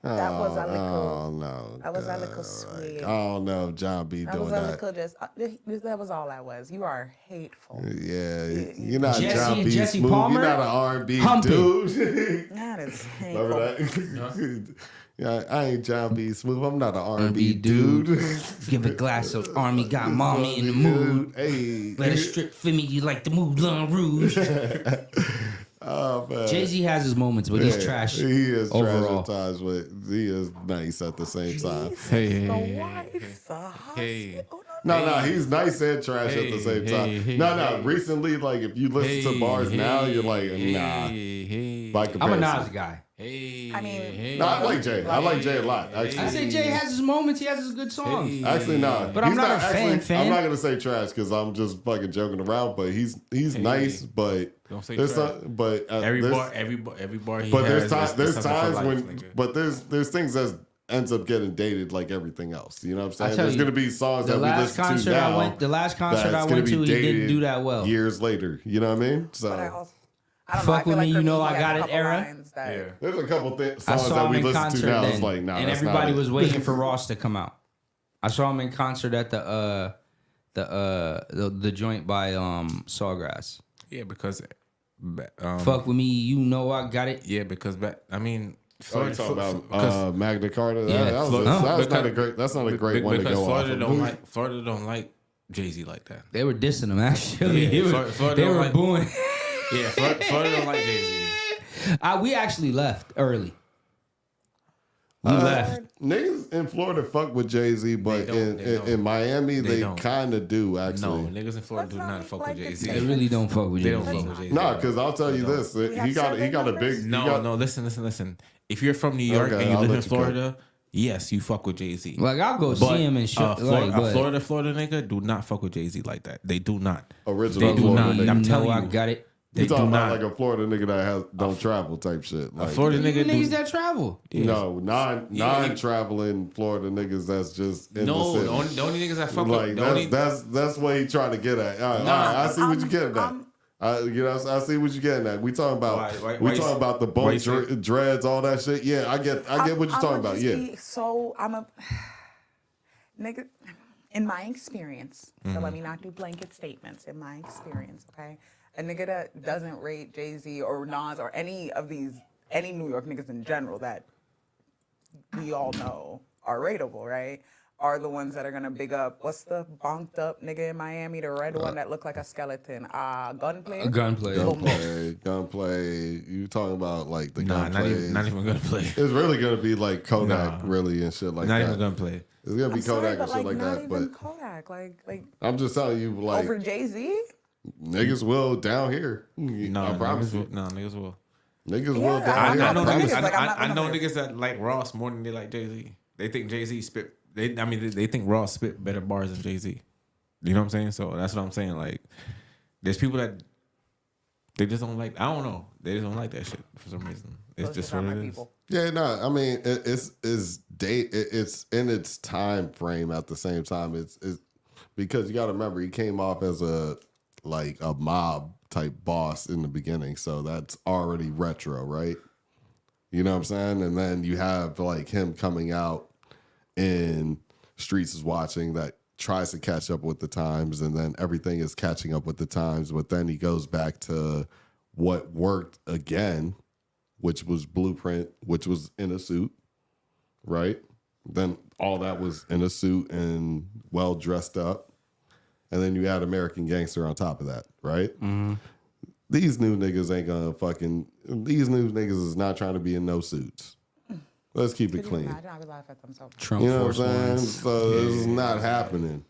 That was a little. Oh no. That was a little God. sweet. I don't know if John B That doing was a that. little just. That was all that was. You are hateful. Yeah, you're not Jesse- John B. Jesse Smooth. Palmer? You're not an R&B Humping. dude. That is hateful. Remember that? Yeah, I ain't John B. Smooth. I'm not an R&B R&B dude. Give a glass of Army got mommy in the mood. Hey. Let her strip for me. You like the Moulin Rouge. Oh man. Jay-Z has his moments, but he's Yeah, trash. He is overall. trash at times, but he is nice at the same time. The wife, the husband. hey. Oh, no, No, he's nice and trash at the same time. No, recently, like if you listen to bars now, you're like, nah. By I'm a comparison. Nas guy. I mean, No, I like Jay. I like Jay a lot. Actually, I say Jay has his moments. He has his good songs. Actually, no. But I'm He's not a fan. I'm not gonna say trash because I'm just fucking joking around. But he's nice. But Don't say there's trash. some, but Every there's, bar he but has. there's is something for times life, when nigga. but there's things that ends up getting dated like everything else. You know what I'm saying? tell There's you, gonna be songs The that we last listen to concert now. I went, the last concert that's I gonna went be to, he didn't dated do that well. years later. You know what I mean? So but I don't know. Fuck I feel with like me, for you know he I has got a it couple era. lines that- Yeah. there's a couple I songs saw that him we in listen concert to now. then, It's like, nah, and that's everybody not was it. waiting for Ross to come out. I saw him in concert at the joint by Sawgrass. Yeah, because Fuck with me, you know I got it. yeah, because I mean, Oh, you talking about because Magna Carta? Yeah, That's not a great. That's not a great one to because go off of. Florida don't like Jay-Z like that. They were dissing him actually. Yeah, They don't were like- booing. Yeah, Florida don't like Jay-Z. We actually left early. We left. Niggas in Florida fuck with Jay-Z, but don't, they don't. in Miami they don't. kind of do No, actually. niggas in Florida do Let's not not fuck like with it. Jay-Z. They really don't fuck with They you. don't fuck with Jay-Z. No, because I'll tell you this: We have he got a big. numbers? No, listen. If you're from New York Okay, and you I'll live let in you Florida, yes, you fuck with Jay-Z. Like I'll go But see him and shit. a Florida nigga do not fuck with Jay-Z like that. They do not. Original They do Florida not. nigga. I'm you telling know I you. got it. They You do talking about not. like a Florida nigga that don't travel type shit. A Like, Florida Even nigga niggas do. that travel. no, non-traveling Florida niggas. That's just in No, the the city. only niggas that fuck Like with. The only, that's what he trying to get at. All right, Nah. I see what you getting at. I see what you're getting at. We talking about talking about the bone dreads, all that shit. Yeah, I get what you're talking about. Yeah. Nigga, in my experience, so let me not do blanket statements. In my experience, okay, a nigga that doesn't rate Jay-Z or Nas or any New York niggas in general that we all know are rateable, right? Are the ones that are gonna big up. What's the bonked up nigga in Miami, the red one that looked like a skeleton? Gunplay. Gunplay. You talking about like the Gunplay? Not even Gunplay. It's really gonna be like Kodak, really, and shit like that. Not even Gunplay. It's gonna be Kodak and shit like that. But Kodak, like I'm just telling you, like over Jay-Z. Niggas will down here. I promise you. Niggas will. Niggas will down here. I know niggas that like Ross more than they like Jay-Z. They think Jay-Z spit. They think Ross spit better bars than Jay-Z. You know what I'm saying? So that's what I'm saying. Like, there's people that they just don't like. I don't know. They just don't like that shit for some reason. It's just what it is. People. Yeah, no. I mean, it's in its time frame at the same time. It's because you got to remember he came off as a mob type boss in the beginning, so that's already retro, right? You know what I'm saying? And then you have like him coming out in Streets is Watching that tries to catch up with the times, and then everything is catching up with the times, but then he goes back to what worked again, which was Blueprint, which was in a suit, right? Then all that was in a suit and well dressed up. And then you add American Gangster on top of that, right? Mm-hmm. These new niggas these new niggas is not trying to be in no suits. Let's keep it clean. I would laugh at them so. Trump, you know what I'm saying? So this is not happening.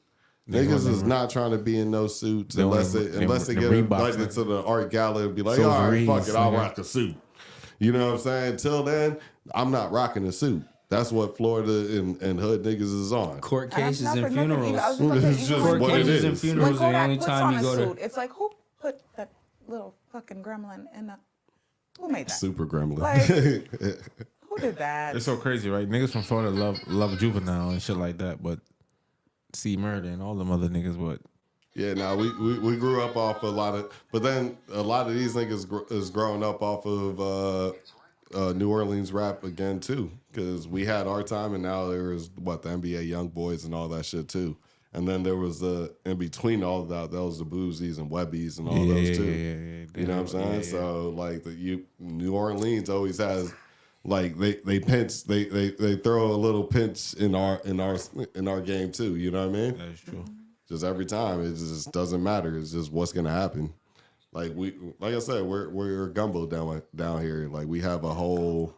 Niggas is not trying to be in no suits unless they get invited to the art gala and be like, all right, fuck it, I'll rock a suit. You know what I'm saying? Till then, I'm not rocking a suit. That's what Florida and hood niggas is on. Court cases and funerals. It's just Court what it cases is. and funerals are the only time you go to. It's like, who put that little fucking gremlin in the... Who made that? Super gremlin. Like, who did that? It's so crazy, right? Niggas from Florida love Juvenile and shit like that, but C Murder and all them other niggas, but... Yeah, no, we grew up off a lot of... But then a lot of these niggas is growing up off of New Orleans rap again, too. Because we had our time, and now there was, the NBA Young Boys and all that shit, too. And then there was in between all of that was the Boozies and Webbies and all those, too. Yeah. You know what I'm saying? Yeah. So, like, New Orleans always has... Like they pinch, they throw a little pinch in our game too. You know what I mean? That's true. Just every time, it just doesn't matter. It's just what's gonna happen. Like I said, we're gumbo down here. Like we have a whole.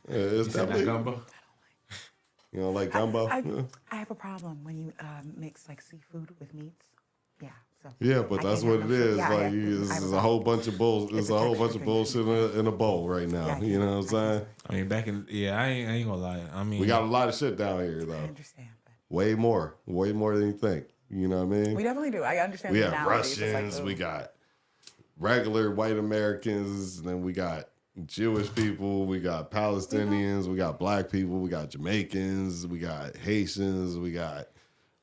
It's definitely gumbo. You know, like gumbo. I have a problem when you mix like seafood with meats. Yeah. So yeah, but that's what it is. Yeah, like it's a whole bunch of bull. It's a whole bunch of bullshit in a bowl right now. Yeah, you know what I'm saying? I mean, I ain't gonna lie. I mean, we got a lot of shit down here though. I understand. Way more than you think. You know what I mean? We definitely do. I understand. We have Russians. We got regular white Americans, and then we got Jewish people. We got Palestinians. We got black people. We got Jamaicans. We got Haitians. We got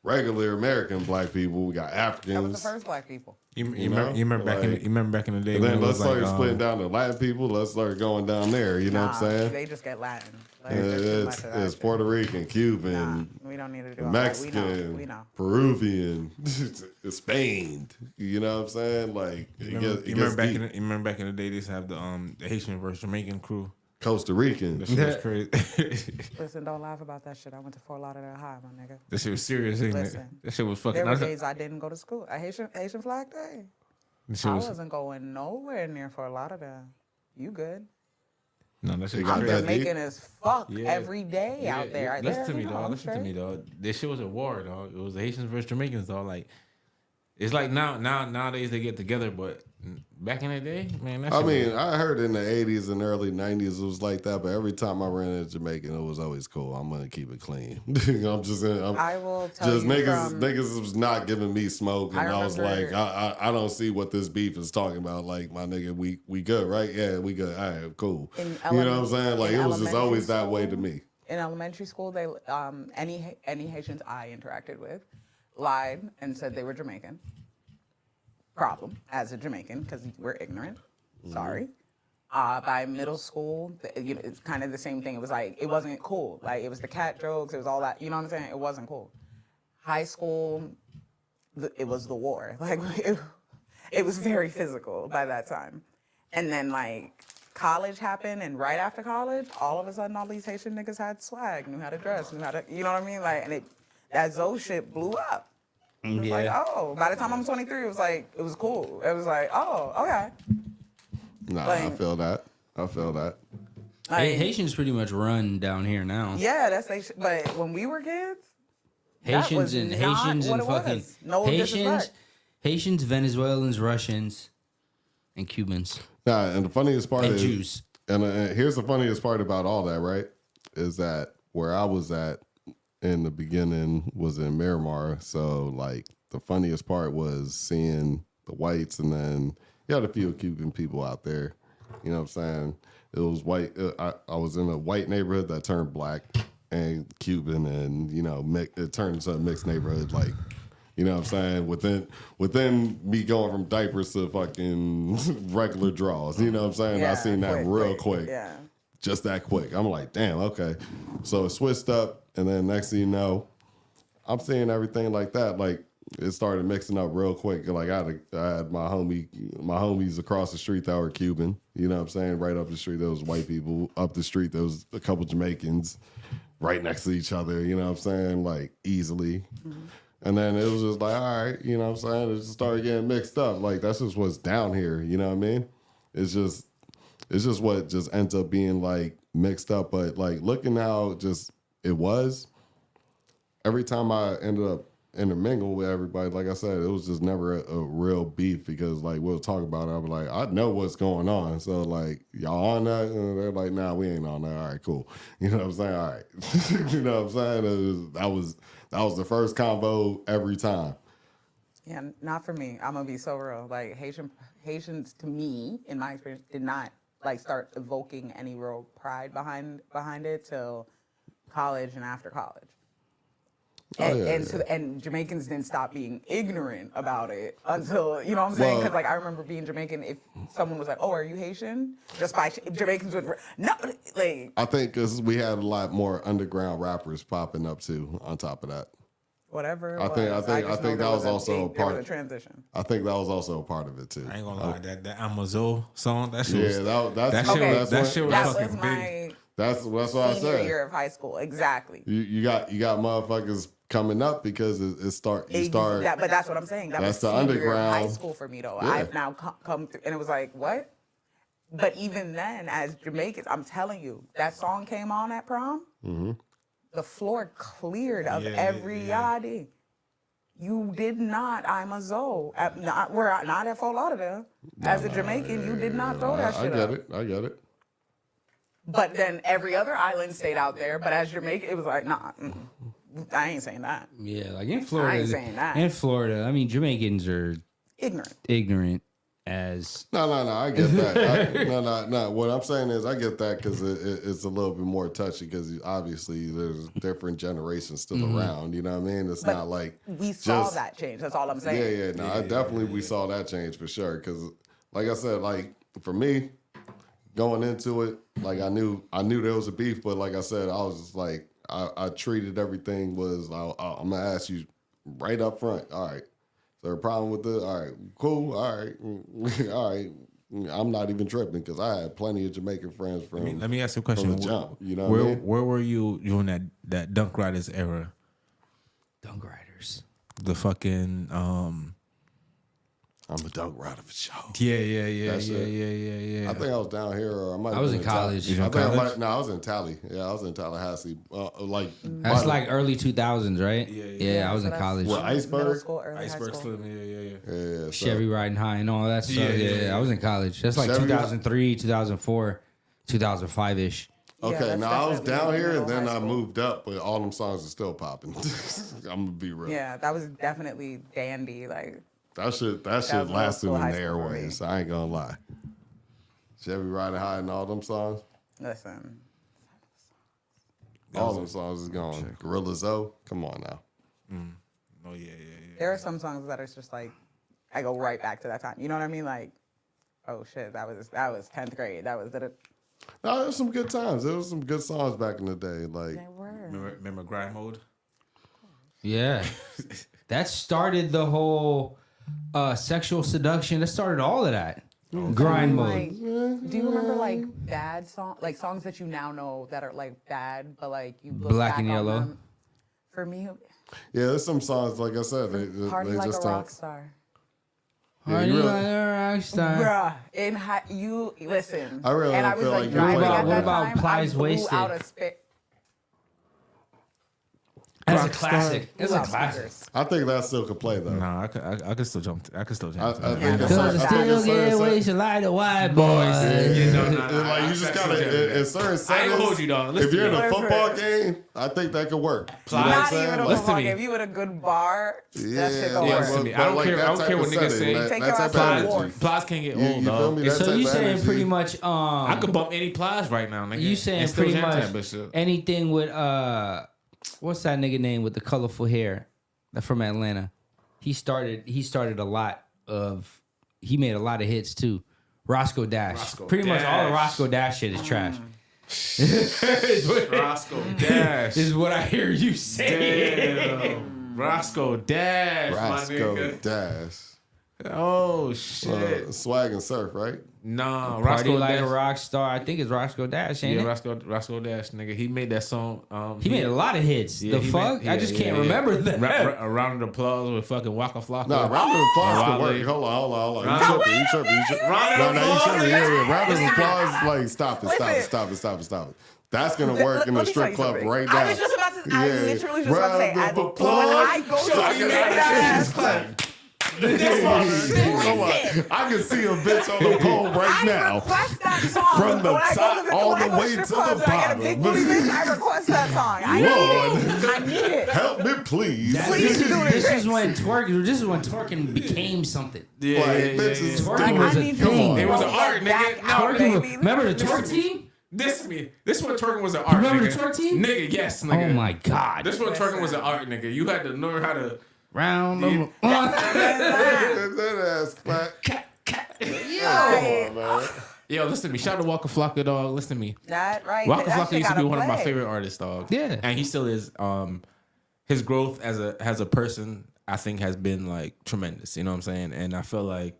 regular American black people. We got Africans. That was the first black people. You remember back in the day? And then let's start splitting down to Latin people. Let's start going down there. You know what I'm saying? They just get Latin. Like, it's Puerto Rican, Cuban. We don't need to do Mexican, we know. Peruvian, Spain. You know what I'm saying? Like you remember back in the day, they used to have the Haitian versus Jamaican crew. Costa Rican. That shit was crazy. Listen, don't laugh about that shit. I went to Fort Lauderdale High, my nigga. That shit was serious, ain't it? That shit was fucking. There were days I didn't go to school. A Haitian Flag Day. I wasn't going nowhere near Fort Lauderdale. You good? No, that shit got I'm Jamaican as fuck every day out there. Listen to me, dog. This shit was a war, dog. It was the Haitians versus Jamaicans, dog. Like, it's like nowadays they get together, but back in the day, man. I heard in the 80s and early 90s it was like that, but every time I ran into Jamaican, it was always cool. I'm gonna keep it clean. I will tell you niggas was not giving me smoke, and I was like, I don't see what this beef is talking about. Like, my nigga, we good, right? Yeah, we good. All right, cool. You know what I'm saying? Like, it was just always that way to me. In elementary school, they any Haitians I interacted with lied and said they were Jamaican. problem as a Jamaican because we're ignorant. Sorry. By middle school, it's kind of the same thing. It was like, it wasn't cool. Like, it was the cat jokes, it was all that, you know what I'm saying? It wasn't cool. High school, it was the war. Like, it was very physical by that time. And then, like, college happened, and right after college, all of a sudden, all these Haitian niggas had swag, knew how to dress, knew how to, you know what I mean? Like, and that Zoe shit blew up. It was like, oh, by the time I'm 23, it was like, it was cool. It was like, oh, okay. Nah, Like, I feel that. Like, Haitians pretty much run down here now. yeah, that's they. But when we were kids, Haitians and fucking no disrespect. Haitians, Venezuelans, Russians, and Cubans. Nah, and the funniest part And is, Jews. and here's the funniest part about all that, right? Is that where I was at in the beginning was in Miramar. So like the funniest part was seeing the whites, and then you had a few Cuban people out there. You know what I'm saying? It was white. I was in a white neighborhood that turned black and Cuban, and it turned into a mixed neighborhood. Like, you know what I'm saying? Within me going from diapers to fucking regular draws. You know what I'm saying? Yeah, I seen that real quick. Yeah. Just that quick. I'm like, damn, okay. So it switched up, and then next thing you know, I'm seeing everything like that. Like, it started mixing up real quick. Like, I had my homies across the street that were Cuban. You know what I'm saying? Right up the street, there was white people. Up the street, there was a couple Jamaicans right next to each other. You know what I'm saying? Like, easily. Mm-hmm. And then it was just like, all right, you know what I'm saying? It just started getting mixed up. Like, that's just what's down here. You know what I mean? It's just what just ends up being like mixed up. But like looking how just it was, every time I ended up intermingle with everybody, like I said, it was just never a real beef, because like we'll talk about it. I was like, I know what's going on. So like, y'all on that? And they're like, nah, we ain't on that. All right, cool. You know what I'm saying? All right. You know what I'm saying? That was the first combo every time. Yeah, not for me. I'm gonna be so real. Like Haitians, to me, in my experience, did not like start evoking any real pride behind it till college and after college. And Jamaicans didn't stop being ignorant about it until, you know what I'm saying? Because like I remember being Jamaican, if someone was like, "Oh, are you Haitian?" Just by Jamaicans would no, like. I think because we had a lot more underground rappers popping up too. On top of that, whatever. I think that was also a part of the transition. I think that was also a part of it too. I ain't gonna lie, that Amazon song, that shit was, that shit was fucking big. That's what I said. Senior year of high school, exactly. You got motherfuckers coming up because you start. But that's what I'm saying. That's the senior underground. High school for me though. Yeah. I've now come through, and it was like what? But even then, as Jamaicans, I'm telling you, that song came on at prom. Mm-hmm. The floor cleared of every yardie. You did not. I'm a Zoe. We're not at Fort Lauderdale. As a Jamaican, you did not throw that shit up. I get it. But then every other island stayed out there. But as Jamaican, it was like, nah, I ain't saying that. Yeah, like in Florida. I ain't saying that. In Florida, I mean, Jamaicans are ignorant as. No, I get that. No. What I'm saying is, I get that because it's a little bit more touchy, because obviously there's different generations still around. You know what I mean? It's not like we saw that change. That's all I'm saying. Yeah. We saw that change for sure. Because, like I said, like for me, going into it, like I knew there was a beef, but like I said, I was just like, I treated everything was, I'm gonna ask you right up front. All right, is there a problem with this? All right, cool. All right, all right. I'm not even tripping, because I had plenty of Jamaican friends from. Let me ask you a question. From the jump, you know what I mean? Where were you during that Dunk Riders era? Dunk Riders. The fucking I'm a dunk rider for sure. Yeah. I think I was down here, or I was in college. I was in Tally. Yeah, I was in Tallahassee. That's like early 2000s, right? Yeah, I was in college. What, Iceberg? Iceberg Slim, Yeah. Chevy riding high and all that stuff. Yeah, I was in college. That's like Chevy 2003, 2004, 2005 ish. Okay, now I was down here, and then I school. moved up, but all them songs are still popping. I'm gonna be real. Yeah, that was definitely dandy. Like. That shit lasted in the airways. I ain't gonna lie. Chevy Riding High and all them songs. Listen. All them songs is gone. Gorilla Zoe, come on now. Oh yeah. There are some songs that are just like, I go right back to that time. You know what I mean? Like, oh shit, that was 10th grade. That was No, there was some good times. There was some good songs back in the day. Like, they were. Remember Grind Mode? Yeah. That started the whole sexual seduction. That started all of that. Grind mode. Like, do you remember like bad songs, like songs that you now know that are like bad, but like you look Black back and on Yellow. them? For me, yeah, there's some songs, like I said, Party they Like just a don't. Rock Star. Yeah, Party you really- like a rock star. Bruh, you listen. I really and I don't was feel like like you driving played at it. that What about time. Plies I blew Wasted? out a spit. That's a classic. It's a Blew out classic. speakers. I think that still could play though. Nah, I could still jump. I could still jump. I to that. think Yeah, it's no, certain- I Cause think still it's get certain- wasted like the white boys. Like you just gotta in certain I ain't settings. gonna hold you, dog. Listen If you're in to a me. football game, I think that could work. You know what I'm Not saying? even a Like, football to me. game. You in a good bar, that shit yeah, gonna yeah, work. listen to me. I don't care- that I don't type care of what niggas setting, say. that- Take that your type ass of to energy. war. Plies can't get You old, feel dog. me? That So type you of saying energy. pretty much I could bump any Plies right now, nigga. you saying and still pretty jam much that bitch up. anything with what's that nigga name with the colorful hair from Atlanta? He started a lot of he made a lot of hits too. Roscoe Dash. Roscoe Pretty much all of Dash. Roscoe Dash shit is trash. Roscoe Dash. Is what I hear you say. Damn. Roscoe Dash, my Roscoe nigga. Dash. Oh shit. Swag and Surf, right? Nah, Party Roscoe like Dash. a rock star. I think it's Roscoe Dash, ain't Yeah, it? Roscoe Dash, nigga. He made that song. He made a lot of hits. Yeah, the he fuck? made- I yeah, just yeah, can't yeah. remember that. A round of applause with fucking Waka Flocka. No, round of applause can Wale. work. Hold on. Round- You tripping. Round of No, you applause. tripping. Yeah. Round of applause. Like, stop it. That's going to work in the Let me tell strip you club something. right now. I was just about to. I Yeah. literally just about to say. Round of When applause. I go to Show make you that ass clap. Come on. I can see a bitch on the pole right now. request that song. From the When I go top to the all the Columbus way strip to the clubs and I get a big bottom. booty bitch, I request that song. I Lord. need it. I need it. Help me, please. Please do it. This is when twerking became something. Yeah, Like, yeah, yeah, bitches yeah. Twerking Like, was I a need thing. to It was roll an art, that nigga. back out, Twerking was- baby. remember the twerk team? This when twerking was an art, Remember nigga. the twerk team? Nigga, yes, nigga. Oh my god. This when twerking was an art, nigga. You had to learn how to. Round of That ass clap. Come on, man. Yo, listen to me. Shout out to Waka Flocka, dog. Listen to me. That right. Waka that Flocka shit used to be gotta one of my play. favorite artists, dog. Yeah. And he still is. His growth as a person, I think, has been like tremendous. You know what I'm saying? And I feel like,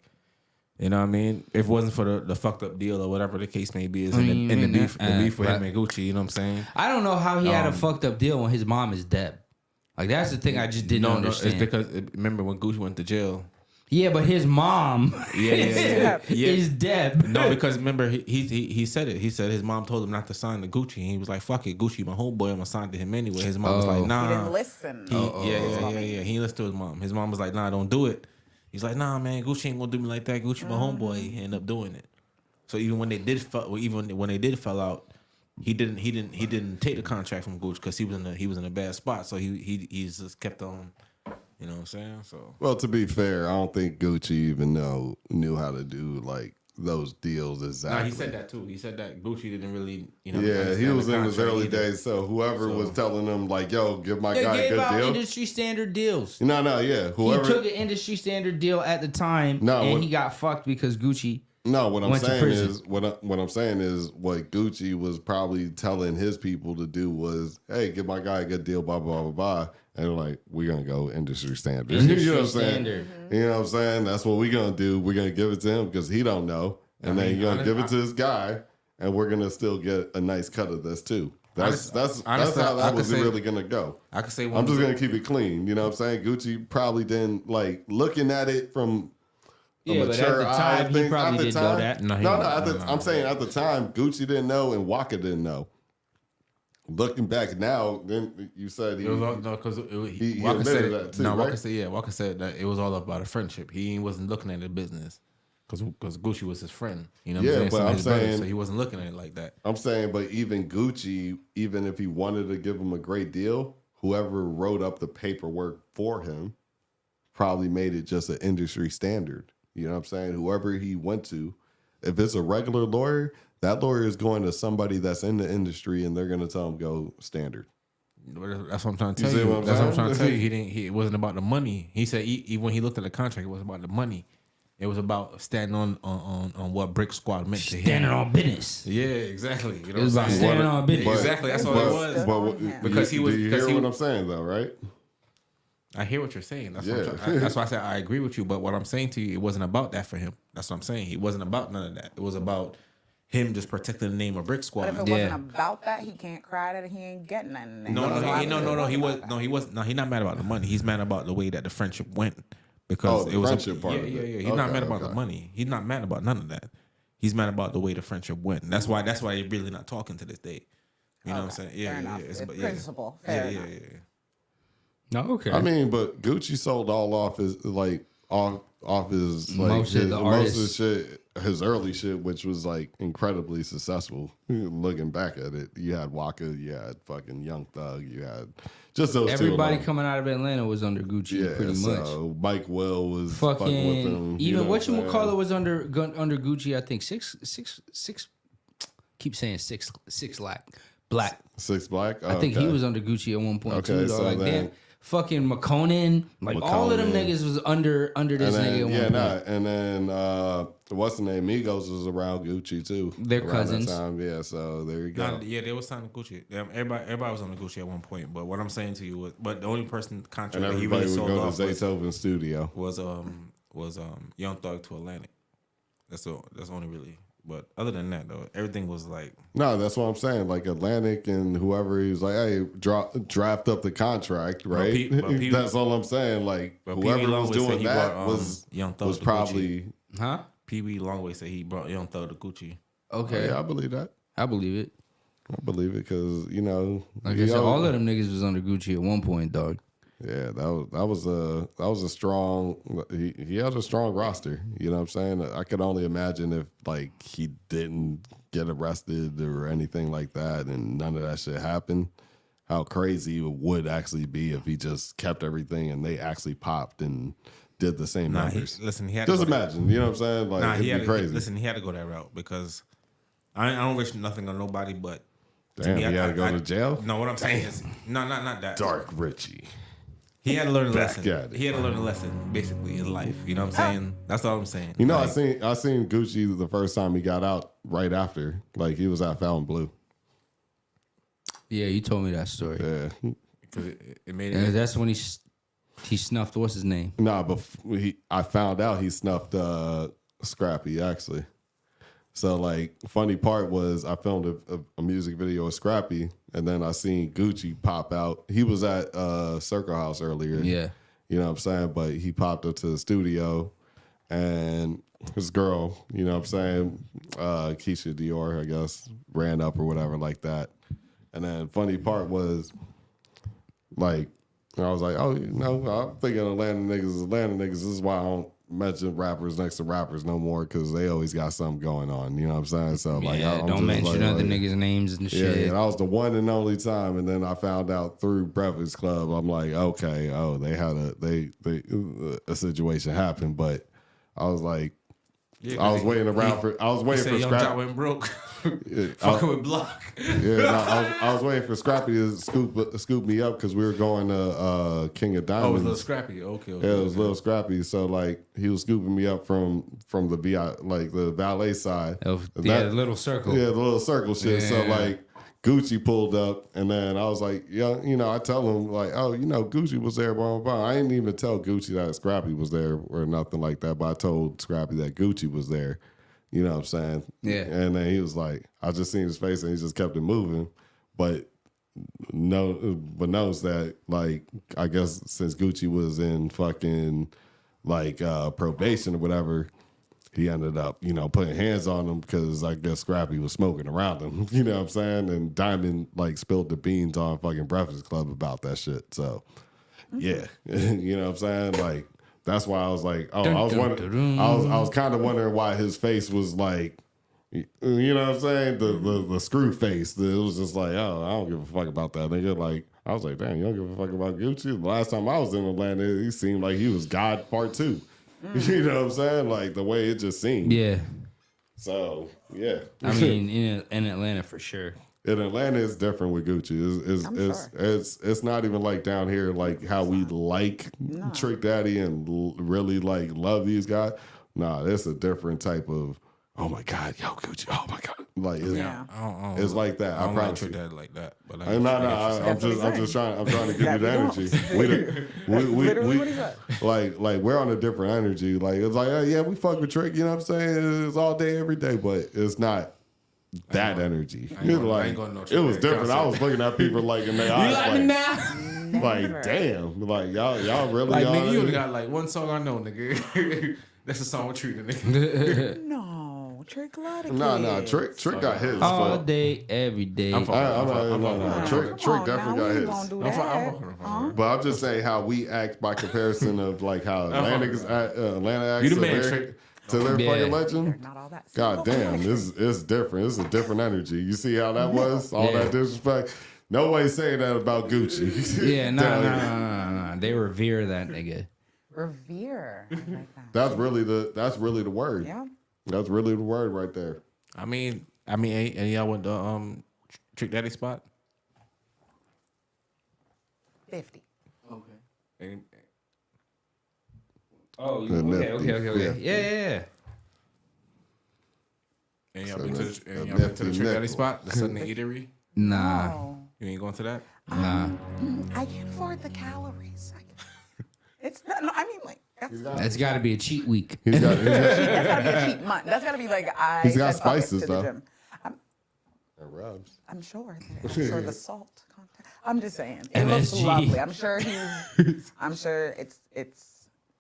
you know what I mean? If it wasn't for the fucked up deal or whatever the case may be, is in the beef with him and Gucci. You know what I'm saying? I don't know how he had a fucked up deal when his mom is dead. Like that's the thing I just didn't No, understand. it's because remember when Gucci went to jail. Yeah, but his mom Yeah. is dead. No, because remember he said it. He said his mom told him not to sign to Gucci. And he was like, "Fuck it, Gucci, my homeboy. I'm gonna sign to him anyway." His mom was like, "Nah." He didn't listen. Yeah. He listened to his mom. His mom was like, "Nah, don't do it." He's like, "Nah, man, Gucci ain't gonna do me like that. Gucci, my homeboy." He ended up doing it. So even when they did fell out, he didn't take the contract from Gucci because he was in a bad spot. So he just kept on. You know what I'm saying? So Well, to be fair, I don't think Gucci even knew how to do like those deals exactly. nah, he said that too. He said that Gucci didn't really, Yeah, understand he was the in his contract early either. days. So whoever was telling him like, "Yo, give my They guy a gave good out deal." industry standard deals. No, yeah. Whoever. He took an industry standard deal at the time, No, and what- he got fucked because Gucci. No, what I'm went to saying prison. is what I'm saying is what Gucci was probably telling his people to do was, hey, give my guy a good deal, blah blah blah blah. And they're like, we're gonna go industry standard. You know what I'm Industry saying? standard. You know what I'm saying? That's what we're gonna do. We're gonna give it to him because he don't know, and then you're gonna give it to this guy, and we're gonna still get a nice cut of this too. That's Honestly, how I that could was say- really gonna go. I could say one. I'm just gonna keep it clean. You know what I'm saying? Gucci probably didn't like looking at it from a Yeah, but at mature the eye. time, he thing. probably At the didn't know time- that. No, he No, didn't. No. I'm saying at the time, Gucci didn't know and Waka didn't know. Looking back now, then you said he. It was all, no, because he Waka said admitted that too, no. right? Waka said that it was all about a friendship. He wasn't looking at the business because Gucci was his friend. You know what Yeah, I'm saying? but Some of I'm his brothers, saying- so he wasn't looking at it like that. I'm saying, but even Gucci, even if he wanted to give him a great deal, whoever wrote up the paperwork for him probably made it just an industry standard. You know what I'm saying? Whoever he went to, if it's a regular lawyer, that lawyer is going to somebody that's in the industry and they're going to tell him go standard. That's what I'm trying to You tell see you. what I'm That's what I'm saying? trying to tell you. It wasn't about the money. He said when he looked at the contract, it wasn't about the money. It was about standing on what Brick Squad meant to him. Standing on business. Yeah, exactly. You know It was what I'm about saying? standing on business. Exactly. That's all it was. But Because he was. Do you because hear he, what I'm saying though, right? I hear what you're saying. That's, Yeah. that's why I said I agree with you. But what I'm saying to you, it wasn't about that for him. That's what I'm saying. It wasn't about none of that. It was about him just protecting the name of Brick Squad. But if it wasn't about that, he can't cry that he ain't getting nothing. He's not mad about the money. He's mad about the way that the friendship went. Because the friendship part. Yeah. He's not mad about the money. He's not mad about none of that. He's mad about the way the friendship went. And that's why they're really not talking to this day. You know what I'm saying? Fair enough. It's principle. Fair enough. No, okay. I mean, but Gucci sold all off his off his like Most of the most of the artists. shit, his early shit, which was like incredibly successful. Looking back at it, you had Waka, you had fucking Young Thug, you had just those Everybody two. coming out of Atlanta was under Gucci, pretty much. So Mike Will was fucking with him. Fucking you know even what I'm whatchamacallit saying? was under Gucci. I think six. Keep saying six black. Six Black. I think he was under Gucci at one point too. Okay, Though. so Like then- damn, fucking all of them McConan. niggas was under this nigga at one point. And then what's the name? Migos was around Gucci too. They're around cousins. That time. Yeah, so there you go. They was signed to Gucci. Everybody was on the Gucci at one point. But what I'm saying to you was, but the only person contract And that he everybody really would sold go to off Zaytoven studio. was Young Thug to Atlantic. That's only really. But other than that though, everything was like. No, that's what I'm saying. Like Atlantic and whoever, he was like, hey, draft up the contract, right? That's all I'm saying. Like whoever was doing that was Young Thug was to probably. Huh? Pee-wee Longway said he brought Young Thug to Gucci. Okay, Yeah, I believe that. I believe it. I believe it because Like I said, all of them niggas was under Gucci at one point, dog. Yeah, that was a strong. He had a strong roster. You know what I'm saying? I could only imagine if like he didn't get arrested or anything like that, and none of that shit happened. How crazy it would actually be if he just kept everything and they actually popped and did the same numbers. He had just imagine. You know what I'm saying? Like it'd be crazy. He had to go that route because I don't wish nothing on nobody, but Damn, he had to go to jail. No, what I'm saying is not that. Dark Richie. He had to learn a Back lesson. at it. He had to learn a lesson, basically, in life. You know what I'm saying? That's all I'm saying. You know, Like, I seen Gucci the first time he got out. Right after, like he was at Fountain Blue. Yeah, you told me that story. Yeah. because it made And it. that's when he snuffed. What's his name? Nah, but I found out he snuffed Scrappy actually. So like, funny part was I filmed a music video of Scrappy, and then I seen Gucci pop out. He was at Circle House earlier. Yeah. You know what I'm saying? But he popped up to the studio, and his girl, you know what I'm saying, Keisha Dior, I guess, ran up or whatever like that. And then funny part was, like, I was like, oh, you know, I'm thinking Atlanta niggas is Atlanta niggas. This is why I don't mention rappers next to rappers no more, because they always got something going on. You know what I'm saying? So like, Yeah, I'm don't just mention like, other niggas' names and yeah, shit. yeah, that was the one and only time. And then I found out through Breakfast Club. I'm like, okay, oh, they had a situation happen, but I was like, Yeah, I was waiting around for Young Jock Scrappy. went broke. Yeah, Fucking with Block. yeah, no, I was waiting for Scrappy to scoop me up because we were going to King of Oh, it Diamonds. was a little scrappy. Okay. Yeah, it was a little Scrappy. So like he was scooping me up from the VI, like the valet side. The little circle. Yeah, the little circle shit. So Yeah. like Gucci pulled up, and then I was like, yeah, you know, I tell him like, oh, you know, Gucci was there, blah, blah, blah. I didn't even tell Gucci that Scrappy was there or nothing like that, but I told Scrappy that Gucci was there. You know what I'm saying? Yeah. And then he was like, I just seen his face, and he just kept it moving, but knows that, like, I guess since Gucci was in fucking like probation or whatever, he ended up, you know, putting hands on him because I guess Scrappy was smoking around him. You know what I'm saying? And Diamond like spilled the beans on fucking Breakfast Club about that shit. So yeah, you know what I'm saying? Like that's why I was like, oh, I was wondering, I was kind of wondering why his face was like, you know what I'm saying? The screw face. It was just like, oh, I don't give a fuck about that nigga. Like I was like, damn, you don't give a fuck about Gucci. The last time I was in Atlanta, he seemed like he was God Part 2. You know what I'm saying? Like the way it just seemed. Yeah. So yeah. I mean, in Atlanta for sure. in Atlanta, it's different with Gucci. It's not even like down here, like how we like Trick Daddy and really like love these guys. Nah, it's a different type of. Oh my God, yo, Gucci. Oh my God, like it's like that. I don't promise Trick you. Daddy like that. But I'm just trying to give you the energy. Literally what he said. Like we're on a different energy. Like it's like, yeah, we fuck with Trick. You know what I'm saying? It's all day, every day, but it's not that energy. It was different. I was looking at people like in their eyes, like damn, like y'all really like nigga, you only got like one song I know, nigga. That's a song with Trick, nigga. No, Trick Lottie. No, Trick got his all day, every day. Trick definitely got his. But I'm just saying how we act by comparison of like how Atlanta acts. You the man, Trick. To their fucking legend. Not all that. God damn, it's different. It's a different energy. You see how that was? All that disrespect. Nobody's saying that about Gucci. Yeah, no. They revere that nigga. Revere. I like that. That's really the word. Yeah. That's really the word right there. I mean, and y'all went to Trick Daddy spot? 50. Okay. Oh, okay. Yeah. And y'all been to the Trick Daddy spot? The Sunday Eatery? Nah. No. You ain't going to that? Nah. I can't afford the calories. It's not, no, I mean, like, That's got to be a cheat week. He's got that's gotta be a cheat month. That's gotta be like He's got said fuck it spices, to the though. gym. rubs. I'm sure the salt content. I'm just saying. It looks MSG. lovely. I'm sure it's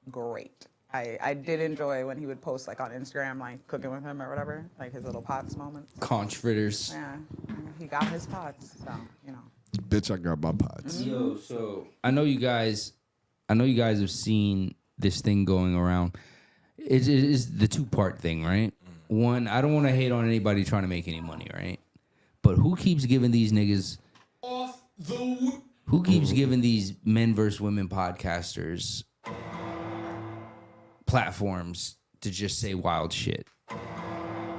great. I did enjoy when he would post like on Instagram, like cooking with him or whatever, like his little pots moments. Conch fritters. Yeah, he got his pots, so you know. Bitch, I got my pots. Yo, so I know you guys have seen this thing going around. It is the 2-part thing, right? One, I don't want to hate on anybody trying to make any money, right? But who keeps giving these niggas who keeps giving these men versus women podcasters platforms to just say wild shit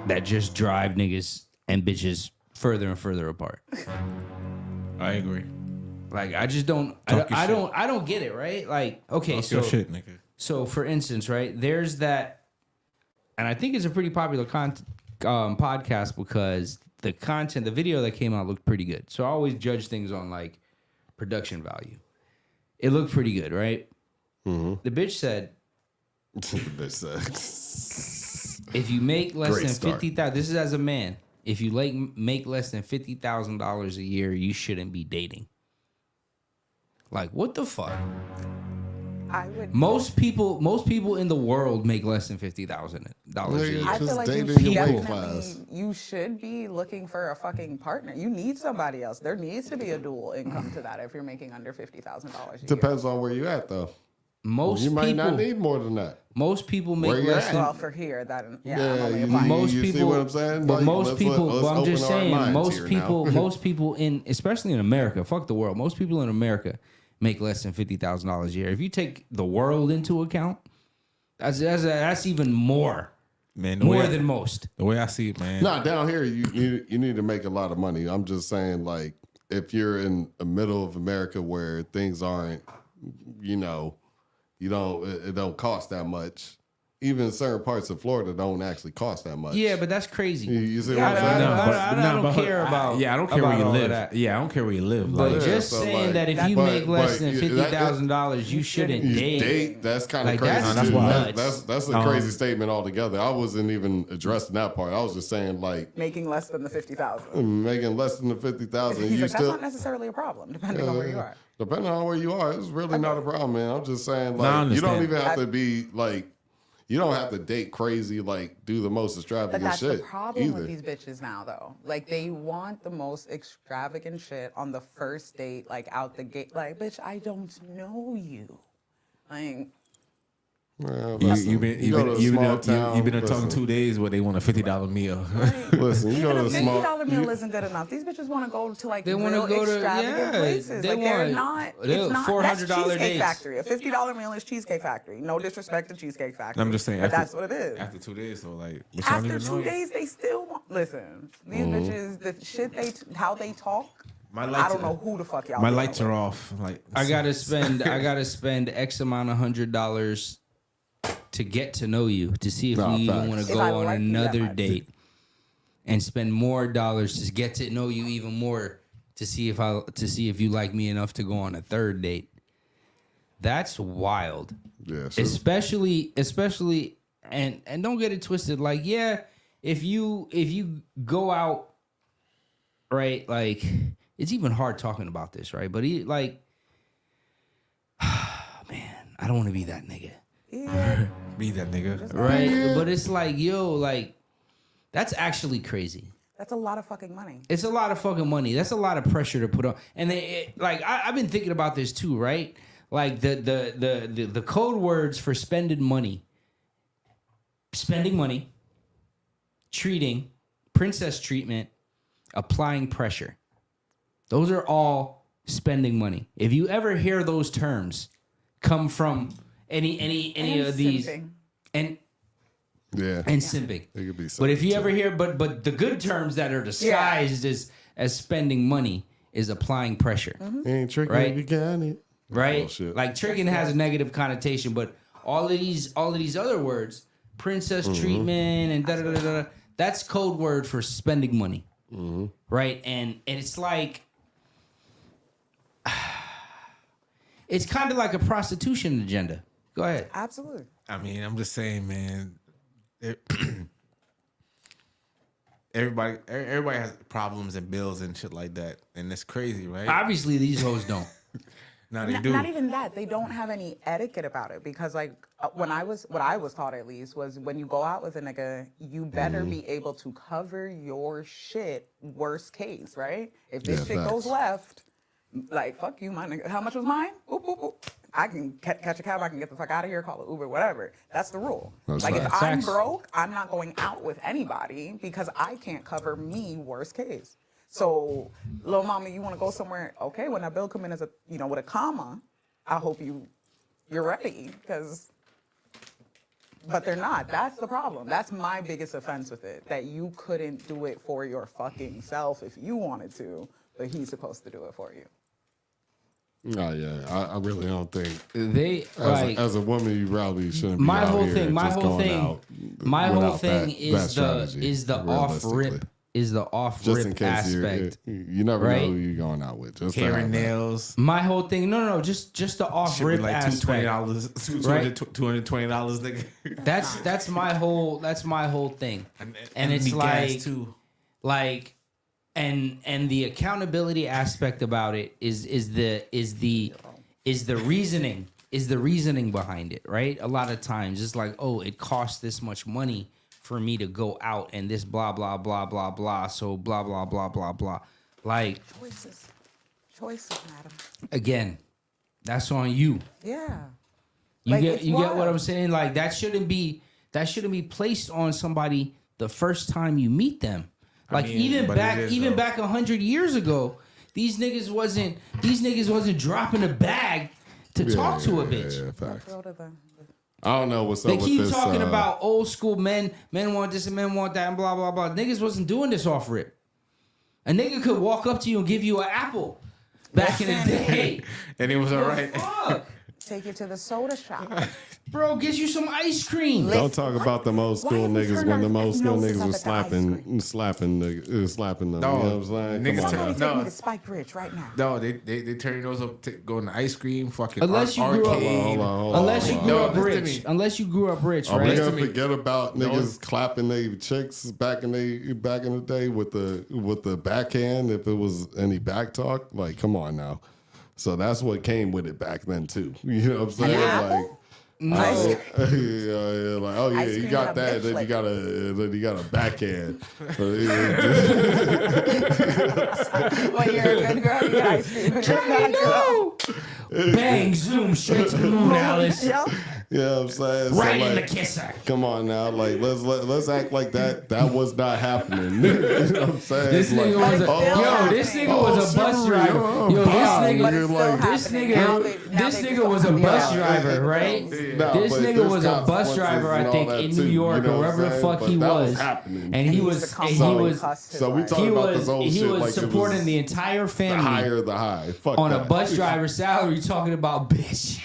that just drive niggas and bitches further and further apart? I agree. Like I just don't I don't get it, right? Like okay, Talk your shit, nigga. So for instance, right, there's that, and I think it's a pretty popular podcast because the video that came out looked pretty good. So I always judge things on like production value. It looked pretty good, right? Mm-hmm. The bitch said, if you make less than $50,000, this is as a man. If you make less than $50,000 a year, you shouldn't be dating. Like, what the fuck? Most people in the world make less than $50,000 a year. I feel like you should be looking for a fucking partner. You need somebody else. There needs to be a dual income to that if you're making under $50,000 a year. Depends on where you at though. You might not need more than that. Most people make less than. Well, for here, that most you people. See what I'm saying? But like, most people. But I'm just saying, most people in, especially in America, fuck the world. Most people in America make less than $50,000 a year. If you take the world into account, that's even more. Man, more than most. The way I see it, man. Nah, down here you need to make a lot of money. I'm just saying, like, if you're in the middle of America where things aren't, it don't cost that much. Even certain parts of Florida don't actually cost that much. Yeah, but that's crazy. You see what I'm saying? I don't care about. Yeah, I don't care where you live. Yeah, I don't care where you live. But just saying that if you make less than $50,000, you shouldn't date. That's kind of crazy. That's a crazy statement altogether. I wasn't even addressing that part. I was just saying like making less than the $50,000. Making less than the $50,000. That's not necessarily a problem, depending on where you are. Depending on where you are, it's really not a problem, man. I'm just saying, like, you don't even have to be like. You don't have to date crazy, like, do the most extravagant shit. But that's the problem with these bitches now, though. Like, they want the most extravagant shit on the first date, like, out the gate. Like, bitch, I don't know you. Like, Well, You've been talking 2 days where they want a $50 meal. Listen, you Even go a to small. $50 meal isn't good enough. These bitches want to go to like They real want to go to extravagant places. They Like they're want not. they're It's not. $400 That's Cheesecake dates. Factory. A $50 meal is Cheesecake Factory. No disrespect to Cheesecake Factory. I'm just saying, but after, that's what it is. After 2 days, so like, but y'all don't After even 2 know. days, they still want. Listen, these bitches, the shit how they talk. My I don't know who the fuck y'all. My dealing lights with. are off. Like I gotta spend X amount of $100 to get to know you, to see if we even want to If go I on like you that another much. date, and spend more dollars to get to know you even more, to see if you like me enough to go on a third date. That's wild. Yeah, sure. Especially and don't get it twisted. Like, yeah, if you go out, right, like, it's even hard talking about this, right? But man, I don't want to be that nigga. Yeah. be that nigga. Right? But it's like, yo, like, that's actually crazy. That's a lot of fucking money. It's a lot of fucking money. That's a lot of pressure to put on. And I've been thinking about this too, right? Like the code words for spending money, treating, princess treatment, applying pressure. Those are all spending money. If you ever hear those terms come from any of these, simping. and simping. It could be But if you something, ever hear, but the good terms that are disguised as spending money is applying pressure, ain't tricking, right? you got it. right? Bullshit. Like tricking has a negative connotation, but all of these other words, princess treatment and da da da da, that's code word for spending money, right? And it's like, it's kind of like a prostitution agenda. Go ahead. Absolutely. I mean, I'm just saying, man. Everybody has problems and bills and shit like that, and it's crazy, right? Obviously, these hoes don't. Now they do. Not even that. They don't have any etiquette about it because, like, what I was taught at least was when you go out with a nigga, you better be able to cover your shit. Worst case, right? If this shit goes left, like, fuck you, my nigga. How much was mine? Oop, oop, oop. I can catch a cab. I can get the fuck out of here. Call an Uber, whatever. That's the rule. That's like, right. if I'm Facts. broke, I'm not going out with anybody because I can't cover me. Worst case. So, little mama, you want to go somewhere? Okay, when that bill come in as with a comma, I hope you're ready but they're not. That's the problem. That's my biggest offense with it. That you couldn't do it for your fucking self if you wanted to, but he's supposed to do it for you. Oh yeah, I really don't think They like as a woman you probably shouldn't be my out whole here thing. My just whole going thing. out My whole without thing that is strategy, the off rip. Is the off just in rip case aspect. you never right? know who you're going out with. Just to hair have and that. nails. My whole thing, no, just the off Should be rip like aspect. $220, Right? $220, nigga. That's my whole thing, and it's the like gas too. like, and the accountability aspect about it is the reasoning behind it, right? A lot of times it's like, oh, it costs this much money for me to go out and this blah blah blah blah blah, so blah blah blah blah blah. Like, Choices, madam. again, that's on you. Yeah. You Like, get it's what wild. I'm saying? Like, that shouldn't be placed on somebody the first time you meet them. Like, mean, even but back it is, though. back 100 years ago, these niggas wasn't dropping a bag to talk to a bitch. Yeah, facts. Go to the I don't know what's They up with keep this. talking about old school men want this and men want that and blah blah blah. Niggas wasn't doing this off rip. A nigga could walk up to you and give you an apple back in the day. And it was all right. Fuck. take you to the soda shop. Bro, get you some ice cream. Don't talk about them old school Why have we niggas turned when the our old school noses niggas up was at the ice cream? slapping them. No, You know what I'm saying? niggas Come on turn- now. Somebody No. take me to Spike Ridge right now. No, they turn those up to go in the ice cream, fucking Unless you grew up- arcade. Hold on. Unless you grew No, up listen to rich. me. Unless you grew up rich, Are we right? gonna to me. forget about No, niggas it's- clapping they chicks back in the day with the backhand if it was any back talk? Like, come on now. So that's what came with it back then too. You know what I'm saying? Yeah. Like, No. yeah, like, oh yeah, Ice you cream got and a that. bitch Then you got a backhand. When you're a good girl, you get ice cream. When you're not a girl. Bang, zoom, straight to the moon, Alice. Yep. You know what I'm saying? Right So, in the like, kisser. come on now, like let's act like that was not happening. You know what I'm saying? This nigga was a this nigga was a bus driver. Yo, this nigga was a bus driver, right? This nigga was a bus driver, I think, in New York or wherever the fuck he was, and he was So we talking about this old shit like supporting the entire family the high. Fuck on that. a bus driver salary, talking about bitch.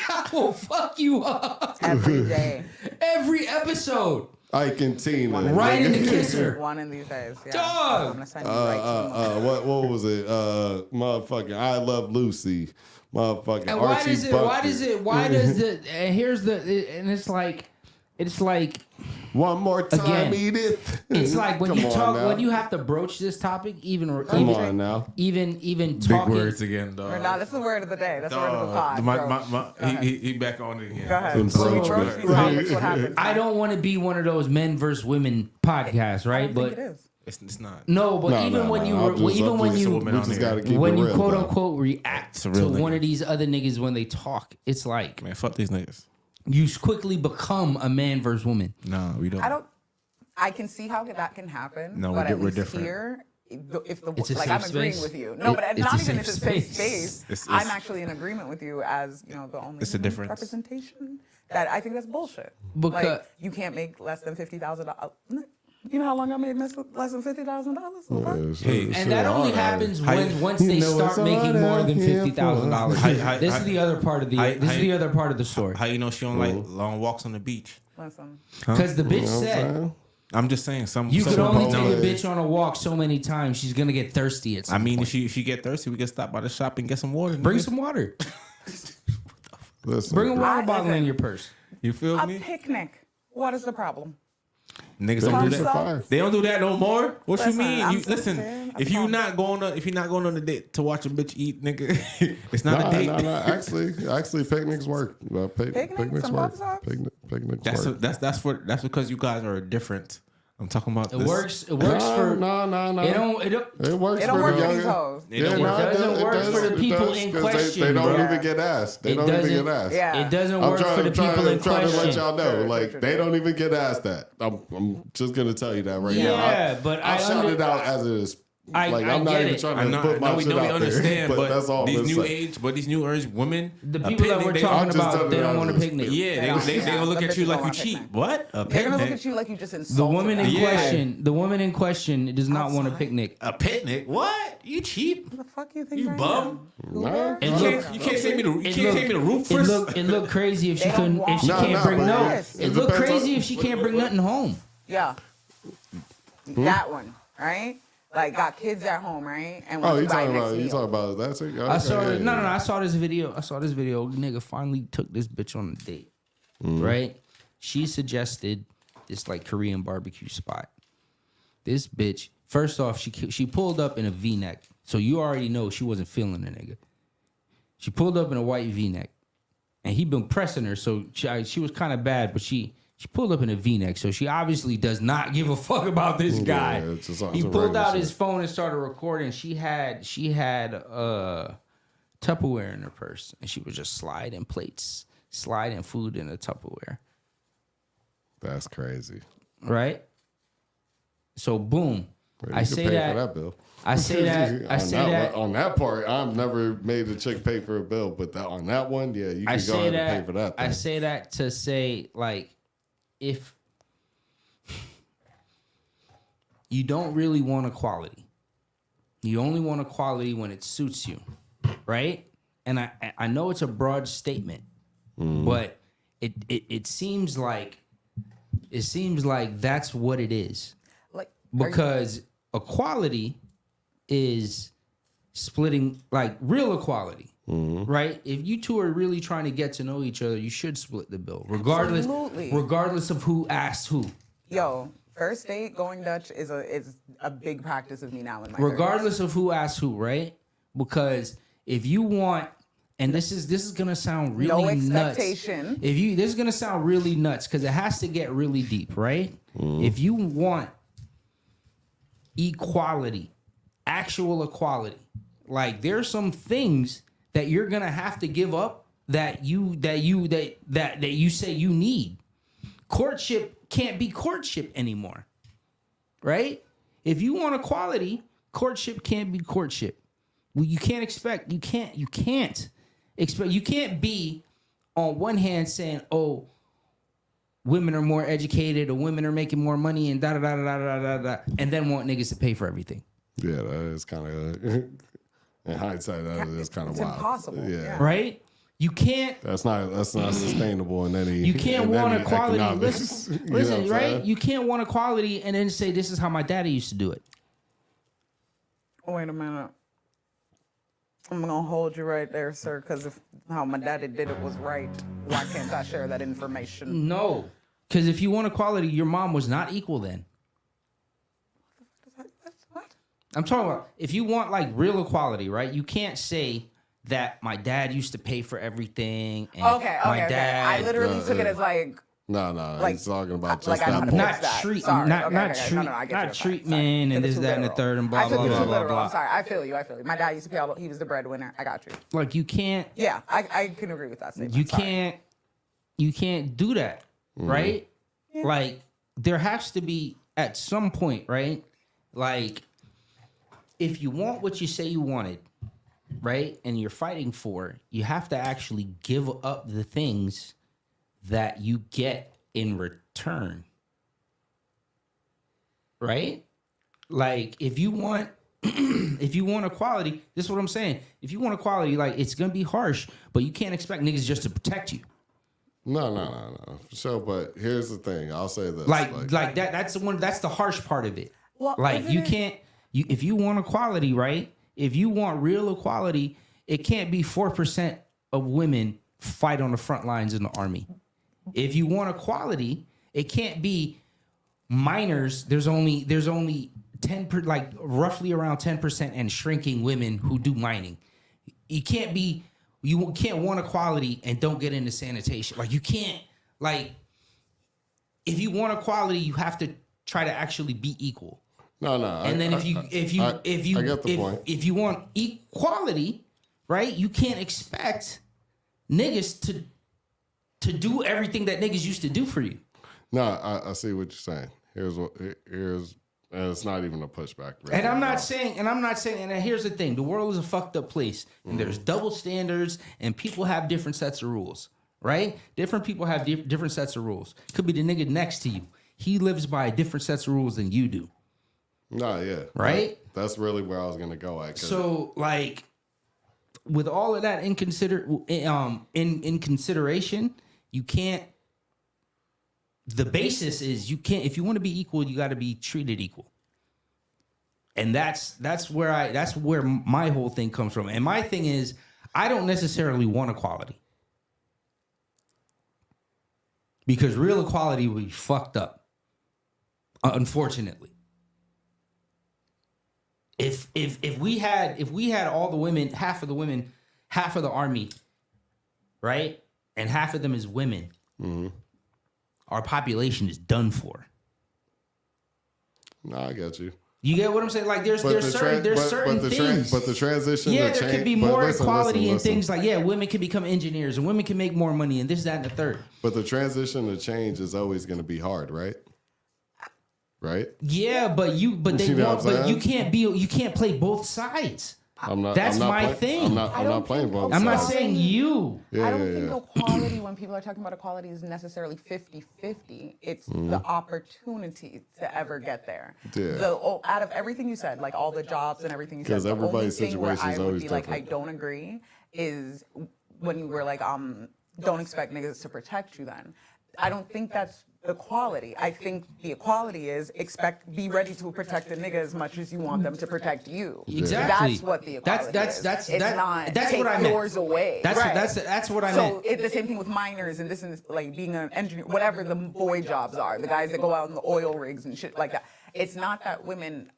I will fuck you up every day, every episode. Ike and Tina, right in the kisser. One in these days, yeah. Dog. I'm gonna send you right what was it? Motherfucking I Love Lucy. Motherfucking and Archie why does it? And here's and it's like one more time, again, Edith. It's like when you talk, when you have to broach this topic, even talking. Big words again, dog. No, that's the word of the day. That's the word of the pod. He back on it again. Go ahead. What happens? I don't want to be one of those men versus women podcasts, right? I think it is. It's not. No, but when you quote unquote react to one of these other niggas when they talk, it's like, man, fuck these niggas. You quickly become a man versus woman. No, we don't. I can see how that can happen. No, but we're different. Here, it's a like safe I'm agreeing space. with you. No, but it's not even if it's safe space. space. I'm actually in agreement with you as the only it's a difference. representation. That I think that's bullshit. Because like, you can't make less than $50,000. You know how long I made less than $50,000? Hey, and that only happens once they start making more than $50,000. This is the other part of the story. How you know she don't like long walks on the beach? Listen, because the bitch said. I'm just saying, you could only take a bitch on a walk so many times. She's gonna get thirsty at some point. if she get thirsty, we can stop by the shop and get some water. Bring some water. Bring a water bottle in your purse. You feel me? A picnic. What is the problem? Niggas don't do that. They don't do that no more. What you mean? If you're not going on a date to watch a bitch eat, nigga, it's not a date. No. Actually, picnics work. Picnics work. Picnics work. That's because you guys are different. I'm talking about. It works for. No. It works for these hoes. It doesn't work for the people in question. They don't even get asked. They don't even get asked. Yeah. It doesn't work for the people in question. I'm trying to let y'all know, like they don't even get asked that. I'm just gonna tell you that right now. Yeah, but I shout it out as it is. I'm not even trying to put my shit out there. But that's all. These new age women, the people that we're talking about, they don't want a picnic. Yeah, they gonna look at you like you cheap. What? A picnic? They're gonna look at you like you just insulted the woman in question does not want a picnic. A picnic? What? You cheap? What the fuck you think? You bum? No. You can't take me to roof first. It looked crazy if she couldn't. If she can't bring It looked crazy if she can't bring nothing home. Yeah, that one, right? Like got kids at home, right? And you talking about that? Okay, I saw it. No. I saw this video. Nigga finally took this bitch on a date, right? She suggested this like Korean barbecue spot. This bitch, first off, she pulled up in a V-neck, so you already know she wasn't feeling the nigga. She pulled up in a white V-neck, and he been pressing her, so she was kind of bad, but she pulled up in a V-neck, so she obviously does not give a fuck about this guy. He pulled out his phone and started recording. She had Tupperware in her purse, and she was just sliding food in a Tupperware. That's crazy, right? So boom, I say that. For that bill. I say that. On that part, I've never made a chick pay for a bill, but on that one, yeah, you can go ahead and pay for that. I say that to say like. If you don't really want equality, you only want equality when it suits you, right? And I know it's a broad statement, but it seems like that's what it is. Like because equality is splitting, like real equality. Right? If you two are really trying to get to know each other, you should split the bill, regardless of who asked who. Yo, first date going Dutch is a big practice of me now in my regardless of who asked who, right? Because if you want, and this is gonna sound really no expectation. Nuts. This is gonna sound really nuts because it has to get really deep, right? If you want equality, actual equality, like there's some things that you're gonna have to give up that you say you need. Courtship can't be courtship anymore, right? If you want equality, courtship can't be courtship. Well, you can't be on one hand saying, oh, women are more educated or women are making more money and da da da da da da da, and then want niggas to pay for everything. Yeah, that is kind of, in hindsight, that is kind of wild. It's impossible. Yeah. Right? You can't. That's not sustainable in any. You can't want equality. Listen, you know right? You can't want equality and then say this is how my daddy used to do it. Wait a minute. I'm gonna hold you right there, sir, because if how my daddy did it was right, why can't I share that information? No, because if you want equality, your mom was not equal then. What? I'm talking about if you want like real equality, right? You can't say that my dad used to pay for everything. And Okay. my dad. I literally took it as like. No, Like, he's talking about just like I know how that to part. fix that. treat, Sorry. not Okay, okay, treat, no, I get you. not Okay, treatment sorry. and Took it this, too that, and the literal. third, and I blah took blah it too blah blah literal. blah. I'm sorry. I feel you. My dad used to pay all. He was the breadwinner. I got you. Like you can't. Yeah, I can agree with that statement. You Sorry. can't do that, right? Yeah. Like there has to be at some point, right? Like if you want what you say you wanted, right, and you're fighting for, you have to actually give up the things that you get in return, right? Like if you want equality, this is what I'm saying. If you want equality, like it's gonna be harsh, but you can't expect niggas just to protect you. No. For sure, but here's the thing. I'll say this. Like that. That's the harsh part of it. Well, like you can't. If you want equality, right? If you want real equality, it can't be 4% of women fight on the front lines in the army. If you want equality, it can't be minors. There's only 10%, like roughly around 10%, and shrinking women who do mining. You can't want equality and don't get into sanitation. Like you can't. Like if you want equality, you have to try to actually be equal. No. And then if you get the point. If you want equality, right? You can't expect niggas to do everything that niggas used to do for you. No, I see what you're saying. Here's and it's not even a pushback. Really. And I'm not saying, and here's the thing: the world is a fucked up place, and there's double standards, and people have different sets of rules, right? Different people have different sets of rules. Could be the nigga next to you; he lives by different sets of rules than you do. No, yeah, right. That's really where I was gonna go at. So, like, with all of that in consideration, you can't. The basis is you can't. If you want to be equal, you got to be treated equal. And that's where my whole thing comes from. And my thing is, I don't necessarily want equality, because real equality would be fucked up. Unfortunately. If we had all the women, half of the army, right, and half of them is women, our population is done for. No, I get you. You get what I'm saying? Like there's certain things. But the transition. Yeah, there could be more equality in things like women can become engineers and women can make more money and this, that, and the third. But the transition to change is always going to be hard, right? Right? Yeah, but you can't play both sides. That's my thing. I'm not playing both sides. I'm not saying you. I don't think equality, when people are talking about equality, is necessarily 50-50. It's the opportunity to ever get there. Yeah. Out of everything you said, like all the jobs and everything you said, the only everybody's thing where situation is I would always be like, I different. don't agree, is when you were like, don't expect niggas to protect you then. I don't think that's equality. I think the equality is be ready to protect the nigga as much as you want them to protect you. Exactly. That's what the equality is. That's take what I meant. yours away. That's what I meant. So the same thing with miners and this, like being an engineer, whatever the boy jobs are, the guys that go out in the oil rigs and shit like that. It's not that women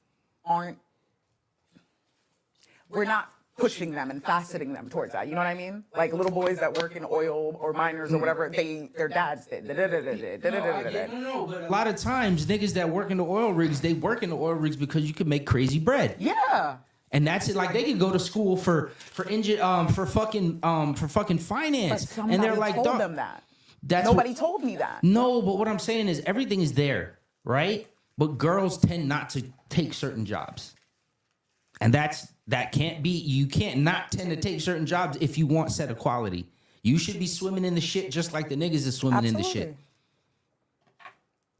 we're not pushing them and faceting them towards that. You know what I mean? Like little boys that work in oil or miners or whatever, their dads did. No, but a lot of times niggas that work in the oil rigs, they work in the oil rigs because you can make crazy bread. Yeah. And that's it. Like they could go to school for fucking But finance, somebody and they're like, told "Dog, them that. that's Nobody what, told me that. no." But what I'm saying is everything is there, right? But girls tend not to take certain jobs, and that can't be. You can't not tend to take certain jobs if you want set equality. You should be swimming in the shit just like the niggas is swimming in the shit.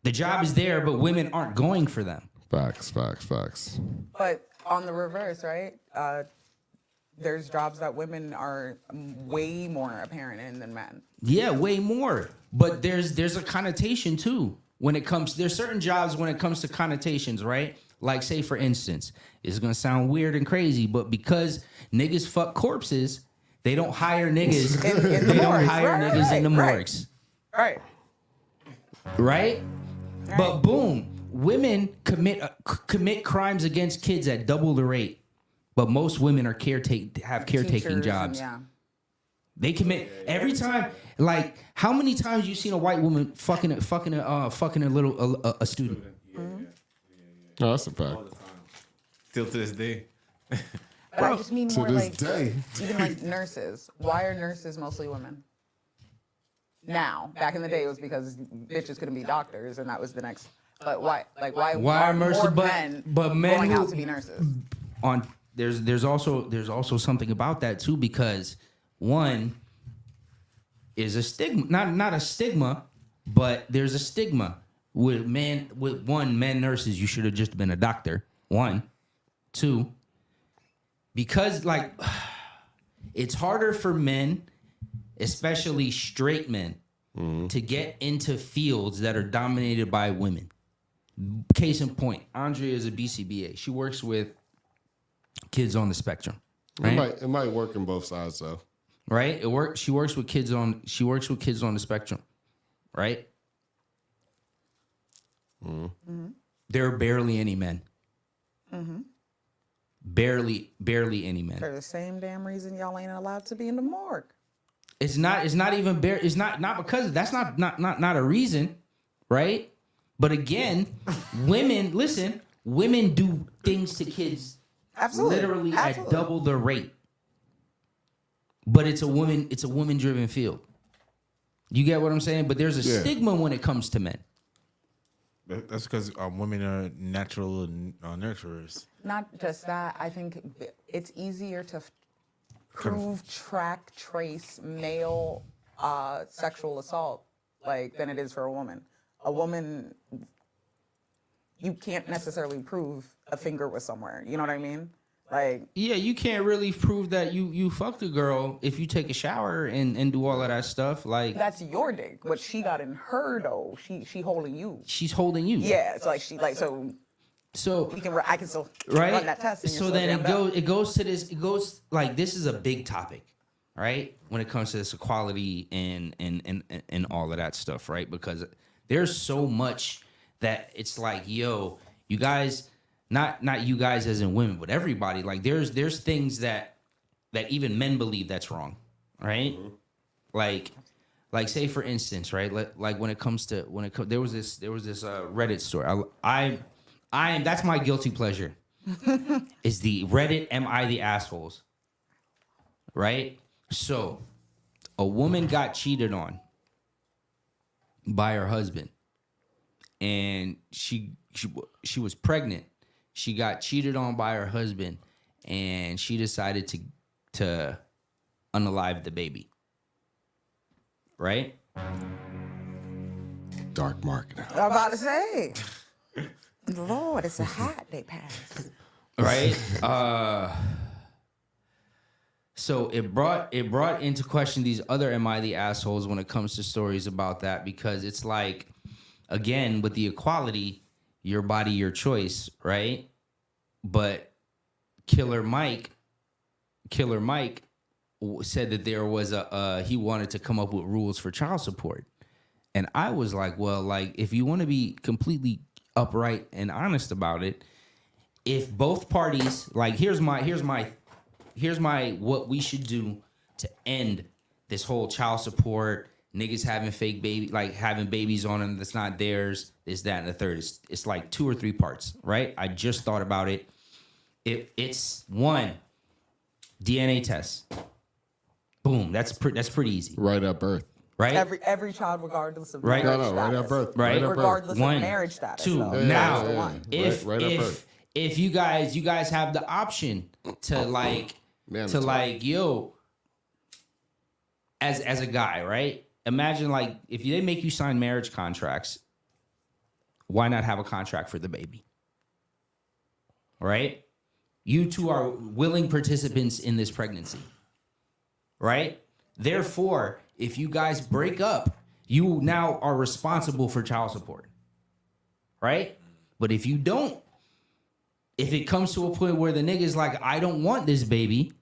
The job is there, but women aren't going for them. Facts. But on the reverse, right? There's jobs that women are way more apparent in than men. Yeah, way more. But there's a connotation too. When it comes, there's certain jobs when it comes to connotations, right? Like say for instance, it's gonna sound weird and crazy, but because niggas fuck corpses, they don't hire niggas. In the they don't morgues, hire right, niggas in the right, morgues, Right. right? But boom, women commit crimes against kids at double the rate. But most women are caretaking Teachers jobs. and, yeah. They commit every time. Like, how many times you seen a white woman fucking a student? No, that's a fact. Still to this day. But I just mean To more this like day. even like nurses. Why are nurses mostly women? Now, back in the day, it was because bitches couldn't be doctors, and that was the next. But why? Like why Why are more nurses- men, but men going who- out to be nurses? On there's also something about that too, because one is a stigma, not a stigma, but there's a stigma with men nurses. You should have just been a doctor. One, two, because like it's harder for men, especially straight men, to get into fields that are dominated by women. Case in point, Andrea is a BCBA. She works with kids on the spectrum, right? It might work in both sides though. Right? It works. She works with kids on the spectrum, right? There are barely any men. Barely any men. For the same damn reason y'all ain't allowed to be in the morgue. It's not even it's not because that's not a reason, right? But again, women do things to kids Absolutely. literally Absolutely. at double the rate. But it's a woman driven field. You get what I'm saying? But there's a stigma when it comes to men. That's because women are natural nurturers. Not just that. I think it's easier to prove, track, trace male sexual assault than it is for a woman. A woman, you can't necessarily prove a finger was somewhere. You know what I mean? Yeah, you can't really prove that you fucked a girl if you take a shower and do all of that stuff. Like that's your dick. What she got in her though, she holding you. she's holding you. Yeah, it's like so I can still run that test. And So then it goes like this is a big topic, right? When it comes to this equality and all of that stuff, right? Because there's so much that it's like, yo, you guys, not you guys as in women, but everybody, like there's things that even men believe that's wrong, right? Like say for instance, right? Like when it comes to there was this Reddit story. I that's my guilty pleasure. Is the Reddit am I the assholes? Right? So a woman got cheated on by her husband, and she was pregnant. She got cheated on by her husband, and she decided to unalive the baby. Right? Dark mark now. I'm about to say, Lord, it's a hat they pass. Right? So it brought into question these other am I the assholes when it comes to stories about that, because it's like, again, with the equality, your body, your choice, right? But Killer Mike said that there was he wanted to come up with rules for child support. And I was like, well, like, if you want to be completely upright and honest about it, if both parties, like, here's my what we should do to end this whole child support, niggas having fake baby, like having babies on them that's not theirs, this, that, and the third. It's like 2 or 3 parts, right? I just thought about it. It's one DNA test. Boom. That's pretty easy. Right at birth. Right. Every child, regardless of Right. marriage No, right status. at birth. Right. Right at birth. Regardless One, of marriage status. two. though. Now, That's the one. Right at birth. if you guys have the option to like yo, as a guy, right? Imagine like if they make you sign marriage contracts, why not have a contract for the baby? Right? You two are willing participants in this pregnancy. Right? Therefore, if you guys break up, you now are responsible for child support. Right? But if you don't, if it comes to a point where the nigga's like, I don't want this baby,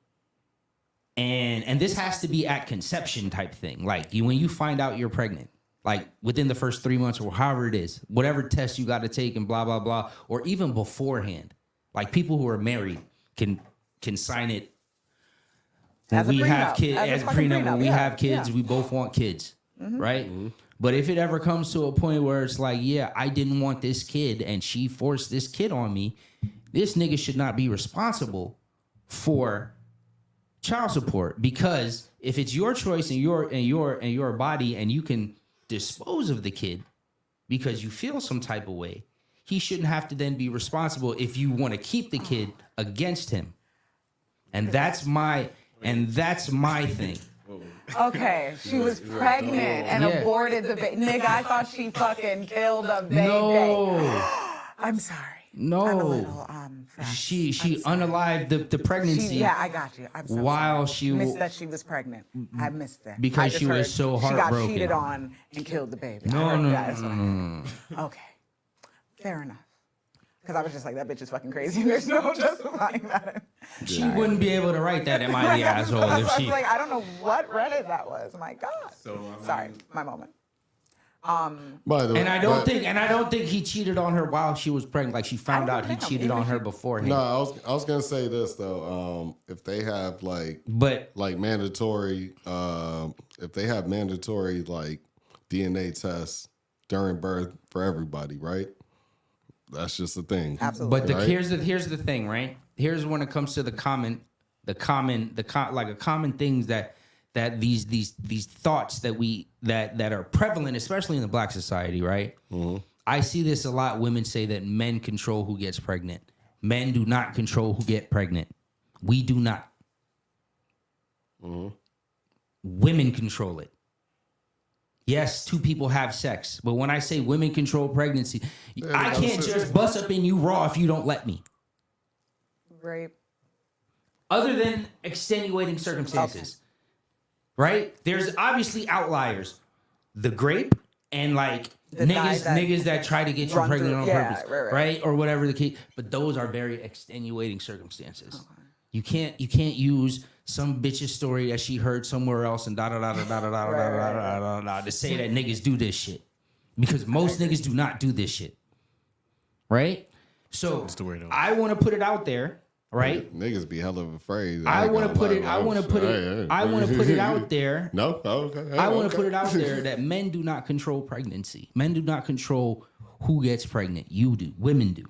and this has to be at conception type thing. Like when you find out you're pregnant, like within the first 3 months or however it is, whatever test you got to take and blah, blah, blah, or even beforehand. Like people who are married can sign it. As we a have prenup. kids As a as fucking prenup. When we yeah, have kids, yeah. we both want kids, right? Mm-hmm. But if it ever comes to a point where it's like, yeah, I didn't want this kid and she forced this kid on me, this nigga should not be responsible for child support, because if it's your choice and your body and you can dispose of the kid because you feel some type of way, he shouldn't have to then be responsible if you want to keep the kid against him. And that's my thing. Okay, she was pregnant and aborted the baby. Nigga, I thought she fucking killed the baby. No. I'm sorry. No. I'm a little fast. She unalived the pregnancy. Yeah, I got you. I'm so while sorry. she missed that she was pregnant. I missed that Because I just she was heard so She got heartbroken. cheated on and killed the baby. No. Okay, fair enough. Because I was just like, that bitch is fucking crazy. There's no justifying that. She wouldn't be able to write that, am I the asshole? I If was she like, I don't know what Reddit that was. My God. Sorry, my moment. By the way, and I don't think he cheated on her while she was pregnant. Like she found out he cheated on her beforehand. No, I was gonna say this though. If they have like mandatory, if they have mandatory like DNA tests during birth for everybody, right? That's just the thing. Absolutely. But here's the thing, right? Here's when it comes to the common things that these thoughts that are prevalent, especially in the black society, right? Mm-hmm. I see this a lot. Women say that men control who gets pregnant. Men do not control who get pregnant. We do not. Mm-hmm. Women control it. Yes, two people have sex, but when I say women control pregnancy, I can't just bust up in you raw if you don't let me. Rape. Other than extenuating circumstances. Right? There's obviously outliers. The grape and like niggas that try to get you pregnant on purpose. Right? Or whatever the case. But those are very extenuating circumstances. Okay. You can't use some bitch's story that she heard somewhere else and to say that niggas do this shit. Because most niggas do not do this shit. Right? So I want to put it out there, right? Niggas be hella afraid. I want to put it out there. No? Okay. I want to put it out there that men do not control pregnancy. Men do not control who gets pregnant. You do. Women do.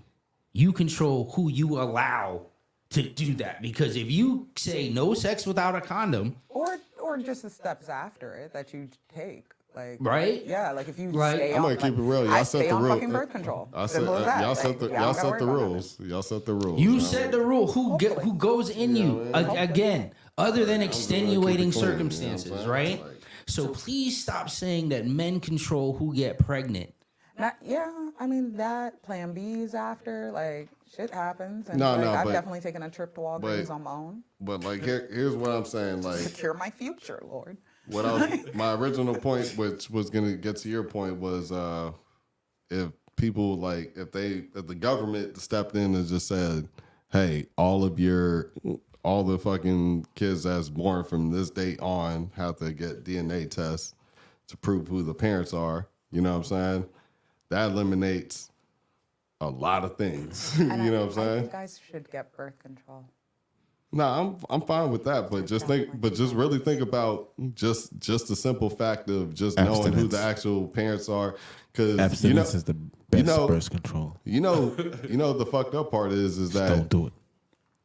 You control who you allow to do that, because if you say no sex without a condom, or just the steps after it that you take, like right, yeah, like if you stay I'm on, gonna keep it real. Y'all set the rules. Fucking birth control. Y'all set the rules. Y'all set the rules. You set the rule. Who goes in you again? Other than extenuating circumstances, right? So please stop saying that men control who get pregnant. I mean that Plan B's after, like shit happens, and I've definitely taken a trip to Walgreens on my own. But like here's what I'm saying, like secure my future, Lord. My original point, which was gonna get to your point, was if people like if the government stepped in and just said, hey, all the fucking kids that's born from this date on have to get DNA tests to prove who the parents are. You know what I'm saying? That eliminates a lot of things. You know what I'm saying? I think guys should get birth control. No, I'm fine with that, but just really think about just the simple fact of just knowing who the actual parents are, because abstinence is the best birth control. You know the fucked up part is that don't do it.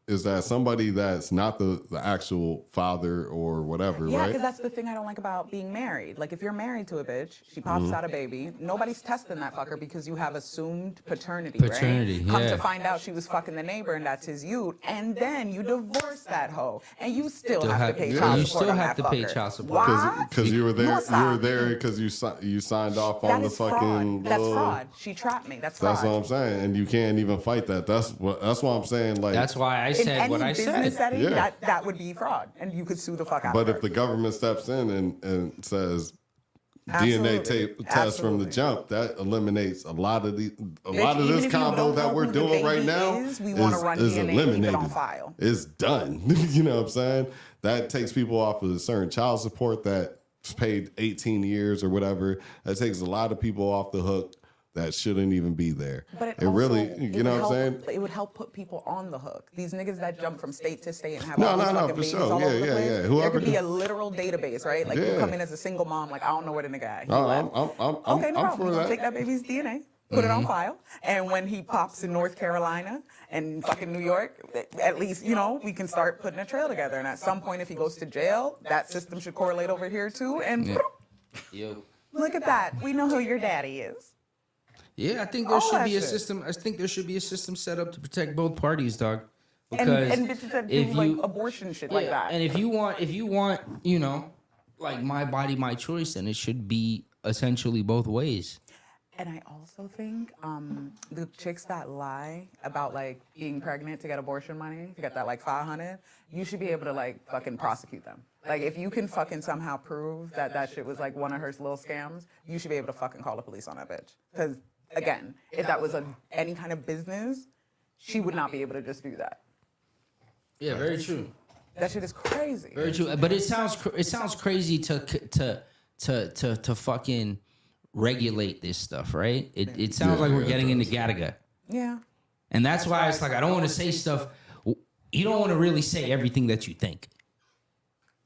is that somebody that's not the actual father or whatever, Yeah, right? because that's the thing I don't like about being married. Like, if you're married to a bitch, she pops out a baby, nobody's testing that fucker because you have assumed paternity, Paternity, right? Come yeah. to find out she was fucking the neighbor and that's his youth, and then you divorce that hoe, and you still have to pay child you support still on have that to pay fucker. child support. Why? Because you were there. You're You were there because you signed off on That the is fucking. fraud. That's little- fraud. She trapped me. That's fraud. That's what I'm saying, and you can't even fight that. That's what I'm saying. Like, That's why I In said any what I business said. setting, Yeah. that would be fraud, and you could sue the fuck out but of her. if the government steps in and says Absolutely. DNA test from the Absolutely. jump, that eliminates a lot of Even this if you combo don't that know we're who the doing right baby now is, we wanna run is DNA and keep it eliminated. on file. It's done. You know what I'm saying? That takes people off of a certain child support that's paid 18 years or whatever. That takes a lot of people off the hook that shouldn't even be there. But it really, you know what I'm saying? It would help put people on the hook. These niggas that jump from state to state and have No, all these no, no, fucking for babies sure. all Yeah, over the yeah, place. yeah. There Whoever- could be a literal database, right? Like you Yeah. come in as a single mom, like I don't know where the nigga at. He No, left. I'm Okay, no I'm problem. for We're gonna that. take that baby's DNA, put it on file, and when he pops in North Carolina and fucking New York, at least we can start putting a trail together. And at some point, if he goes to jail, that system should correlate over here too. And Yo. look at that, we know who your daddy is. Yeah, I think there All should that be a shit. system. I think there should be a system set up to protect both parties, dog. And Because bitches that do if like you abortion shit like that. and if you want, like my body, my choice, then it should be essentially both ways. And I also think the chicks that lie about like being pregnant to get abortion money, to get that like 500, you should be able to like fucking prosecute them. Like if you can fucking somehow prove that shit was like one of her little scams, you should be able to fucking call the police on that bitch. Because again, if that was any kind of business, she would not be able to just do that. Yeah, very true. That shit is crazy. Very true. But it sounds crazy to fucking regulate this stuff, right? It sounds like we're getting into Gattaca. Yeah. And that's why it's like I don't want to say stuff. You don't want to really say everything that you think,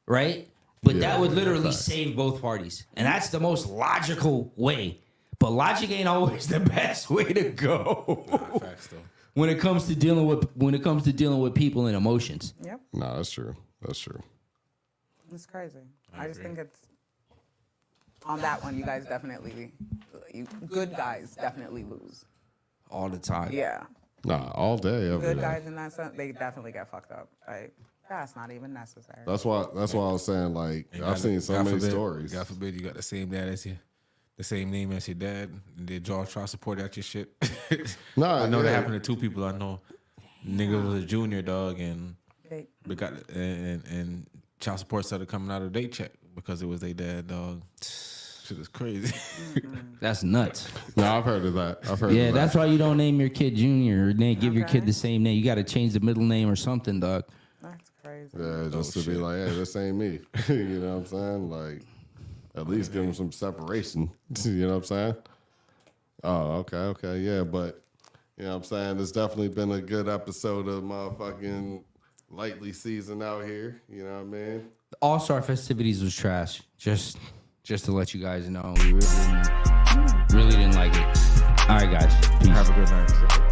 right? But that would literally save both parties, and that's the most logical way. But logic ain't always the best way to go Facts though. when it comes to dealing with people and emotions. Yep. No, that's true. That's true. It's crazy. I just think it's on that one. You guys definitely, good guys definitely lose. All the time. Yeah. Nah, all day, every Good day. guys in that sense, they definitely get fucked up. Like that's not even necessary. That's why I was saying, like, And I've seen so God many forbid- stories. God forbid you got the same dad as you, the same name as your dad, and they draw child support at your shit. Nah, I know yeah. that happened to two people I know. Nigga was a junior dog, and They, they got and child support started coming out of their check because it was their dad dog. Shit is crazy. That's nuts. No, I've heard of that. I've heard Yeah, of that. that's why you don't name your kid Junior or give your kid Okay. the same name. You got to change the middle name or something, dog. that's crazy. Yeah, just to be like, hey, this ain't me. You know what I'm saying? Like, at least give them some separation. You know what I'm saying? Oh, okay, yeah, but you know what I'm saying? It's definitely been a good episode of motherfucking Lightly season out here. You know what I mean? The All-Star festivities was trash. Just to let you guys know, we really didn't like it. All right, guys. Peace. Have a good night.